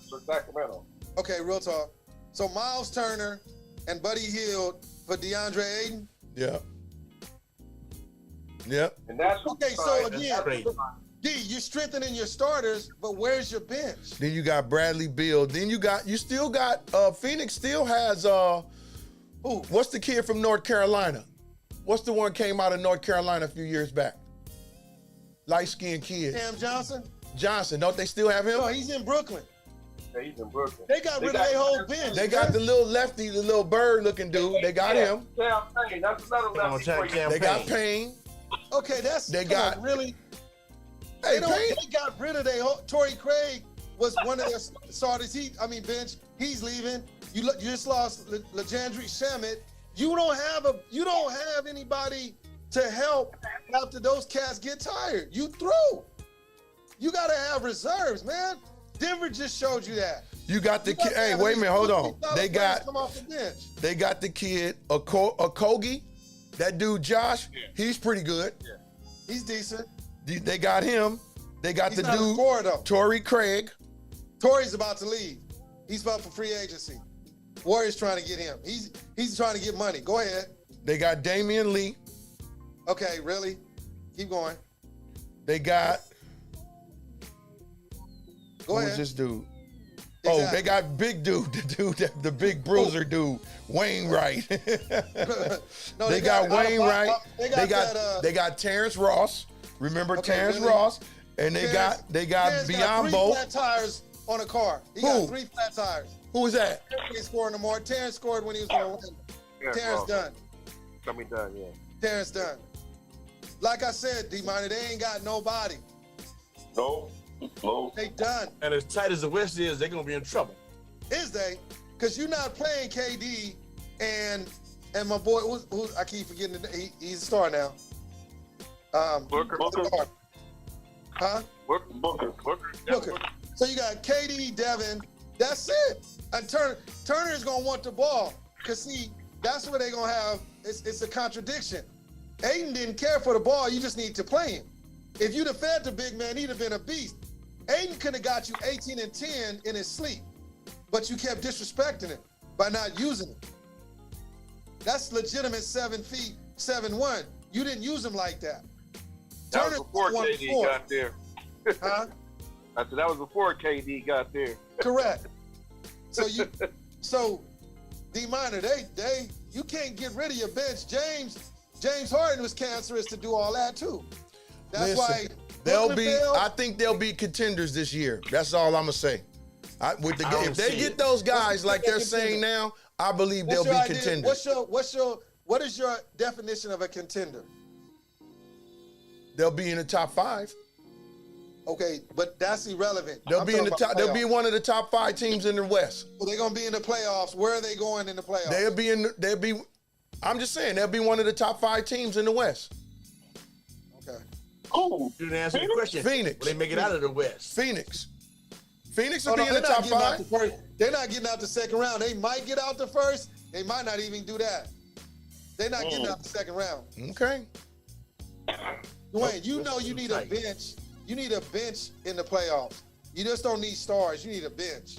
For Sacramento. Okay, real talk. So Miles Turner and Buddy Hield for DeAndre Ayton. Yeah. Yep. And that's Okay, so that's again, great. D, you're strengthening your starters, but where's your bench? Then you got Bradley Beal. Then you still got Phoenix still has what's the kid from North Carolina? What's the one came out of North Carolina a few years back? Light-skinned kid. Cam Johnson? Johnson, don't they still have him? No, he's in Brooklyn. Yeah, he's in Brooklyn. They got rid of their whole bench. They got the little lefty, the little bird-looking dude. They got him. Campaign. That's another lefty. They got Payne. Okay, that's They got really. Hey, They Payne. got rid of their whole. Torrey Craig was one of their starters. Bench. He's leaving. You just lost Legendre Shamet. You don't have anybody to help after those cats get tired. You through. You got to have reserves, man. Denver just showed you that. You got the kid. Hey, wait a minute, hold on. They got the kid, Okogie. That dude Josh, he's pretty good. Yeah. He's decent. They got him. They got He's the not a dude, scorer, though. Torrey Craig. Torrey's about to leave. He's up for free agency. Warriors trying to get him. He's trying to get money. Go ahead. They got Damian Lee. Okay, really? Keep going. They got Go ahead. who's this dude? Exactly. Oh, they got big dude, the big bruiser dude, Wainwright. No, they got Wainwright. They got Terrence Ross. Remember Okay, Terrence really? Ross? And they got Terrence got 3 Biombo. flat tires on a car. He Who? got 3 flat tires. Who was that? He ain't scoring no more. Terrence scored when he was going to win. Terrence done. Got me done, yeah. Terrence done. Like I said, D-Minor, they ain't got nobody. No. They done. And as tight as the West is, they're gonna be in trouble. Is they? Because you're not playing KD and my boy, who I keep forgetting, he's a star now. Booker. Huh? Booker. Booker. So you got KD, Devin. That's it. And Turner is gonna want the ball. Cause see, that's where they're gonna have. It's a contradiction. Ayton didn't care for the ball. You just need to play him. If you'd have fed the big man, he'd have been a beast. Ayton could have got you 18 and 10 in his sleep, but you kept disrespecting him by not using him. That's legitimate 7 feet, 7'1". You didn't use him like that. That was Turner before KD got there. Huh? I said that was before KD got there. Correct. So D-Minor, you can't get rid of your bench. James Harden was cancerous to do all that too. That's why I think they'll be contenders this year. That's all I'm gonna say. If they get those guys like they're saying now, I believe they'll be contenders. What is your definition of a contender? They'll be in the top 5. Okay, but that's irrelevant. They'll be in the top. They'll be one of the top 5 teams in the West. Well, they're gonna be in the playoffs. Where are they going in the playoffs? I'm just saying they'll be one of the top 5 teams in the West. Okay. Oh, You didn't answer the question. Phoenix. Will they make it out of the West? Phoenix will be in the top 5. They're not getting out the second round. They might get out the first. They might not even do that. They're not getting out the second round. Okay. Dwayne, you know you need a bench. You need a bench in the playoffs. You just don't need stars. You need a bench.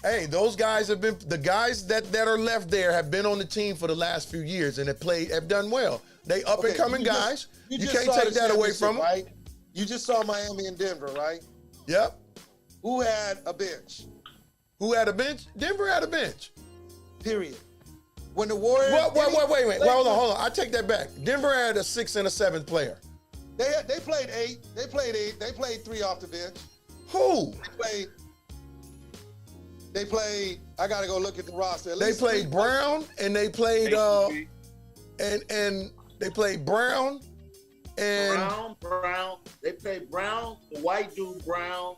Hey, those guys have guys that are left there have been on the team for the last few years and have done well. They up and coming guys. You can't take that away from them. Right? You just saw Miami and Denver, right? Yep. Who had a bench? Who had a bench? Denver had a bench. Period. When the Warriors. Wait a minute. Hold on. I take that back. Denver had a 6th and a 7th player. They played 8. They played 3 off the bench. Who? They played. I gotta go look at the roster. They played Brown and they played and they played Brown and Brown. They played Brown, the white dude Brown.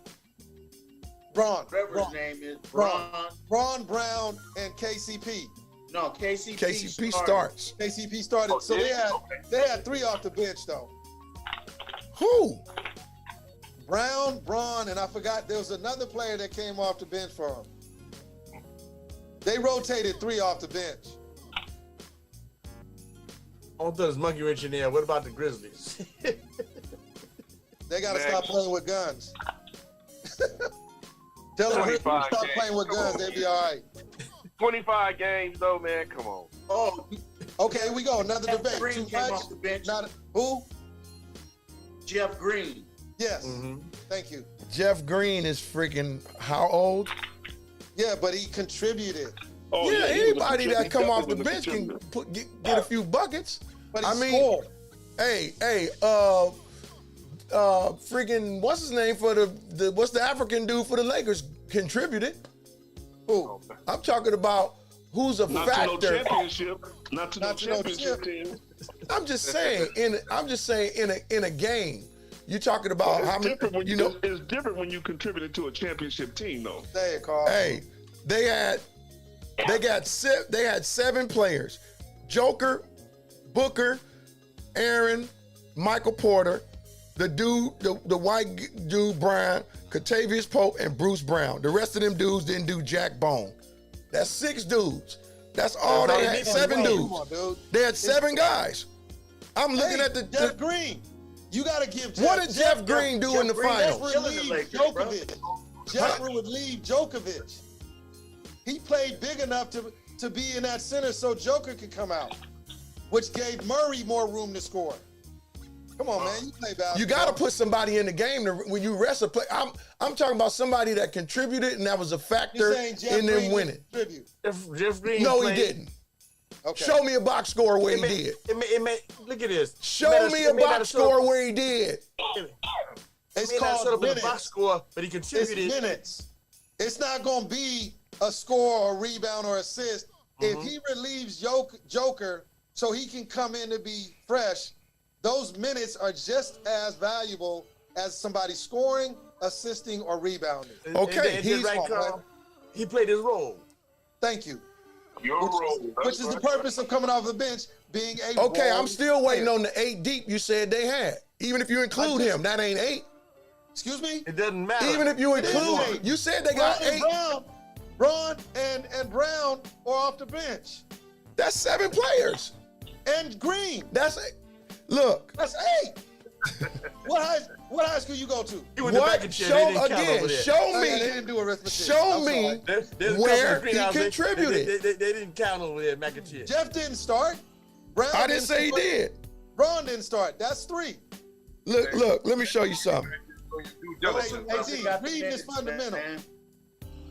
Braun. Whatever his name is. Braun, Brown, and KCP. No, KCP. KCP starts. KCP started. So they had 3 off the bench though. Who? Brown, Braun, and I forgot there was another player that came off the bench for him. They rotated 3 off the bench. I want to throw this monkey wrench in there. What about the Grizzlies? They got to stop playing with guns. Tell them to stop playing with guns. They'll be all right. 25 games, though, man. Come on. Oh, okay, here we go. Another Jeff debate. Green Too came much? off the bench. Who? Jeff Green. Yes. Mm-hmm. Thank you. Jeff Green is freaking how old? Yeah, but he contributed. Oh, yeah, he was a anybody that come off the contributor. bench can get a few buckets. But he I mean, scored. hey, freaking what's his name for the what's the African dude for the Lakers contributed? Who? I'm talking about who's a Not to no factor. championship. Not to no Not to no championship chip. team. I'm just saying in a game. You talking about It's how many? different when You know, it's different when you contributed to a championship team, though. Say it, Carl. hey, they had 7 players: Joker, Booker, Aaron, Michael Porter, the white dude Brian, Katavius Pope, and Bruce Brown. The rest of them dudes didn't do jack bone. That's 6 dudes. That's all they had. 7 dudes. Come on, dude. They had 7 guys. I'm looking at Jeff Green. You got to give Jeff. What did Jeff Green do in the finals? Jeff would leave Djokovic. Jeff would leave Djokovic. He played big enough to be in that center so Joker could come out, which gave Murray more room to score. Come on, man. You play basketball. You got to put somebody in the game when you rest a play. I'm talking about somebody that contributed and that was a factor in them winning. Jeff Green. No, played, he didn't. Okay. Show me a box score where he did. Look at this. Show me a box score where he did. It's called minutes. Box score, but he contributed. It's minutes. It's not going to be a score or rebound or assist. If he relieves Joker so he can come in to be fresh, those minutes are just as valuable as somebody scoring, assisting, or rebounding. Okay, he's right, Carl. He played his role. Thank you. Your role. Which is the purpose of coming off the bench, being able. Okay, I'm still waiting on the 8 deep you said they had. Even if you include him, that ain't 8. Excuse me? It doesn't matter. Even if you It is include, 8. you said they got 8. Braun and Brown are off the bench. That's 7 players. And Green. That's 8. Look. That's 8. What high school you go to? What? Show again. Show They me. didn't do arithmetic. Show me where he contributed. They didn't count over there, Mac and Cheese. Jeff didn't start. Brown I didn't say he did. Braun didn't start. That's 3. Look. Let me show you something. Hey, read this fundamental. Man.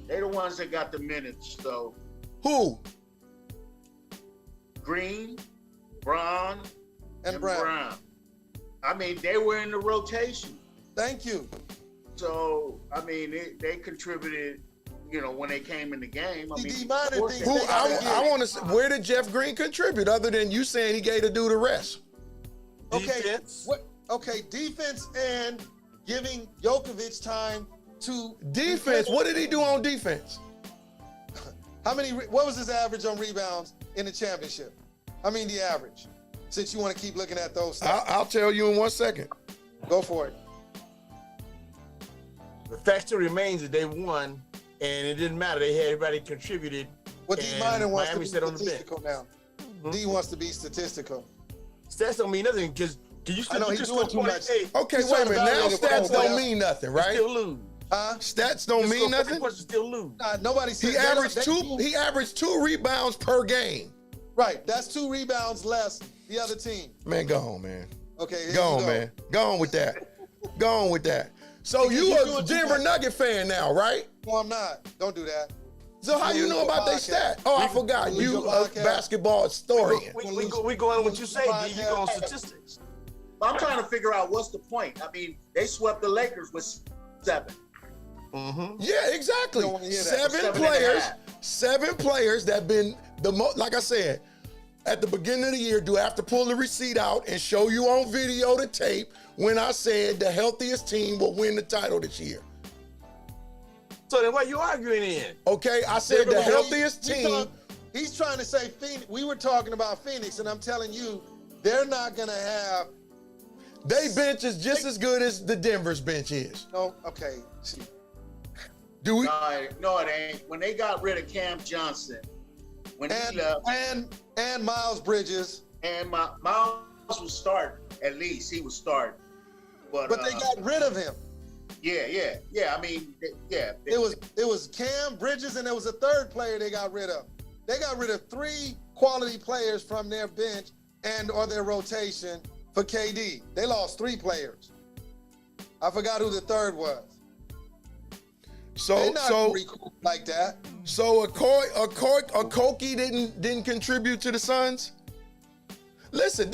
They the ones that got the minutes, so Who? Green, Braun, And Brown. I mean, they were in the rotation. Thank you. So, I mean, they contributed, when they came in the game. I mean, Who? I want to say, where did Jeff Green contribute other than you saying he gave the dude a rest? Okay. Defense. Okay, defense and giving Djokovic time to Defense. What did he do on defense? What was his average on rebounds in the championship? I mean, the average. Since you want to keep looking at those stats. I'll tell you in 1 second. Go for it. The fact still remains that they won, and it didn't matter. They had everybody contributed. What D and Minor wants Miami to sat be on the bench. statistical now. D wants to be statistical. Stats don't mean nothing because you still I know you he's just doing scored too much. 48. Okay, He's wait a trying to minute. Now validate a stats player. don't mean nothing, You right? still lose. Stats don't mean nothing. You still lose. Nobody said He averaged two rebounds per game. Right, that's 2 rebounds less the other team. Man, go on, man. Okay, here Go you on, man. Go on with that. Go on with that. So Because you you're a doing too Denver much. Nugget fan now, right? No, I'm not. Don't do that. So how you know about their stat? Oh, I forgot. You a basketball historian. We go on what you say, D. You go on statistics. I'm trying to figure out what's the point. I mean, they swept the Lakers with 7. Mm-hmm. Yeah, exactly. Don't wanna hear that. 7 players that been the most, like I said, at the beginning of the year, do I have to pull the receipt out and show you on video the tape when I said the healthiest team will win the title this year? So then what you arguing in? Okay, I said the healthiest team. He's trying to say Phoenix. We were talking about Phoenix, and I'm telling you, they're not going to have. They bench is just as good as the Denver's bench is. No, okay. See, Do we? No, it ain't. When they got rid of Cam Johnson, when he left, and Miles Bridges And Miles would start, at least he would start. But they got rid of him. Yeah. I mean, yeah. It was Cam, Bridges, and there was a third player they got rid of. They got rid of 3 quality players from their bench or their rotation for KD. They lost 3 players. I forgot who the third was. So like that. So Koki didn't contribute to the Suns. Listen.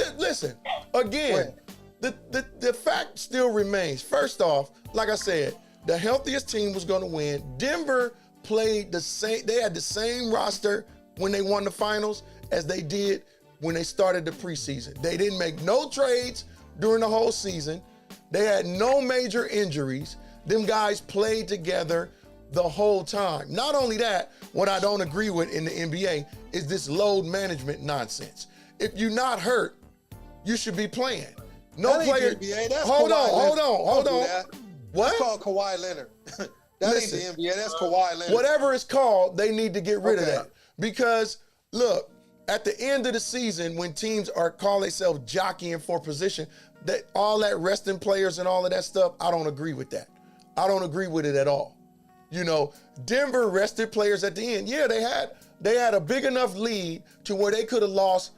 Again, the fact still remains. First off, like I said, the healthiest team was going to win. Denver played the same. They had the same roster when they won the finals as they did when they started the preseason. They didn't make no trades during the whole season. They had no major injuries. Them guys played together the whole time. Not only that, what I don't agree with in the NBA is this load management nonsense. If you're not hurt, you should be playing. No player. Hold on. What? That's called Kawhi Leonard. That ain't the NBA. That's Kawhi Leonard. Whatever it's called, they need to get rid of that. Because look, at the end of the season, when teams call themselves jockeying for position, that all that resting players and all of that stuff, I don't agree with that. I don't agree with it at all. You know, Denver rested players at the end. Yeah, they had a big enough lead to where they could have lost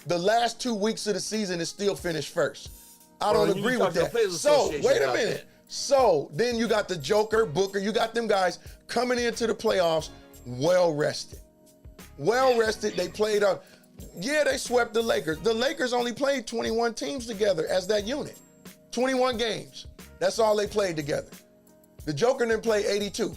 the last 2 weeks of the season and still finish first. I don't agree with that. So, wait a minute. So, then you got the Joker, Booker, you got them guys coming into the playoffs well rested. Well rested. They played they swept the Lakers. The Lakers only played 21 teams together as that unit. 21 games. That's all they played together. The Joker didn't play 82.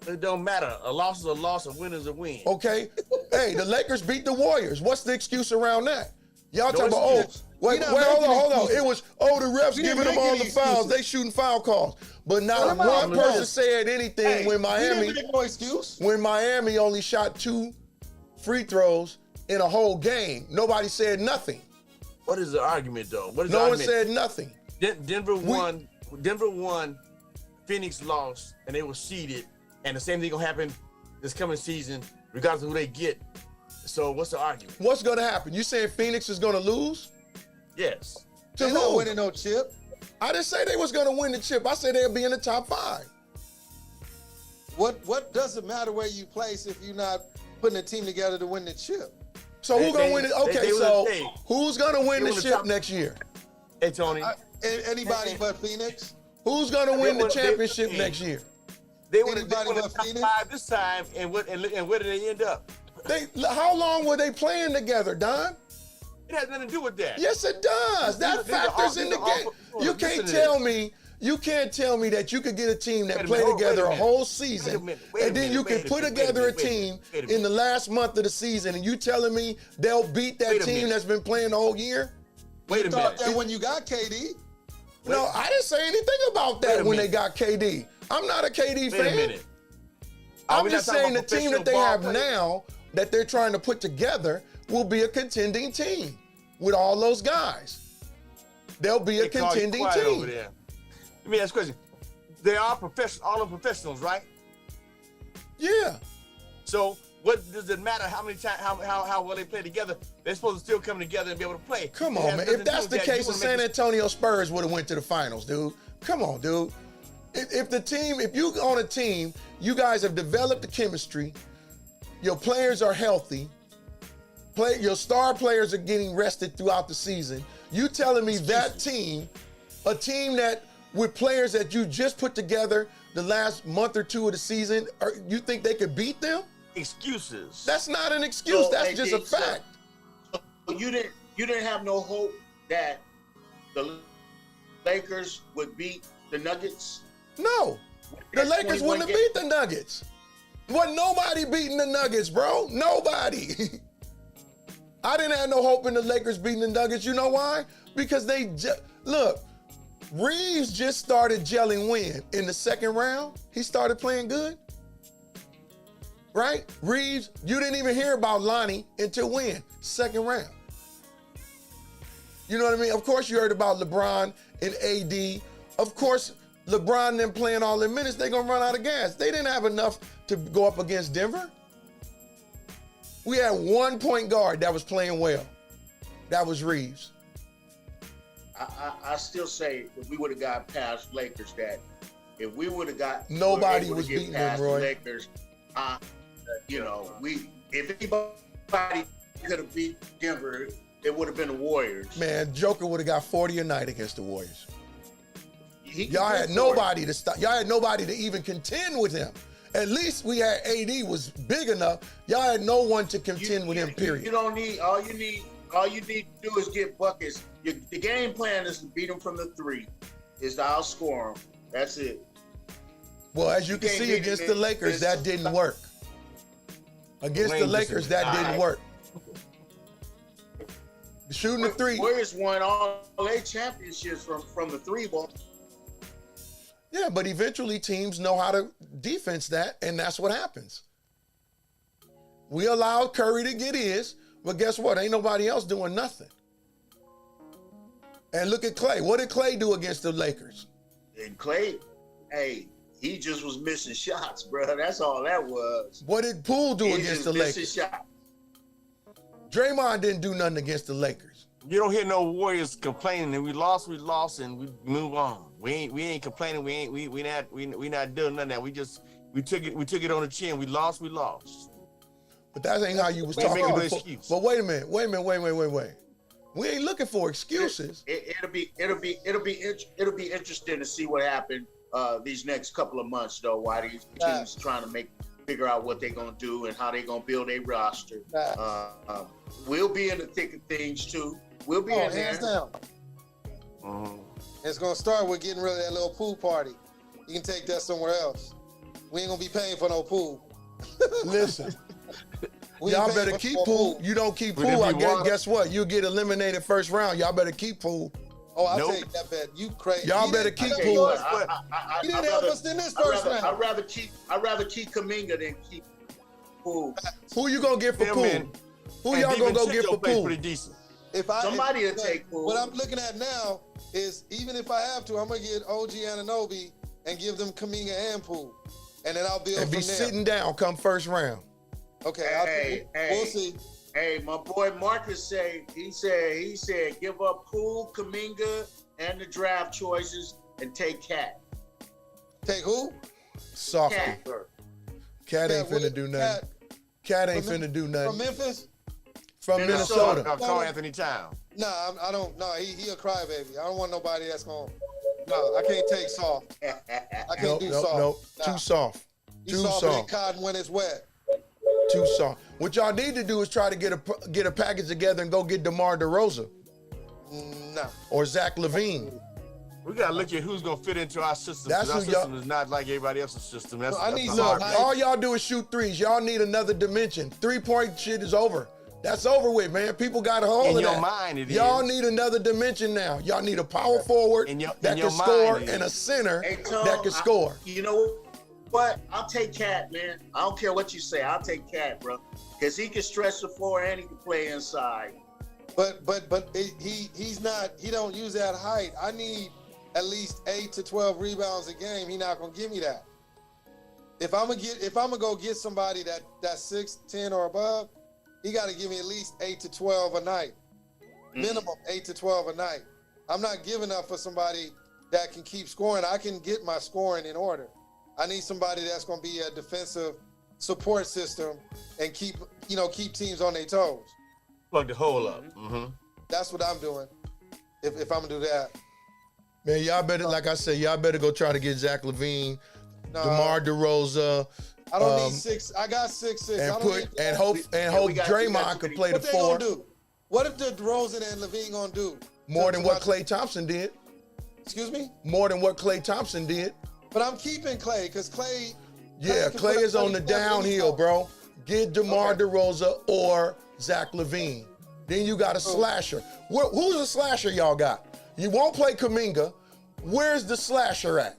It don't matter. A loss is a loss, a win is a win. Okay. Hey, the Lakers beat the Warriors. What's the excuse around that? Y'all talking about, hold on. It was, the refs giving them all the fouls. They shooting foul calls. But not one person said anything when Miami only shot 2 free throws in a whole game. Nobody said nothing. What is the argument, though? No one said nothing. Denver won. Phoenix lost, and they were seeded. And the same thing gonna happen this coming season, regardless of who they get. So what's the argument? What's gonna happen? You saying Phoenix is gonna lose? Yes. They're not winning no chip. I didn't say they was gonna win the chip. I said they'll be in the top 5. What does it matter where you place if you're not putting a team together to win the chip? So who's gonna win it? Okay, who's gonna win the chip next year? Hey, Tony. Anybody but Phoenix? Who's gonna win the championship next year? They won the top 5 this time, and where did they end up? How long were they playing together, Don? It has nothing to do with that. Yes, it does. That factors in the game. You can't tell me that you could get a team that played together a whole season, and then you can put together a team in the last month of the season, and you telling me they'll beat that team that's been playing the whole year? Wait a minute. You thought that when you got KD? No, I didn't say anything about that when they got KD. I'm not a KD fan. Wait a minute. I'm just saying the team that they have now that they're trying to put together will be a contending team with all those guys. They'll be a contending team. Over there. Let me ask a question. They are professionals, all of professionals, right? Yeah. So what does it matter how many times, how well they play together? They're supposed to still come together and be able to play. Come on, man. If that's the case, the San Antonio Spurs would have went to the finals, dude. Come on, dude. If you on a team, you guys have developed the chemistry, your players are healthy, your star players are getting rested throughout the season. You telling me that team, a team that with players that you just put together the last month or 2 of the season, you think they could beat them? Excuses. That's not an excuse. So, that's just a fact. So you didn't have no hope that the Lakers would beat the Nuggets? No. The Lakers wouldn't have beat the Nuggets. Wasn't nobody beating the Nuggets, bro. Nobody. I didn't have no hope in the Lakers beating the Nuggets. You know why? Because look, Reeves just started gelling when? In the second round? He started playing good? Right? Reeves, you didn't even hear about Lonnie until when? Second round. You know what I mean? Of course you heard about LeBron and AD. Of course, LeBron and them playing all their minutes, they're going to run out of gas. They didn't have enough to go up against Denver. We had one point guard that was playing well. That was Reeves. I still say if we would have got past Lakers, that if we would have got nobody was beating them, Roy. Lakers, if anybody could have beat Denver, it would have been the Warriors. Man, Joker would have got 40 a night against the Warriors. Y'all had nobody to stop. Y'all had nobody to even contend with him. At least we had AD was big enough. Y'all had no one to contend with him. Period. You don't need all you need to do is get buckets. The game plan is to beat them from the three. Is to outscore them. That's it. Well, as you can see against the Lakers, that didn't work. Against the Lakers, that didn't work. Shooting the three. Warriors won all their championships from the three ball. Yeah, but eventually teams know how to defense that, and that's what happens. We allowed Curry to get his, but guess what? Ain't nobody else doing nothing. And look at Klay. What did Klay do against the Lakers? And Klay, hey, he just was missing shots, bro. That's all that was. What did Poole do against the Lakers? Shot. Draymond didn't do nothing against the Lakers. You don't hear no Warriors complaining that we lost, and we move on. We ain't complaining. We not doing none of that. We took it on the chin. We lost. But that ain't how you was talking before. But wait a minute. We ain't looking for excuses. It'll be interesting to see what happened these next couple of months though. Why these teams trying to figure out what they're gonna do and how they're gonna build a roster. We'll be in the thick of things too. We'll be in there. Hands down. It's gonna start with getting rid of that little pool party. You can take that somewhere else. We ain't gonna be paying for no pool. Listen, y'all better keep Poole. You don't keep Poole, guess what? You'll get eliminated first round. Y'all better keep Poole. Oh, I'll take that bet. You crazy. Y'all better keep Poole. He didn't help us in this first round. I'd rather keep Kuminga than keep Poole. Who you gonna get for Poole? Who y'all gonna go get for Poole? Pretty decent. Somebody will take Poole. What I'm looking at now is even if I have to, I'm gonna get OG Anunoby and give them Kuminga and Poole, and then I'll build from there. And be sitting down come first round. Okay, we'll see. Hey, my boy Marcus said give up Poole, Kuminga, and the draft choices and take Cat. Take who? Softy. Cat ain't finna do nothing. Cat ain't finna do nothing. From Memphis? From Minnesota. Call Anthony Town. Nah, I don't. No, he a crybaby. I don't want nobody that's gonna. No, I can't take soft. I can't do soft. Nope. Nah. Too soft. Too soft. Cotton when it's wet. Too soft. What y'all need to do is try to get a package together and go get DeMar DeRozan. No. Or Zach LaVine. We gotta look at who's gonna fit into our system. That's our system is not like everybody else's system. I need all y'all do is shoot threes. Y'all need another dimension. 3-point shit is over. That's over with, man. People got a hold of that. In your mind, it y'all need another dimension now. Y'all need a power forward that can score and a center that can score. You know what? I'll take Cat, man. I don't care what you say. I'll take Cat, bro, because he can stretch the floor and he can play inside. But he's not. He don't use that height. I need at least 8 to 12 rebounds a game. He's not gonna give me that. If I'm gonna go get somebody that's 6'10" or above, he got to give me at least 8 to 12 a night. Minimum 8 to 12 a night. I'm not giving up for somebody that can keep scoring. I can get my scoring in order. I need somebody that's going to be a defensive support system and keep teams on their toes. Plug the hole up. That's what I'm doing. If I'm gonna do that. Man, y'all better, like I said, y'all better go try to get Zach LaVine, DeMar DeRozan. I don't need 6. I got 6'6". And hope Draymond could play the 4. What they gonna do? What if the DeRozan and LaVine gonna do? More than what Klay Thompson did. Excuse me? More than what Klay Thompson did. But I'm keeping Klay because Klay. Yeah, Klay is on the downhill, bro. Get DeMar DeRozan or Zach LaVine. Then you got a slasher. Who's a slasher y'all got? You won't play Kuminga. Where's the slasher at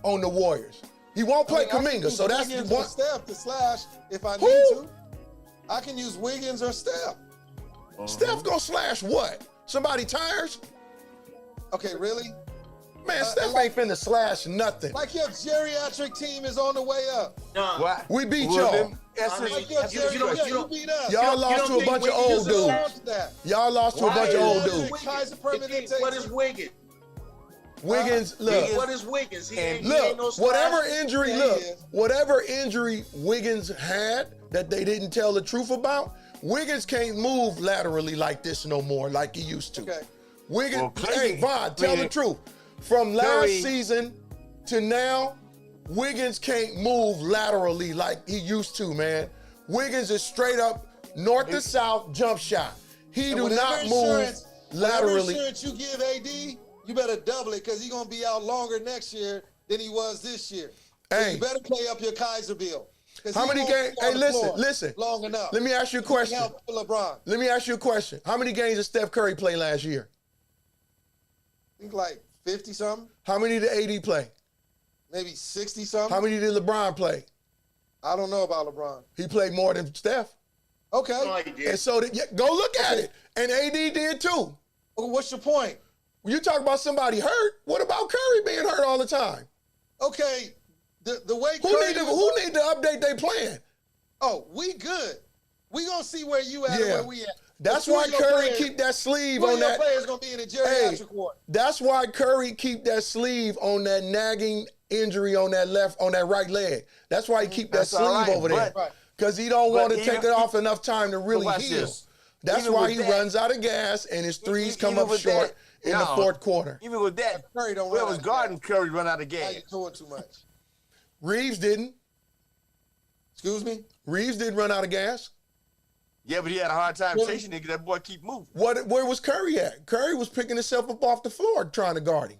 on the Warriors? He won't play Kuminga, so that's one. Steph to slash if I need to. I can use Wiggins or Steph. Steph gonna slash what? Somebody tires? Okay, really? Man, Steph ain't finna slash nothing. Like your geriatric team is on the way up. No. We beat y'all. Y'all lost to a bunch of old dudes. Y'all lost to a bunch of old dudes. What is Wiggins? Wiggins, look. What is Wiggins? He ain't no whatever injury Wiggins had that they didn't tell the truth about, Wiggins can't move laterally like this no more, like he used to. Okay. Wiggins, hey, Vaughn, tell the truth. From last season to now, Wiggins can't move laterally like he used to, man. Wiggins is straight up north to south jump shot. He do not move laterally. Whatever insurance you give AD, you better double it because he's going to be out longer next year than he was this year. So you better play up your Kaiser bill. How many games? Hey, listen. Long enough. Let me ask you a question. Help LeBron. Let me ask you a question. How many games did Steph Curry play last year? I think like 50-something. How many did AD play? Maybe 60-something. How many did LeBron play? I don't know about LeBron. He played more than Steph. Okay. No, he did. And so, go look at it. And AD did too. Well, what's your point? You talk about somebody hurt. What about Curry being hurt all the time? Okay, the way who need to update their plan? Oh, we good. We gonna see where you at and where we at. That's why Curry keep that sleeve on that. Players gonna be in the geriatric ward. That's why Curry keep that sleeve on that nagging injury on that right leg. That's why he keep that sleeve over there. Because he don't want to take it off enough time to really heal. That's why he runs out of gas and his threes come up short in the fourth quarter. Even with that, Curry don't where was guarding Curry run out of gas? You're doing too much. Reeves didn't. Excuse me? Reeves didn't run out of gas. Yeah, but he had a hard time chasing it because that boy keep moving. Where was Curry at? Curry was picking himself up off the floor trying to guard him.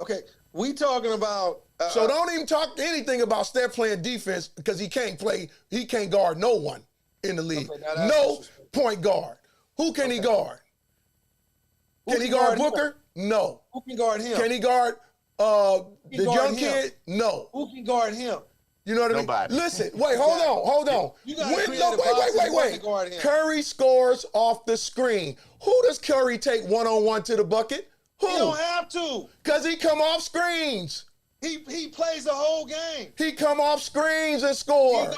Okay, we talking about... so don't even talk anything about Steph playing defense because he can't guard no one in the league. Okay, no point guard. Who can he guard? Can he guard Booker? No. Who can guard him? Can he guard the young kid? No. Who can guard him? You know what I mean? Nobody. Listen, wait, hold on. Wait. Curry scores off the screen. Who does Curry take one-on-one to the bucket? Who? He don't have to. Because he come off screens. He plays the whole game. He come off screens and score.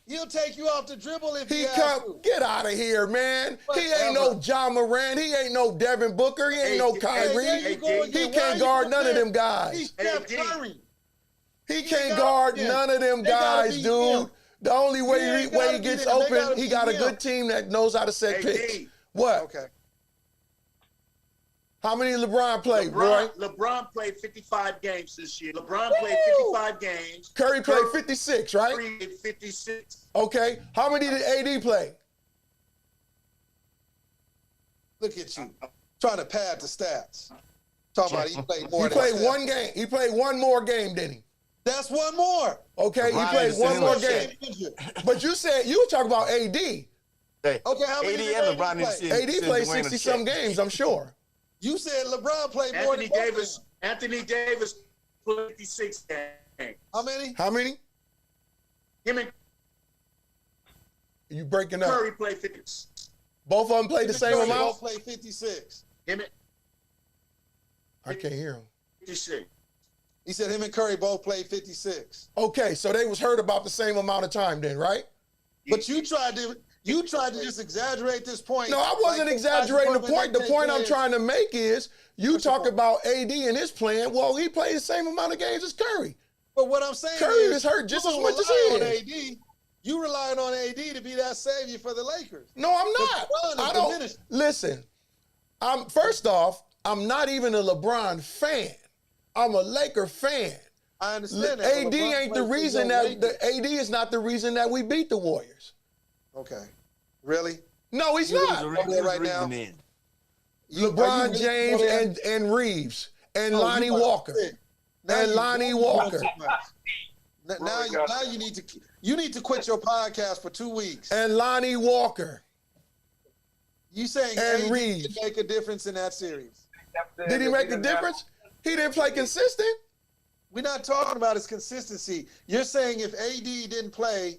He'll take you off the dribble if he has to. Get out of here, man. He ain't no John Moran. He ain't no Devin Booker. He ain't no Kyrie. He can't guard none of them guys. He's Steph Curry. He can't guard none of them guys, dude. The only way he gets open, he got a good team that knows how to set picks. What? Okay. How many did LeBron play, Roy? LeBron played 55 games this year. LeBron played 55 games. Curry played 56, right? Curry played 56. Okay. How many did AD play? Look at you. Trying to pad the stats. Talking about he played more than He played one game. He played one more game, didn't he? That's one more. Okay, he played one more game. But you were talking about AD. Hey, okay, how many did AD play? AD played 60-some games, I'm sure. You said LeBron played more than Davis. Anthony Davis played 56 games. How many? How many? Him and you breaking up. Curry played 56. Both of them played the same amount? Both played 56. I can't hear him. 56. He said him and Curry both played 56. Okay, so they was hurt about the same amount of time then, right? But you tried to just exaggerate this point. No, I wasn't exaggerating the point. The point I'm trying to make is you talk about AD and his plan. Well, he played the same amount of games as Curry. But what I'm saying Curry is hurt just as much as he is. You relying on AD to be that savior for the Lakers. No, I'm not. I don't. Listen, first off, I'm not even a LeBron fan. I'm a Laker fan. I understand that. AD ain't the reason AD is not the reason that we beat the Warriors. Okay. Really? No, he's not. Right now. LeBron James and Reeves and Lonnie Walker. And Lonnie Walker. Now you need to quit your podcast for 2 weeks. And Lonnie Walker. You saying and Reeves did make a difference in that series? Did he make a difference? He didn't play consistent. We're not talking about his consistency. You're saying if AD didn't play,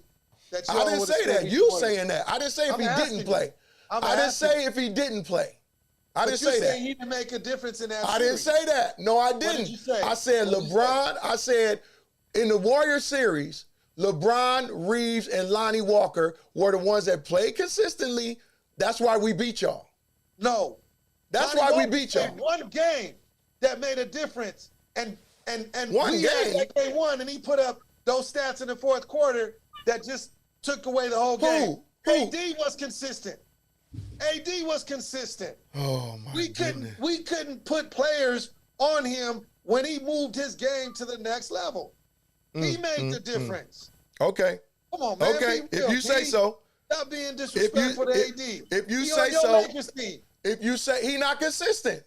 that you I didn't say that. You saying that. I didn't say if he didn't play. I didn't say if he didn't play. I didn't say that. He didn't make a difference in that series. I didn't say that. No, I didn't. What did you say? I said LeBron. I said in the Warriors series, LeBron, Reeves, and Lonnie Walker were the ones that played consistently. That's why we beat y'all. No. That's Lonnie why we Walker beat y'all. played one game that made a difference. And One we had game? that game won, and he put up those stats in the fourth quarter that just took away the whole game. Who? AD was consistent. AD was consistent. Oh my goodness. We couldn't put players on him when he moved his game to the next level. He made the difference. Okay. Come on, man. Okay. Be real, If you say P. so. Stop being disrespectful to AD. If you He say on your so. Lakers team. If you say he not consistent.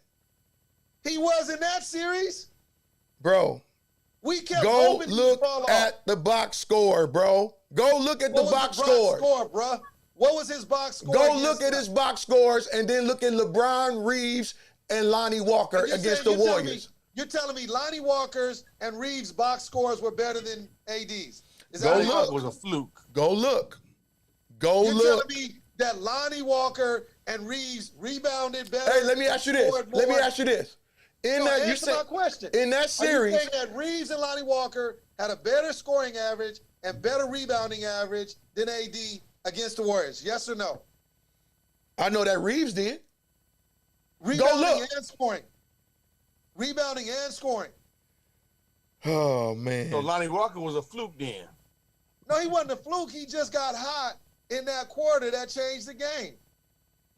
He was in that series. Bro, We kept go hoping he'd look fall off. at the box score, bro. Go look at the What was box his score. bruh? What was his box score? Go against look at us? his box scores and then look at LeBron, Reeves, and Lonnie Walker And you're against saying- the you're telling Warriors. You're telling me Lonnie Walker's and Reeves' box scores were better than AD's? Is Go that Lonnie look. Walker was a fluke. Go look. Go You're look. telling me that Lonnie Walker and Reeves rebounded better? Hey, let me ask you this. scored Let me more? ask you this. In No, that you answer my said question. in that Are you series, saying that Reeves and Lonnie Walker had a better scoring average and better rebounding average than AD against the Warriors? Yes or no? I know that Reeves did. Rebounding look. and scoring. Rebounding and scoring. Oh man. So Lonnie Walker was a fluke then. No, he wasn't a fluke. He just got hot in that quarter that changed the game.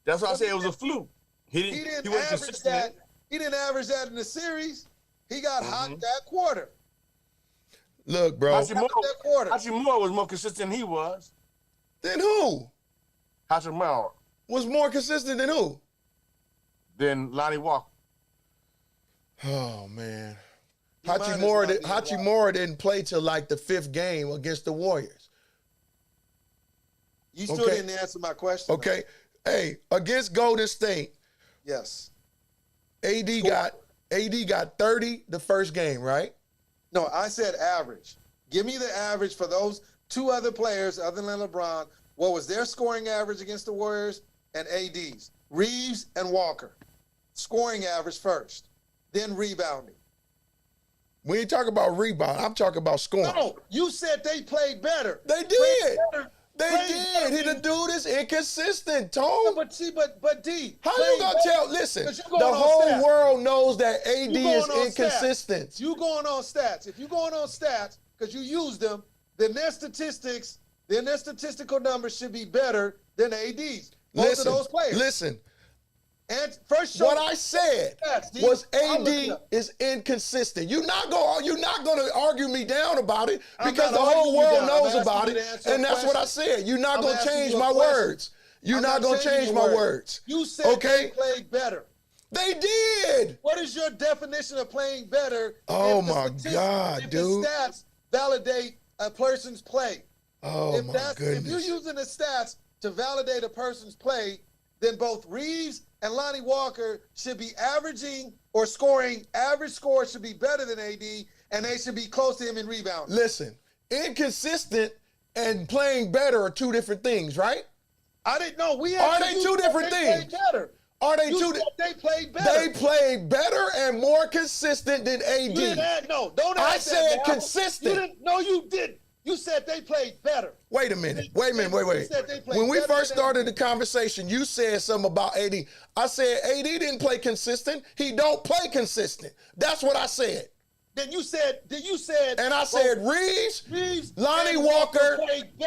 That's why I say it was a fluke. He He didn't wasn't average consistent. that. He didn't average that in the series. He got hot that quarter. Look, bro. That quarter. Hachimura was more consistent than he was. Then who Hachimura was more consistent than who? than Lonnie Walker. Oh man. He might as Hachimura, well be Hachimura didn't play till like the 5th game against the Warriors. You still Okay. didn't answer my question. Okay. Hey, against Golden State, though. Yes. AD got 30 the first game, right? No, I said average. Give me the average for those two other players other than LeBron. What was their scoring average against the Warriors and AD's? Reeves and Walker. Scoring average first, then rebounding. We ain't talking about rebound. I'm talking about scoring. No, you said they played better. They did. Played better. They Played did. better. The dude is inconsistent, Tone. No, but see, but D. How played you gonna better. tell? Listen, 'Cause you the going on whole stats. world knows that AD You is going on inconsistent. Stats. You going on stats. If you going on stats, because you use them, then their statistics, then their statistical numbers should be better than AD's. Both of those players. Listen. And first show What I said stats, D. was I'll look it AD up. is inconsistent. You're not gonna argue me down about it I'm because not the whole arguing you world down. I'm knows asking about you it, to answer a and that's what I question. said. You're not I'm gonna asking change you a my question. words. You're I'm not gonna changing change your my words. You said Okay? they played better. They did. What is your definition of playing better? Oh if the my statistics- God, if dude. the stats validate a person's play. Oh If my you're goodness. using the stats to validate a person's play, then both Reeves and Lonnie Walker should be averaging or scoring. Average score should be better than AD, and they should be close to him in rebounding. Listen, inconsistent and playing better are two different things, right? I didn't know. Are they two different they things? Played better. Are they You two? said they played better. They played better and more consistent than AD. You didn't add, no, don't add I that said now. consistent. You didn't. No, you didn't. You said they played better. Wait a minute. You Wait. said they played When we better first than started the conversation, you said something about AD. I said AD didn't play consistent. He don't play consistent. That's what I said. Then you said. And I said Reeves, Lonnie and Walker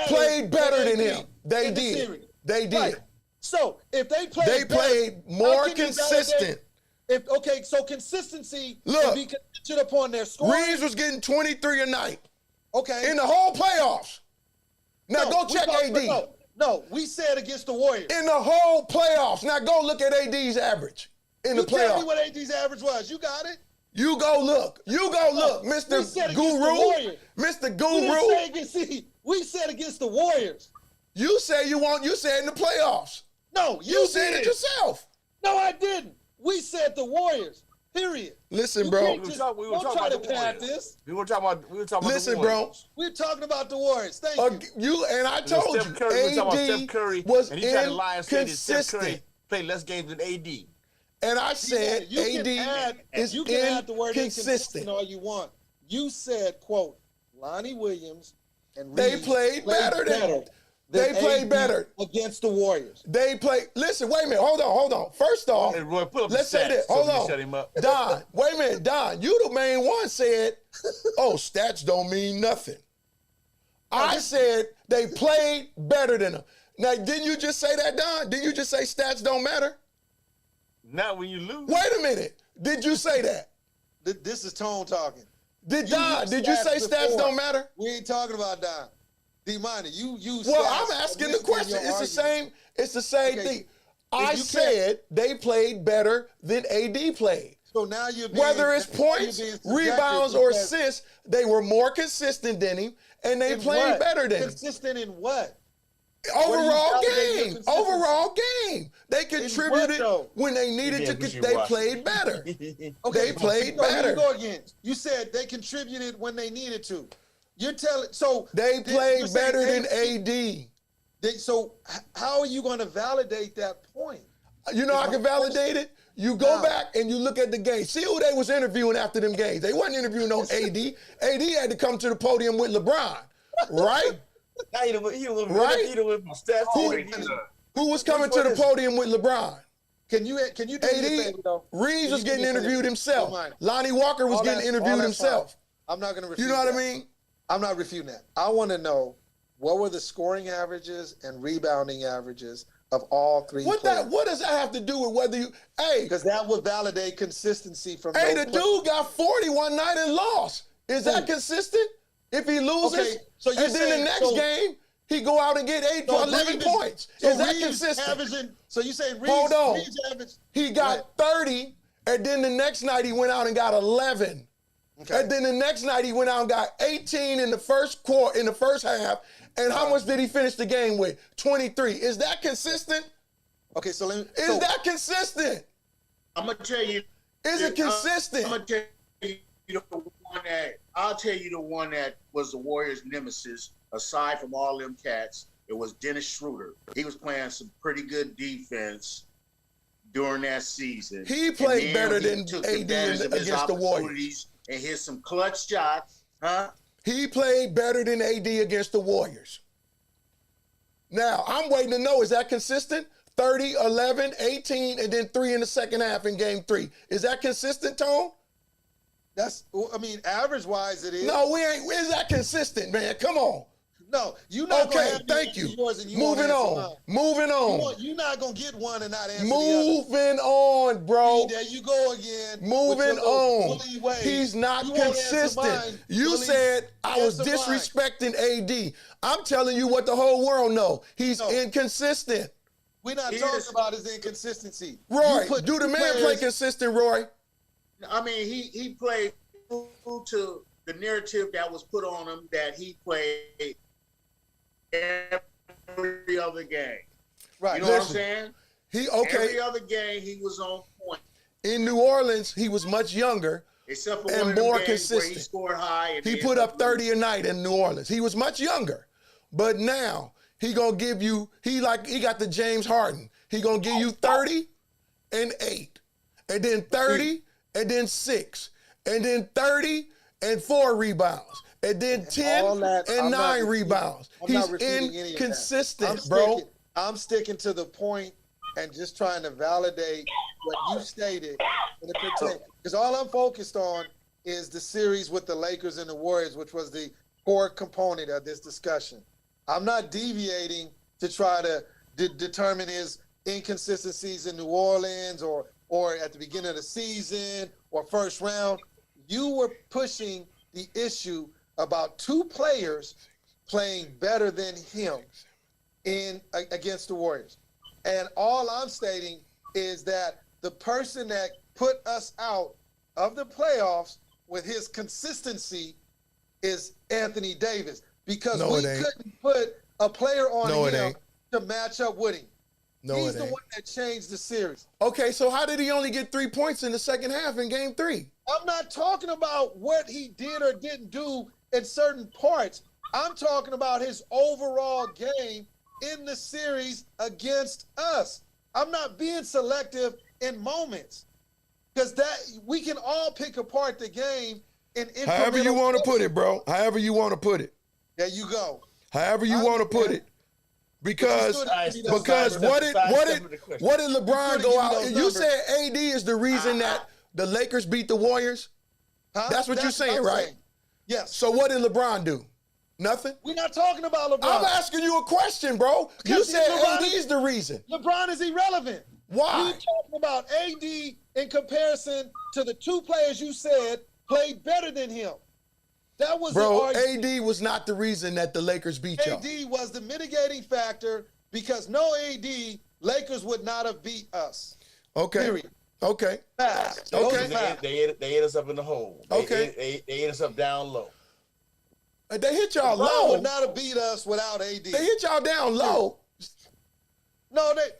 played better than him. They in the did. series. They did. Right. So if they played, They better, played how more can you consistent. validate- so consistency Look, would be contingent upon their scoring. Reeves was getting 23 a night Okay. in the whole playoffs. Now No, go we check talked- AD. No, we said against the Warriors. In the whole playoffs. Now go look at AD's average in the You tell me playoffs. what AD's average was. You got it. You go look. You go look, we Mr. said against the Guru. Warriors. Mr. We didn't Guru. say against. We said against the Warriors. You say you said in the playoffs. No, You said it yourself. No, I didn't. We said the Warriors. Period. Listen, You bro. can't We were just- talking don't try about to the pad Warriors. this. We were talking about Listen, the bro. Warriors. We're talking about the Warriors. Thank you. You and I told you, Steph Curry, we were talking about Steph AD Curry, was and he tried to lie and say that Steph inconsistent. Curry played less games than AD. And I said you can AD add, is you can add the word inconsistent. inconsistent all you want. You said, quote, Lonnie Williams and They Reeves played better than they played AD better against the Warriors. They play. Listen, wait a minute. Hold on. First off, Hey, Roy, pull up let's the say stats this. so Hold we can on. shut him up. Don, wait a minute. Don, you the main one said, oh, stats don't mean nothing. I said they played better than them. Now, didn't you just say that, Don? Didn't you just say stats don't matter? Not when you lose. Wait a minute. Did you say that? This is Tone talking. Did You Don, used did you say stats before. don't matter? We ain't talking about Don. D-Money, you Well, stats I'm asking the initially in question. your It's the same Okay, thing. if I you said they played better than AD played. So now you're being, Whether it's points, you're being subjective rebounds, or because assists, they were more consistent than him, and they in played what? better than him. Consistent in what? Overall What do you validate your game. consistency? Overall game. They contributed though? when they needed Yeah, to. we should They watch played better. Okay, They played so here better. you go again. You said they contributed when they needed to. You're telling so They you're played saying better than AD. AD. So how are you going to validate that point? You know, I can validate it. You go How? back and you look at the game. See who they was interviewing after them games. They wasn't interviewing no AD. AD had to come to the podium with LeBron, right? Now he went Right? from stats to Who was coming to the podium with LeBron? Can you do me a favor, AD. though? Reeves Can was you do getting me a favor? interviewed himself. Don't mind. Lonnie Walker was All getting that's interviewed himself. fine. I'm not going to refute You know what I that. mean? I'm not refuting that. I want to know what were the scoring averages and rebounding averages of all three What does that have to do with whether you? Hey, because that would validate consistency from hey, those the players. dude got 40 one night and lost. Is that consistent? If he loses, Okay, so you're and then the saying- next so- game he go out and get 8 So or 11 Reeves- points. so Is that Reeves consistent? averaging- so you say Reeves, Hold on. Reeves average? He got 30, and then the next night he went out and got 11. Okay. And then the next night he went out and got 18 in the first quarter, in the first half. And how much did he finish the game with? 23. Is that consistent? Okay, so let me. Is that consistent? I'm gonna tell you. Is it consistent? I'm gonna tell you the one that I'll tell you the one that was the Warriors' nemesis. Aside from all them cats, it was Dennis Schroeder. He was playing some pretty good defense during that season. He played And then better he than took AD advantage of his against the Warriors. opportunities and hit some clutch shots, huh? He played better than AD against the Warriors. Now, I'm waiting to know, is that consistent? 30, 11, 18, and then 3 in the second half in game 3. Is that consistent, Tone? That's. I mean, average wise, it is. No, we ain't. Is that consistent, man? Come on. No, you not gonna Okay, have thank you. yours and you won't Moving answer on. mine. Moving on. You're not gonna get one and not answer the Moving on, bro. other. There you go again. with Moving your little on. bully ways. He's not You won't answer consistent. mine, You bully. said I was Answer mine. disrespecting AD. I'm telling you what the whole world know. He's No. inconsistent. We're not He talking is- about his inconsistency. Roy, You put do the two man play players- consistent, Roy? I mean, he played true to the narrative that was put on him that he played every other game. Right. You know what I'm Listen, saying? Okay. Every other game he was on point, In New Orleans, he was much younger. except for And one of them more games where he consistent. scored high. And He then- put up 30 a night in New Orleans. He was much younger. But now he gonna give you, he got the James Harden. He gonna give you 30 and 8. And then 30 and then 6. And then 30 and 4 rebounds. And then 10 all that, and I'm 9 not refuting- rebounds. I'm He's not refuting any of that. inconsistent, bro. I'm sticking to the point and just trying to validate what you stated. Because all I'm focused on is the series with the Lakers and the Warriors, which was the core component of this discussion. I'm not deviating to try to determine his inconsistencies in New Orleans or at the beginning of the season or first round. You were pushing the issue about two players playing better than him against the Warriors. And all I'm stating is that the person that put us out of the playoffs with his consistency is Anthony Davis, because No, we it ain't. couldn't put a player on No, it him ain't. to match up with him. No, He's it the ain't. one that changed the series. Okay, so how did he only get 3 points in the second half in game 3? I'm not talking about what he did or didn't do in certain parts. I'm talking about his overall game in the series against us. I'm not being selective in moments, because that we can all pick apart the game in However you incremental want to put steps. it, bro. However you want to put it. There you go. However you want to put it. Because what did LeBron go out? You said AD is the reason that the Lakers beat the Warriors? Huh? That's what you're saying, right? Yes. So what did LeBron do? Nothing? We're not talking about LeBron. I'm asking you a question, bro. You said AD is the reason. LeBron is irrelevant. Why? We're talking about AD in comparison to the two players you said played better than him. That was Bro, the argument. AD was not the reason that the Lakers beat y'all. AD was the mitigating factor because no AD, Lakers would not have beat us. Okay. Period. Okay. Facts. Okay. They hit us up in the hole. Okay. They hit us up down low. They hit y'all LeBron low. would not have beat us without AD. They hit y'all down low. No, they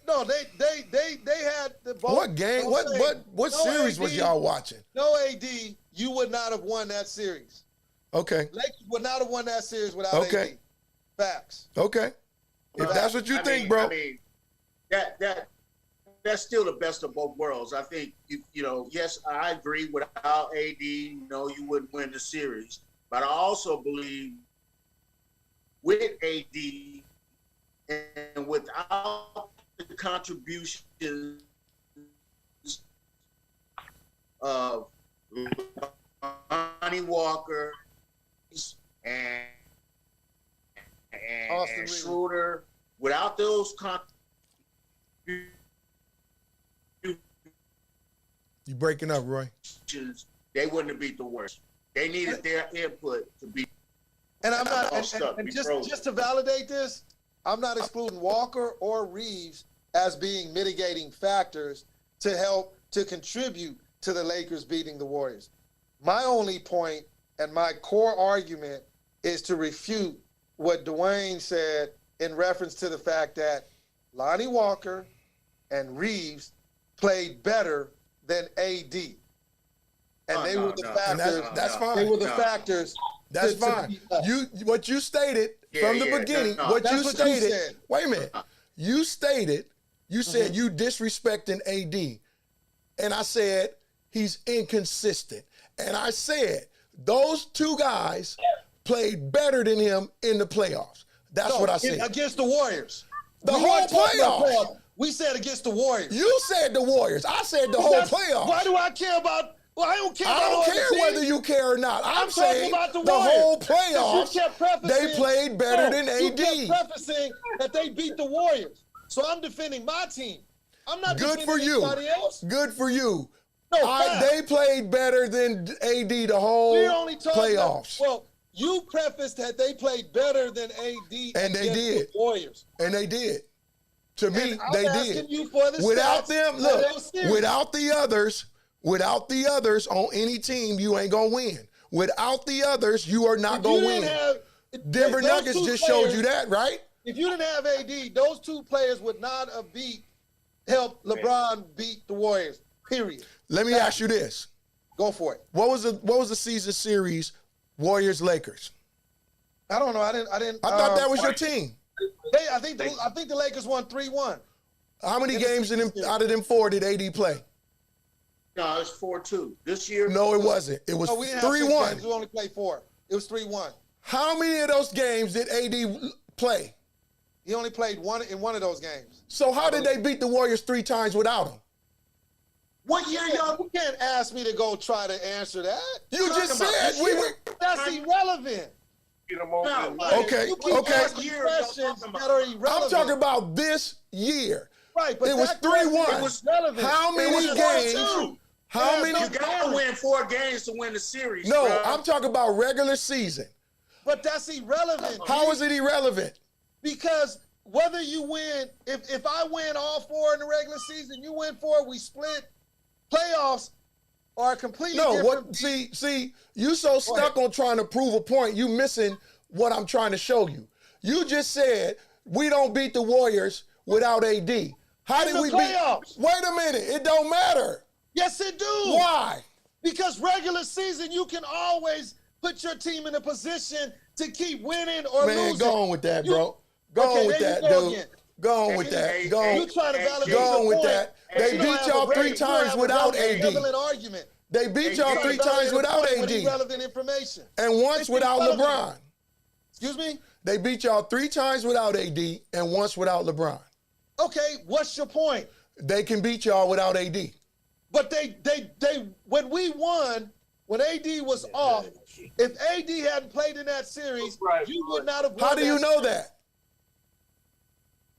had the ball. What game? What series was y'all watching? No AD, you would not have won that series. Okay. Lakers would not have won that series without AD. Facts. Okay. If that's what you think, bro. I mean, that's still the best of both worlds. I think yes, I agree. Without AD, no, you wouldn't win the series. But I also believe with AD and without the contributions of Lonnie Walker and Schroeder, without those contributions, You breaking up, Roy. they wouldn't have beat the worst. They needed their input to beat. And I'm not, and just to validate this, I'm not excluding Walker or Reeves as being mitigating factors to help to contribute to the Lakers beating the Warriors. My only point and my core argument is to refute what Dwayne said in reference to the fact that Lonnie Walker and Reeves played better than AD. And they were the factors. That's fine. They were the factors. That's fine. What you stated from the beginning, what you stated. Wait a minute. You stated, you said you disrespecting AD. And I said he's inconsistent. And I said those two guys played better than him in the playoffs. That's what I said. Against the Warriors. The whole playoffs. We said against the Warriors. You said the Warriors. I said the whole playoffs. Why do I care about? Well, I don't care. I don't care whether you care or not. I'm saying about the whole playoffs, they played better than AD. You kept prefacing that they beat the Warriors. So I'm defending my team. I'm not defending anybody else. Good for you. No, they played better than AD the whole playoffs. Well, you prefaced that they played better than AD and they did. The Warriors. And they did. To me, they did. You for the without them, look, without the others on any team, you ain't gonna win. Without the others, you are not gonna win. Denver Nuggets just showed you that, right? If you didn't have AD, those two players would not have helped LeBron beat the Warriors. Period. Let me ask you this. Go for it. What was the season series? Warriors Lakers. I don't know. I didn't. I thought that was your team. I think the Lakers won 3-1. How many games out of them 4 did AD play? No, it's 4-2 this year. No, it wasn't. It was 3-1. We only played 4. It was 3-1. How many of those games did AD play? He only played one in one of those games. So how did they beat the Warriors 3 times without him? What year, y'all? You can't ask me to go try to answer that. You just said we were. That's irrelevant. Okay. Questions that are irrelevant. I'm talking about this year. Right, but it was 3-1. It was relevant. How many games? How many? You gotta win 4 games to win the series. No, bro. I'm talking about regular season. But that's irrelevant. How is it irrelevant? Because whether you win, if I win all 4 in the regular season, you win 4, we split. Playoffs are completely different. See, you so stuck on trying to prove a point, you missing what I'm trying to show you. You just said we don't beat the Warriors without AD. How did we beat? Wait a minute, it don't matter. Yes, it do. Why? Because regular season, you can always put your team in a position to keep winning or losing. Man, go on with that, bro. Go on with that, dude. Go on with that. Go on with that. They beat y'all 3 times without AD. They beat y'all 3 times without AD. Relevant information. And once without LeBron. Excuse me? They beat y'all 3 times without AD and once without LeBron. Okay, what's your point? They can beat y'all without AD. But they when we won, when AD was off, if AD hadn't played in that series, you would not have won. How do you know that?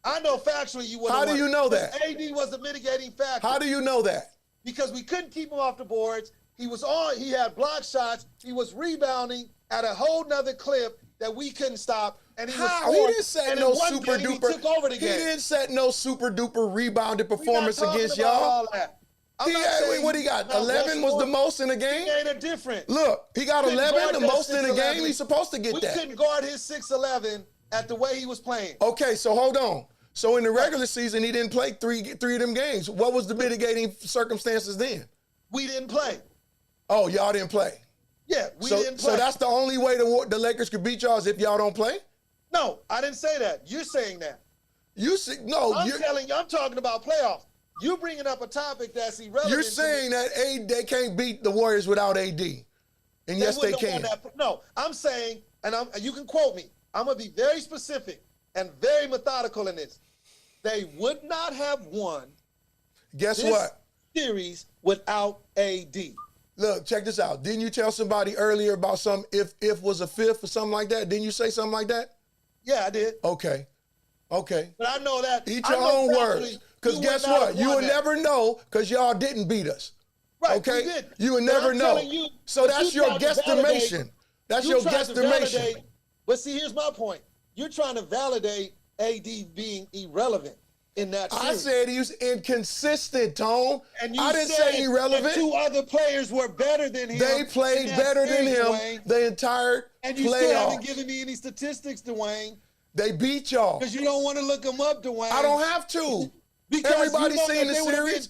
I know factually you would have How do won. you know that? AD was a mitigating factor. How do you know that? Because we couldn't keep him off the boards. He was on, he had block shots, he was rebounding at a whole nother clip that we couldn't stop. And he was How? He scoring. didn't set And no in one super game, duper. He took over the He game. didn't set no super duper rebounded performance We're not against talking about y'all. all that. I'm not saying What he got? not 11 was the most in the game? He ain't a different. Look, he got Couldn't 11, guard the that most in the 6'11". game. He's supposed to get We that. couldn't guard his 6'11" at the way he was playing. Okay, so hold on. So in the regular season, he didn't play three of them games. What was the mitigating circumstances then? We didn't play. Oh, y'all didn't play. Yeah, we didn't play. So that's the only way the Lakers could beat y'all is if y'all don't play? No, I didn't say that. You're saying that. I'm talking about playoffs. You bringing up a topic that's irrelevant. You're saying that they can't beat the Warriors without AD. And yes, they can. No, I'm saying, and you can quote me. I'm going to be very specific and very methodical in this. They would not have won Guess this what? series without AD. Look, check this out. Didn't you tell somebody earlier about some if was a fifth or something like that? Didn't you say something like that? Yeah, I did. Okay. But I know that. Eat your own words. Because guess what? You will never know because y'all didn't beat us. Right, okay? we did. You will never know. So that's your guesstimation. That's your guesstimation. But see, here's my point. You're trying to validate AD being irrelevant in that series. I said he was inconsistent, Tone. And you I didn't say irrelevant. That 2 other players were better than him. They played better than him Dwayne. the entire And you playoffs. still haven't given me any statistics, Dwayne. They beat y'all. Because you don't want to look them up, Dwayne. I don't have to. Because everybody's seen the series.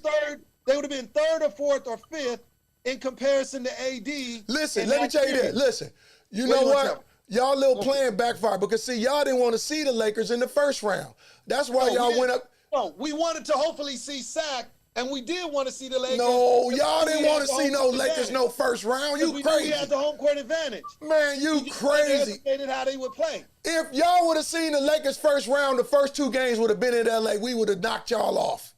They would have been third or fourth or fifth in comparison to AD. Listen, let me tell you this. Listen, you know what? Y'all little plan backfired because, see, y'all didn't want to see the Lakers in the first round. That's why y'all went up. No, we wanted to hopefully see Sac, and we did want to see the Lakers. No, y'all didn't want to see no Lakers no first round. You crazy. We had the home court advantage. Man, you crazy. Estimated how they would play. If y'all would have seen the Lakers first round, the first 2 games would have been in LA. We would have knocked y'all off.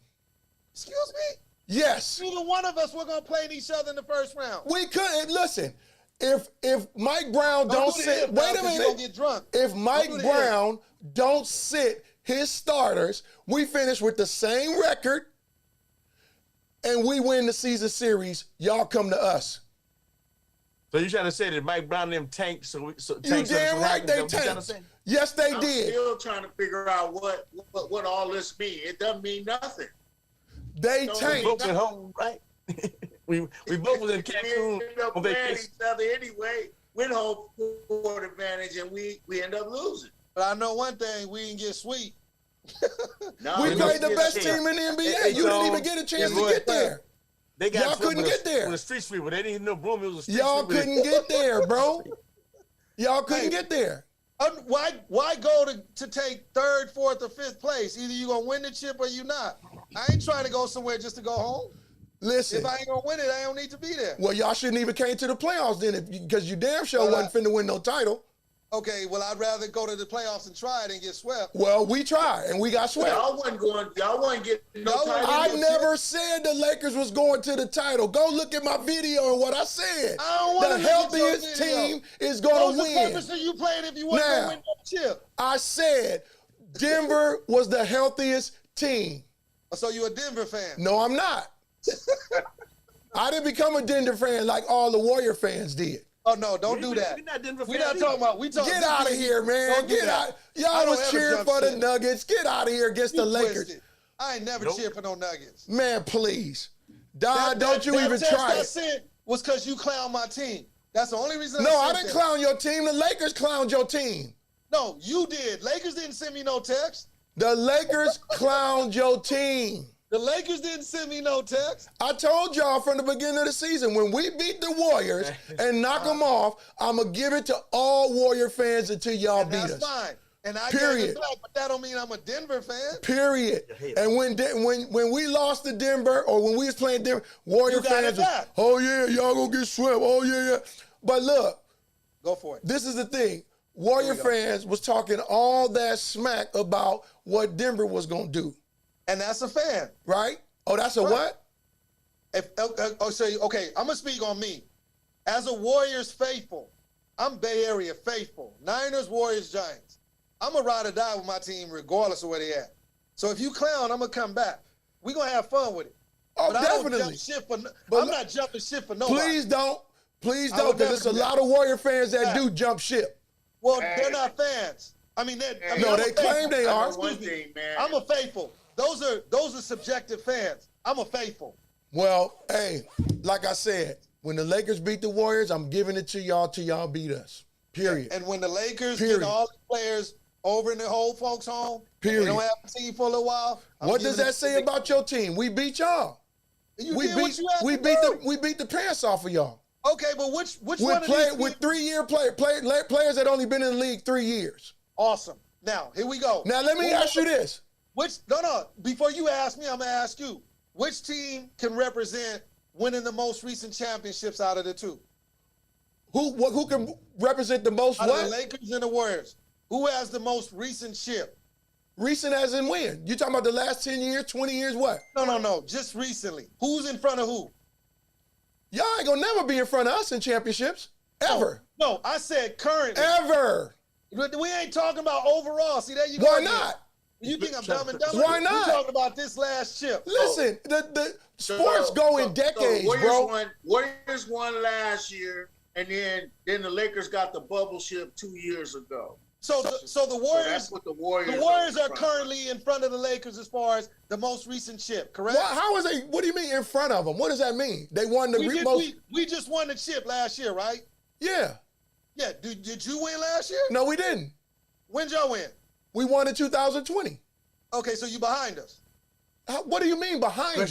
Excuse me? Yes. Neither one of us were going to play each other in the first round. We couldn't. Listen, if Mike Brown don't sit, wait a minute. Get drunk. If Mike Brown don't sit his starters, we finish with the same record and we win the season series. Y'all come to us. So you trying to say that Mike Brown and them tanked? You damn right they tanked. Yes, they did. I'm still trying to figure out what all this means. It doesn't mean nothing. They So tanked. We both went home, right? we both was in Cancun We end up on playing vacation. each other anyway with home court advantage, and we end up losing. But I know one thing, we didn't get sweet. No, We played the didn't best get team in the NBA. You didn't even get a chance to get there. They got Y'all couldn't get there. It was a street sweeper. They didn't even know broom. It was a street Y'all sweeper. couldn't get there, bro. Y'all couldn't get there. Why go to take third, fourth, or fifth place? Either you gonna win the chip or you not. I ain't trying to go somewhere just to go home. Listen. If I ain't gonna win it, I don't need to be there. Well, y'all shouldn't even came to the playoffs then, because you damn sure wasn't finna win no title. Okay, well, I'd rather go to the playoffs and try it and get swept. Well, we tried and we got swept. Y'all wasn't getting no title. I never said the Lakers was going to the title. Go look at my video and what I said. I don't want The healthiest team is going to win. What's the purpose of you playing if you want to win no chip? I said Denver was the healthiest team. So you a Denver fan? No, I'm not. I didn't become a Denver fan like all the Warrior fans did. Oh no! Don't do that. We're not talking about. Get out of here, man. Get out. Y'all was cheering for the Nuggets. Get out of here against the Lakers. I ain't never cheered for no Nuggets. Man, please. Don't you even try it. That was because you clowned my team. That's the only reason. No, I didn't clown your team. The Lakers clowned your team. No, you did. Lakers didn't send me no text. The Lakers clowned your team. The Lakers didn't send me no text. I told y'all from the beginning of the season, when we beat the Warriors and knock them off, I'm going to give it to all Warrior fans until y'all beat us. That's fine. And I Period. gave it back, but that don't mean I'm a Denver fan. Period. And when we lost to Denver, or when we was playing Denver, Warrior fans was, oh yeah, y'all gonna get swept. Oh yeah. But look. Go for it. This is the thing. Warrior fans was talking all that smack about what Denver was going to do. And that's a fan. Right? Oh, that's a what? Okay, I'm going to speak on me. As a Warriors faithful, I'm Bay Area faithful. Niners, Warriors, Giants. I'm a ride or die with my team regardless of where they at. So if you clown, I'm going to come back. We're going to have fun with it. Oh, but definitely. I'm not jumping ship for nobody. Please don't, because there's a lot of Warrior fans that do jump ship. Well, they're not fans. I mean, they claim they are. One thing, man. I'm a faithful. Those are subjective fans. I'm a faithful. Well, hey, like I said, when the Lakers beat the Warriors, I'm giving it to y'all till y'all beat us. Period. And when the Lakers get all the players over in the whole folks' home, they don't have a team for a little while. What does that say about your team? We beat y'all. We beat the pants off of y'all. Okay, but which one of play these with 3-year players that only been in the league 3 years. Awesome. Now here we go. Now let me ask you this. Before you ask me, I'm gonna ask you. Which team can represent winning the most recent championships out of the two? Who can represent the most out what? of the Lakers and the Warriors. Who has the most recent ship? Recent as in when? You talking about the last 10 years, 20 years, what? No. Just recently. Who's in front of who? Y'all ain't gonna never be in front of us in championships. Ever. No, I said currently. Ever. We ain't talking about overall. See, there you go. Why not? You think I'm dumb and dumb? Why not? We're talking about this last chip. Listen, the sports go in decades, Warriors won last year, and then the Lakers got the bubble ship 2 years ago. So the Warriors, that's what the Warriors. The Warriors are currently in front of the Lakers as far as the most recent chip, correct? Well, how is they? What do you mean in front of them? What does that mean? They won the most. We just won the chip last year, right? Yeah. Yeah. Did you win last year? No, we didn't. When did y'all win? We won in 2020. Okay, so you behind us. What do you mean behind you?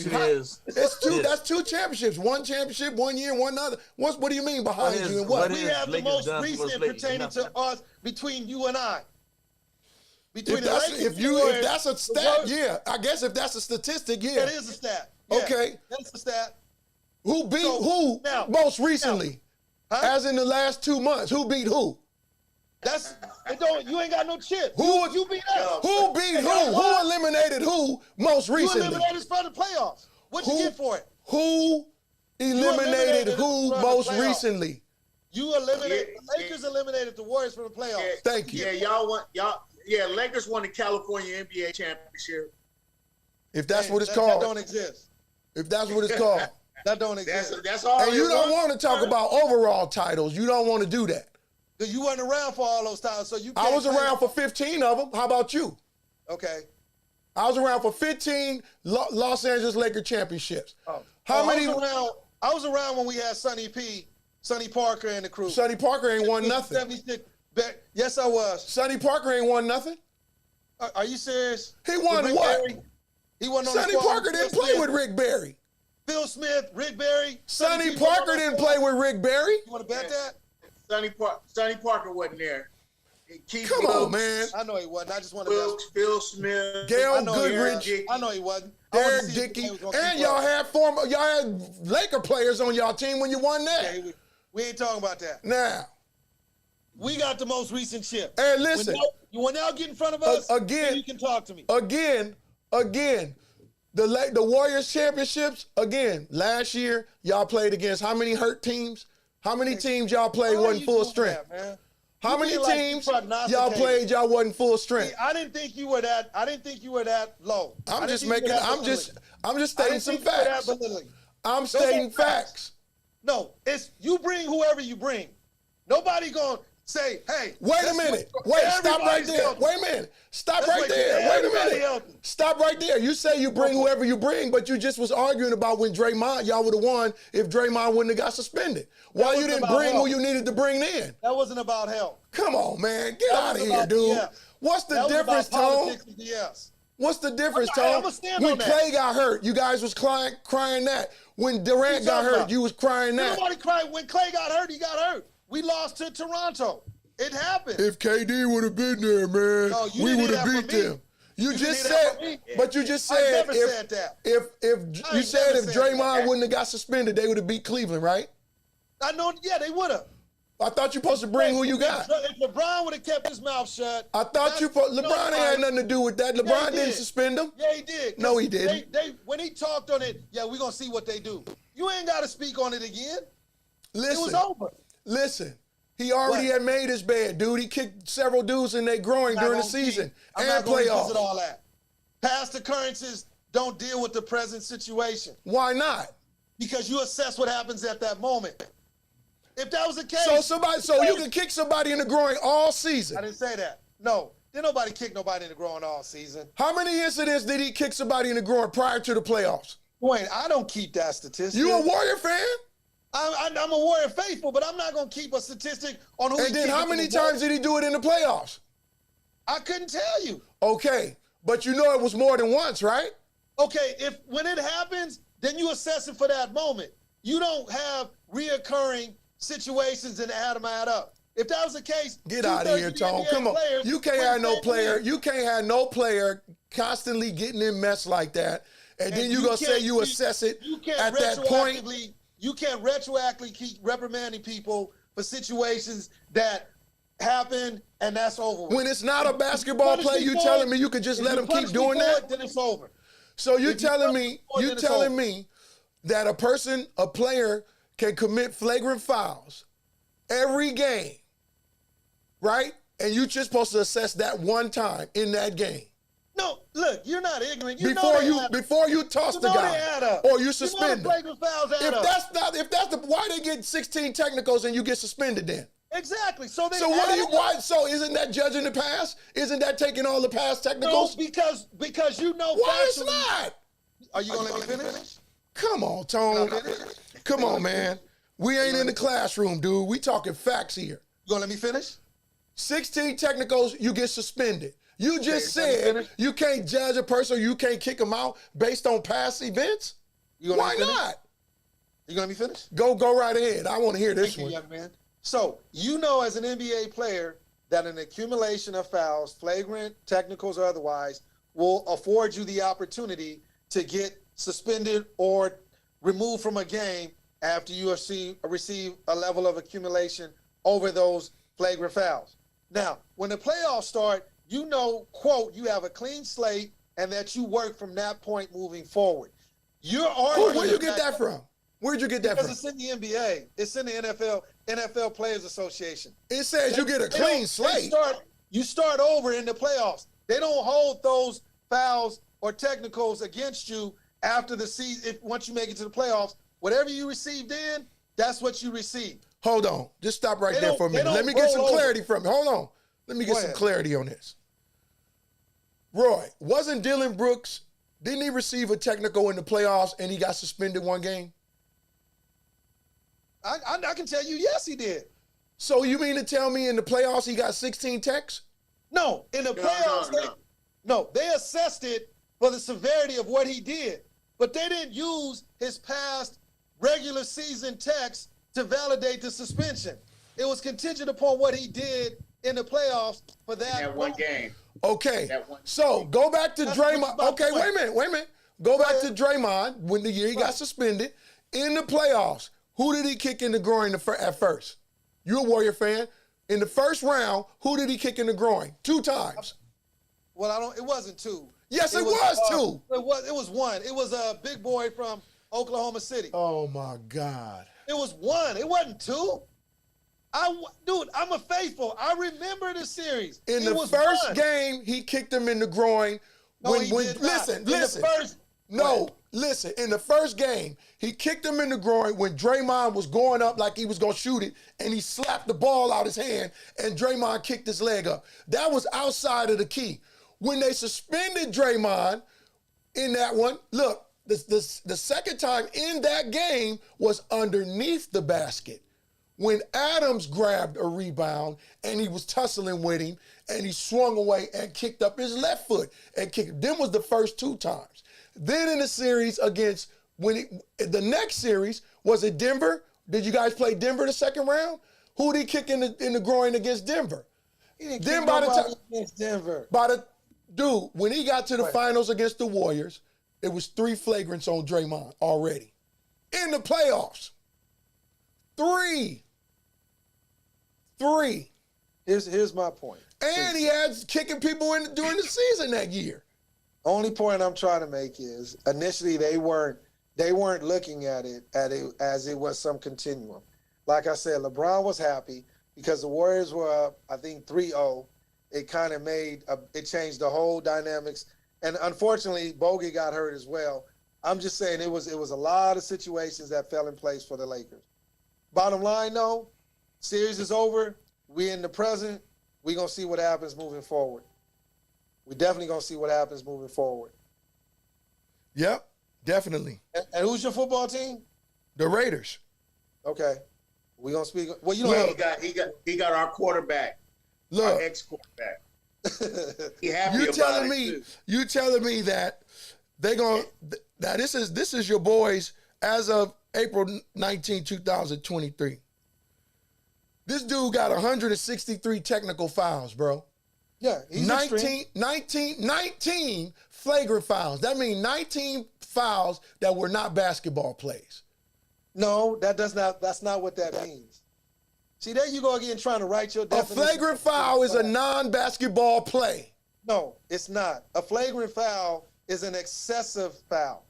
It's two. That's two championships. One championship, 1 year, one other. What do you mean behind you? And what? We have the most recent pertaining to us between you and I. Between if that's a stat, yeah. I guess if that's a statistic, yeah. It is a stat. Yeah, okay. That's a stat. Who beat who most recently? As in the last 2 months, who beat who? You ain't got no chip. You beat us. Who beat who? Who eliminated who most recently? You eliminated us from the playoffs. What'd you get for it? Who eliminated who most recently? You eliminated the Lakers eliminated the Warriors from the playoffs. Thank you. Yeah, Lakers won the California NBA championship. If that's what it's called. That don't exist. If that's what it's called. That don't exist. That's all. And you don't want to talk about overall titles. You don't want to do that. Because you weren't around for all those titles, so you can't. I was around for 15 of them. How about you? Okay. I was around for 15 Los Angeles Lakers championships. Oh. How many? I was around when we had Sonny Parker and the crew. Sonny Parker ain't won nothing. 76. Yes, I was. Sonny Parker ain't won nothing. Are you serious? He won what? Berry? He won on Sonny Parker didn't play with Rick Barry. Phil Smith, Rick Barry. Sonny Parker didn't play with Rick Barry. You want to bet that? Sonny Parker wasn't there. Come on, man. I know he wasn't. I just want to Phil Smith. Gail Goodrich. I know he wasn't. Eric Dickey. And y'all had Laker players on y'all team when you won that. Okay, we ain't talking about that. Now. We got the most recent chip. Hey, listen. When y'all get in front of us, again, you can talk to me. Again. The Warriors championships, again, last year, y'all played against how many hurt teams? How many teams y'all played wasn't full strength? How many teams y'all played y'all wasn't full strength? See, I didn't think you were that low. I'm just stating some facts. I'm stating facts. No, it's you bring whoever you bring. Nobody gonna say, hey. Wait a minute. Stop right there. Wait a minute. Stop right there. Wait a minute. Stop right there. You say you bring whoever you bring, but you just was arguing about when Draymond, y'all would have won if Draymond wouldn't have got suspended. Why you didn't bring who you needed to bring in? That wasn't about help. Come on, man. Get out of here, dude. What's the difference, Tone? What's the difference, Tone? When Clay got hurt, you guys was crying that. When Durant got hurt, you was crying that. Nobody cried. When Clay got hurt, he got hurt. We lost to Toronto. It happened. If KD would have been there, man, we would have beat them. You just said, but you just said, I never said that. If you said if Draymond wouldn't have got suspended, they would have beat Cleveland, right? I know, yeah, they would have. I thought you supposed to bring who you got. If LeBron would have kept his mouth shut. I thought LeBron ain't had nothing to do with that. LeBron didn't suspend him. Yeah, he did. No, he didn't. When he talked on it, yeah, we're going to see what they do. You ain't got to speak on it again. Listen. It was over. Listen. He already had made his bed, dude. He kicked several dudes in their groin during the season and playoffs. Visit all that. Past occurrences don't deal with the present situation. Why not? Because you assess what happens at that moment. If that was the case, so you can kick somebody in the groin all season. I didn't say that. No, didn't nobody kick nobody in the groin all season. How many incidents did he kick somebody in the groin prior to the playoffs? Wayne, I don't keep that statistic. You a Warrior fan? I'm a Warrior faithful, but I'm not gonna keep a statistic on who. And then how many times did he do it in the playoffs? I couldn't tell you. Okay, but you know it was more than once, right? Okay, when it happens, then you assess it for that moment. You don't have reoccurring situations and add them up. If that was the case, get out of here, Tone. Come on. You can't have no player. You can't have no player constantly getting in mess like that. And then you're gonna say you assess it at that point. You can't retroactively keep reprimanding people for situations that happen and that's over with. When it's not a basketball play, you telling me you could just let them keep doing that? Then it's over. So you're telling me that a player can commit flagrant fouls every game, right? And you're just supposed to assess that one time in that game. No, look, you're not ignorant. Before you toss the guy or you suspend him. If that's why they get 16 technicals and you get suspended then? Exactly. So isn't that judging the pass? Isn't that taking all the pass technicals? No, because you know. Why it's not? Are you gonna let me finish? Come on, Tone. Come on, man. We ain't in the classroom, dude. We talking facts here. You gonna let me finish? 16 technicals, you get suspended. You just said you can't judge a person, you can't kick them out based on past events? Why not? You gonna let me finish? Go right ahead. I want to hear this one. Young man. So, you know as an NBA player that an accumulation of fouls, flagrant, technicals, or otherwise, will afford you the opportunity to get suspended or removed from a game after you receive a level of accumulation over those flagrant fouls. Now, when the playoffs start, you know, quote, you have a clean slate and that you work from that point moving forward. You're arguing. Where'd you get that from? Where'd you get that from? Because it's in the NBA. It's in the NFL Players Association. It says you get a clean slate. You start over in the playoffs. They don't hold those fouls or technicals against you after the season. Once you make it to the playoffs, whatever you received in, that's what you receive. Hold on. Just stop right there for a minute. Let me get some clarity from you. Hold on. Let me get some clarity on this. Roy, wasn't Dylan Brooks, didn't he receive a technical in the playoffs and he got suspended one game? I can tell you, yes, he did. So you mean to tell me in the playoffs he got 16 techs? No, in the playoffs, they assessed it for the severity of what he did, but they didn't use his past regular season techs to validate the suspension. It was contingent upon what he did in the playoffs for that one game. Okay, so go back to Draymond. Okay, wait a minute. Go back to Draymond when the year he got suspended. In the playoffs, who did he kick in the groin at first? You're a Warrior fan. In the first round, who did he kick in the groin? 2 times. Well, it wasn't 2. Yes, it was 2. It was 1. It was a big boy from Oklahoma City. Oh my God. It was 1. It wasn't 2. Dude, I'm a faithful. I remember the series. In the first game, he kicked him in the groin. Listen. Listen. In the first game, he kicked him in the groin when Draymond was going up like he was going to shoot it, and he slapped the ball out his hand, and Draymond kicked his leg up. That was outside of the key. When they suspended Draymond in that one, look, the second time in that game was underneath the basket. When Adams grabbed a rebound and he was tussling with him and he swung away and kicked up his left foot and kicked. Them was the first 2 times. Then in the series the next series, was it Denver? Did you guys play Denver the second round? Who did he kick in the groin against Denver? He didn't kick nobody against Denver. When he got to the finals against the Warriors, it was 3 flagrants on Draymond already. In the playoffs. 3. 3. Here's my point. And he had kicking people in during the season that year. Only point I'm trying to make is initially they weren't looking at it as it was some continuum. Like I said, LeBron was happy because the Warriors were up, I think 3-0. It kind of it changed the whole dynamics. And unfortunately, Bogey got hurt as well. I'm just saying it was a lot of situations that fell in place for the Lakers. Bottom line, though, series is over. We in the present. We're going to see what happens moving forward. We definitely going to see what happens moving forward. Yep, definitely. And who's your football team? The Raiders. Okay. We're going to speak. Well, you Yeah, know, he got our quarterback. Look, our ex-quarterback. He happy you about telling it, me too. you telling me that they're going that this is your boys as of April 19, 2023. This dude got 163 technical fouls, bro. yeah, he's 19 flagrant fouls. That means 19 fouls that were not basketball plays. No, that's not what that means. See, there you go again trying to write your A definition. flagrant foul is a non-basketball play. No, it's not. A flagrant foul is an excessive foul.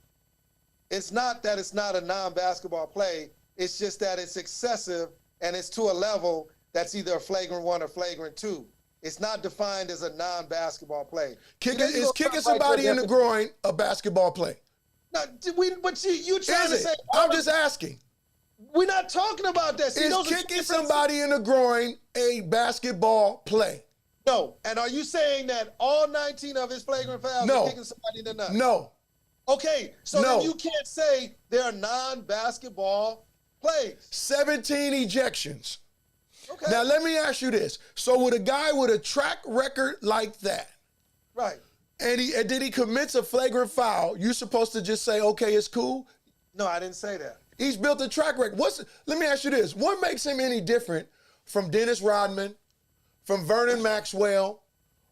It's not that it's not a non-basketball play. It's just that it's excessive and it's to a level that's either a flagrant 1 or flagrant 2. It's not defined as a non-basketball play. Is kicking somebody in the groin a basketball play? No, but you trying to Is say? it? I'm just asking. We're not talking about that. See, Is those are kicking different- somebody in the groin a basketball play? No. And are you saying that all 19 of his flagrant fouls No. are kicking somebody in the nuts? No. Okay, so No. then you can't say they're non-basketball plays. 17 ejections. Okay. Now let me ask you this. So with a guy with a track record like that, Right. and did he commits a flagrant foul, you supposed to just say, okay, it's cool? No, I didn't say that. He's built a track record. Let me ask you this. What makes him any different from Dennis Rodman, from Vernon Maxwell,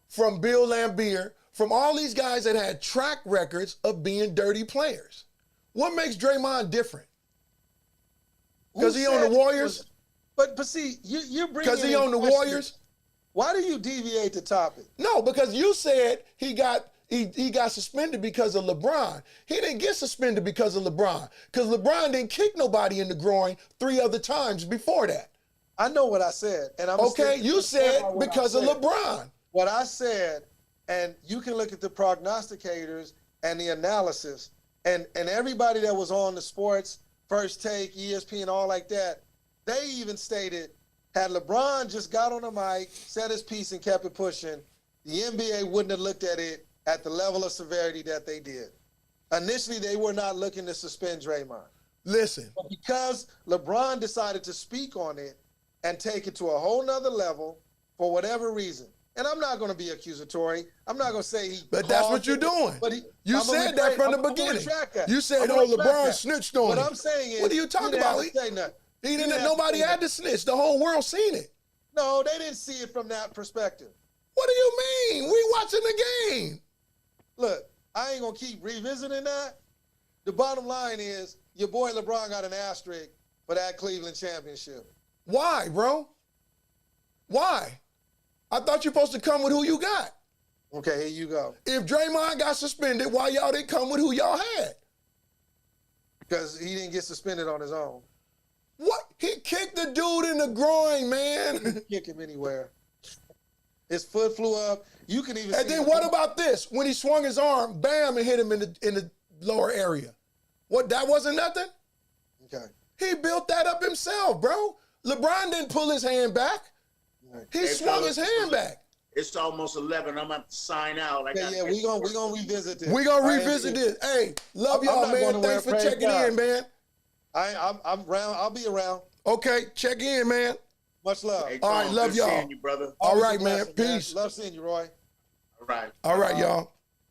from Bill Laimbeer, from all these guys that had track records of being dirty players? What makes Draymond different? Because he on the Warriors? But see, you're bringing. Because he on the Warriors? Why do you deviate the topic? No, because you said he got suspended because of LeBron. He didn't get suspended because of LeBron. Because LeBron didn't kick nobody in the groin 3 other times before that. I know what I said, and I'm Okay, you said because of LeBron. What I said, and you can look at the prognosticators and the analysis, and everybody that was on the sports, First Take, ESPN, all like that, they even stated, had LeBron just got on the mic, said his piece, and kept it pushing, the NBA wouldn't have looked at it at the level of severity that they did. Initially, they were not looking to suspend Draymond. Listen. But because LeBron decided to speak on it and take it to a whole nother level for whatever reason, and I'm not going to be accusatory. I'm not going to say he. But that's what you're doing. But you said that from the beginning. You said, "Oh, LeBron snitched on What him." I'm saying is, what are you talking about? He didn't. Nobody had to snitch. The whole world seen it. No, they didn't see it from that perspective. What do you mean? We watching the game. Look, I ain't gonna keep revisiting that. The bottom line is, your boy LeBron got an asterisk for that Cleveland championship. Why, bro? Why? I thought you're supposed to come with who you got. Okay, here you go. If Draymond got suspended, why y'all didn't come with who y'all had? Because he didn't get suspended on his own. What? He kicked the dude in the groin, man. Kick him anywhere. His foot flew up. You can even. And then what about this? When he swung his arm, bam, and hit him in the lower area. What? That wasn't nothing. Okay. He built that up himself, bro. LeBron didn't pull his hand back. He swung his hand back. It's almost 11. I'm about to sign out. Yeah, we're gonna revisit this. We're gonna revisit this. Hey, love y'all, man. Thanks for checking in, man. I'm around. I'll be around. Okay, check in, man. Much love. Hey, all right, love y'all. Seeing you, brother. All right, man. Peace. Love seeing you, Roy. All right. All right, y'all.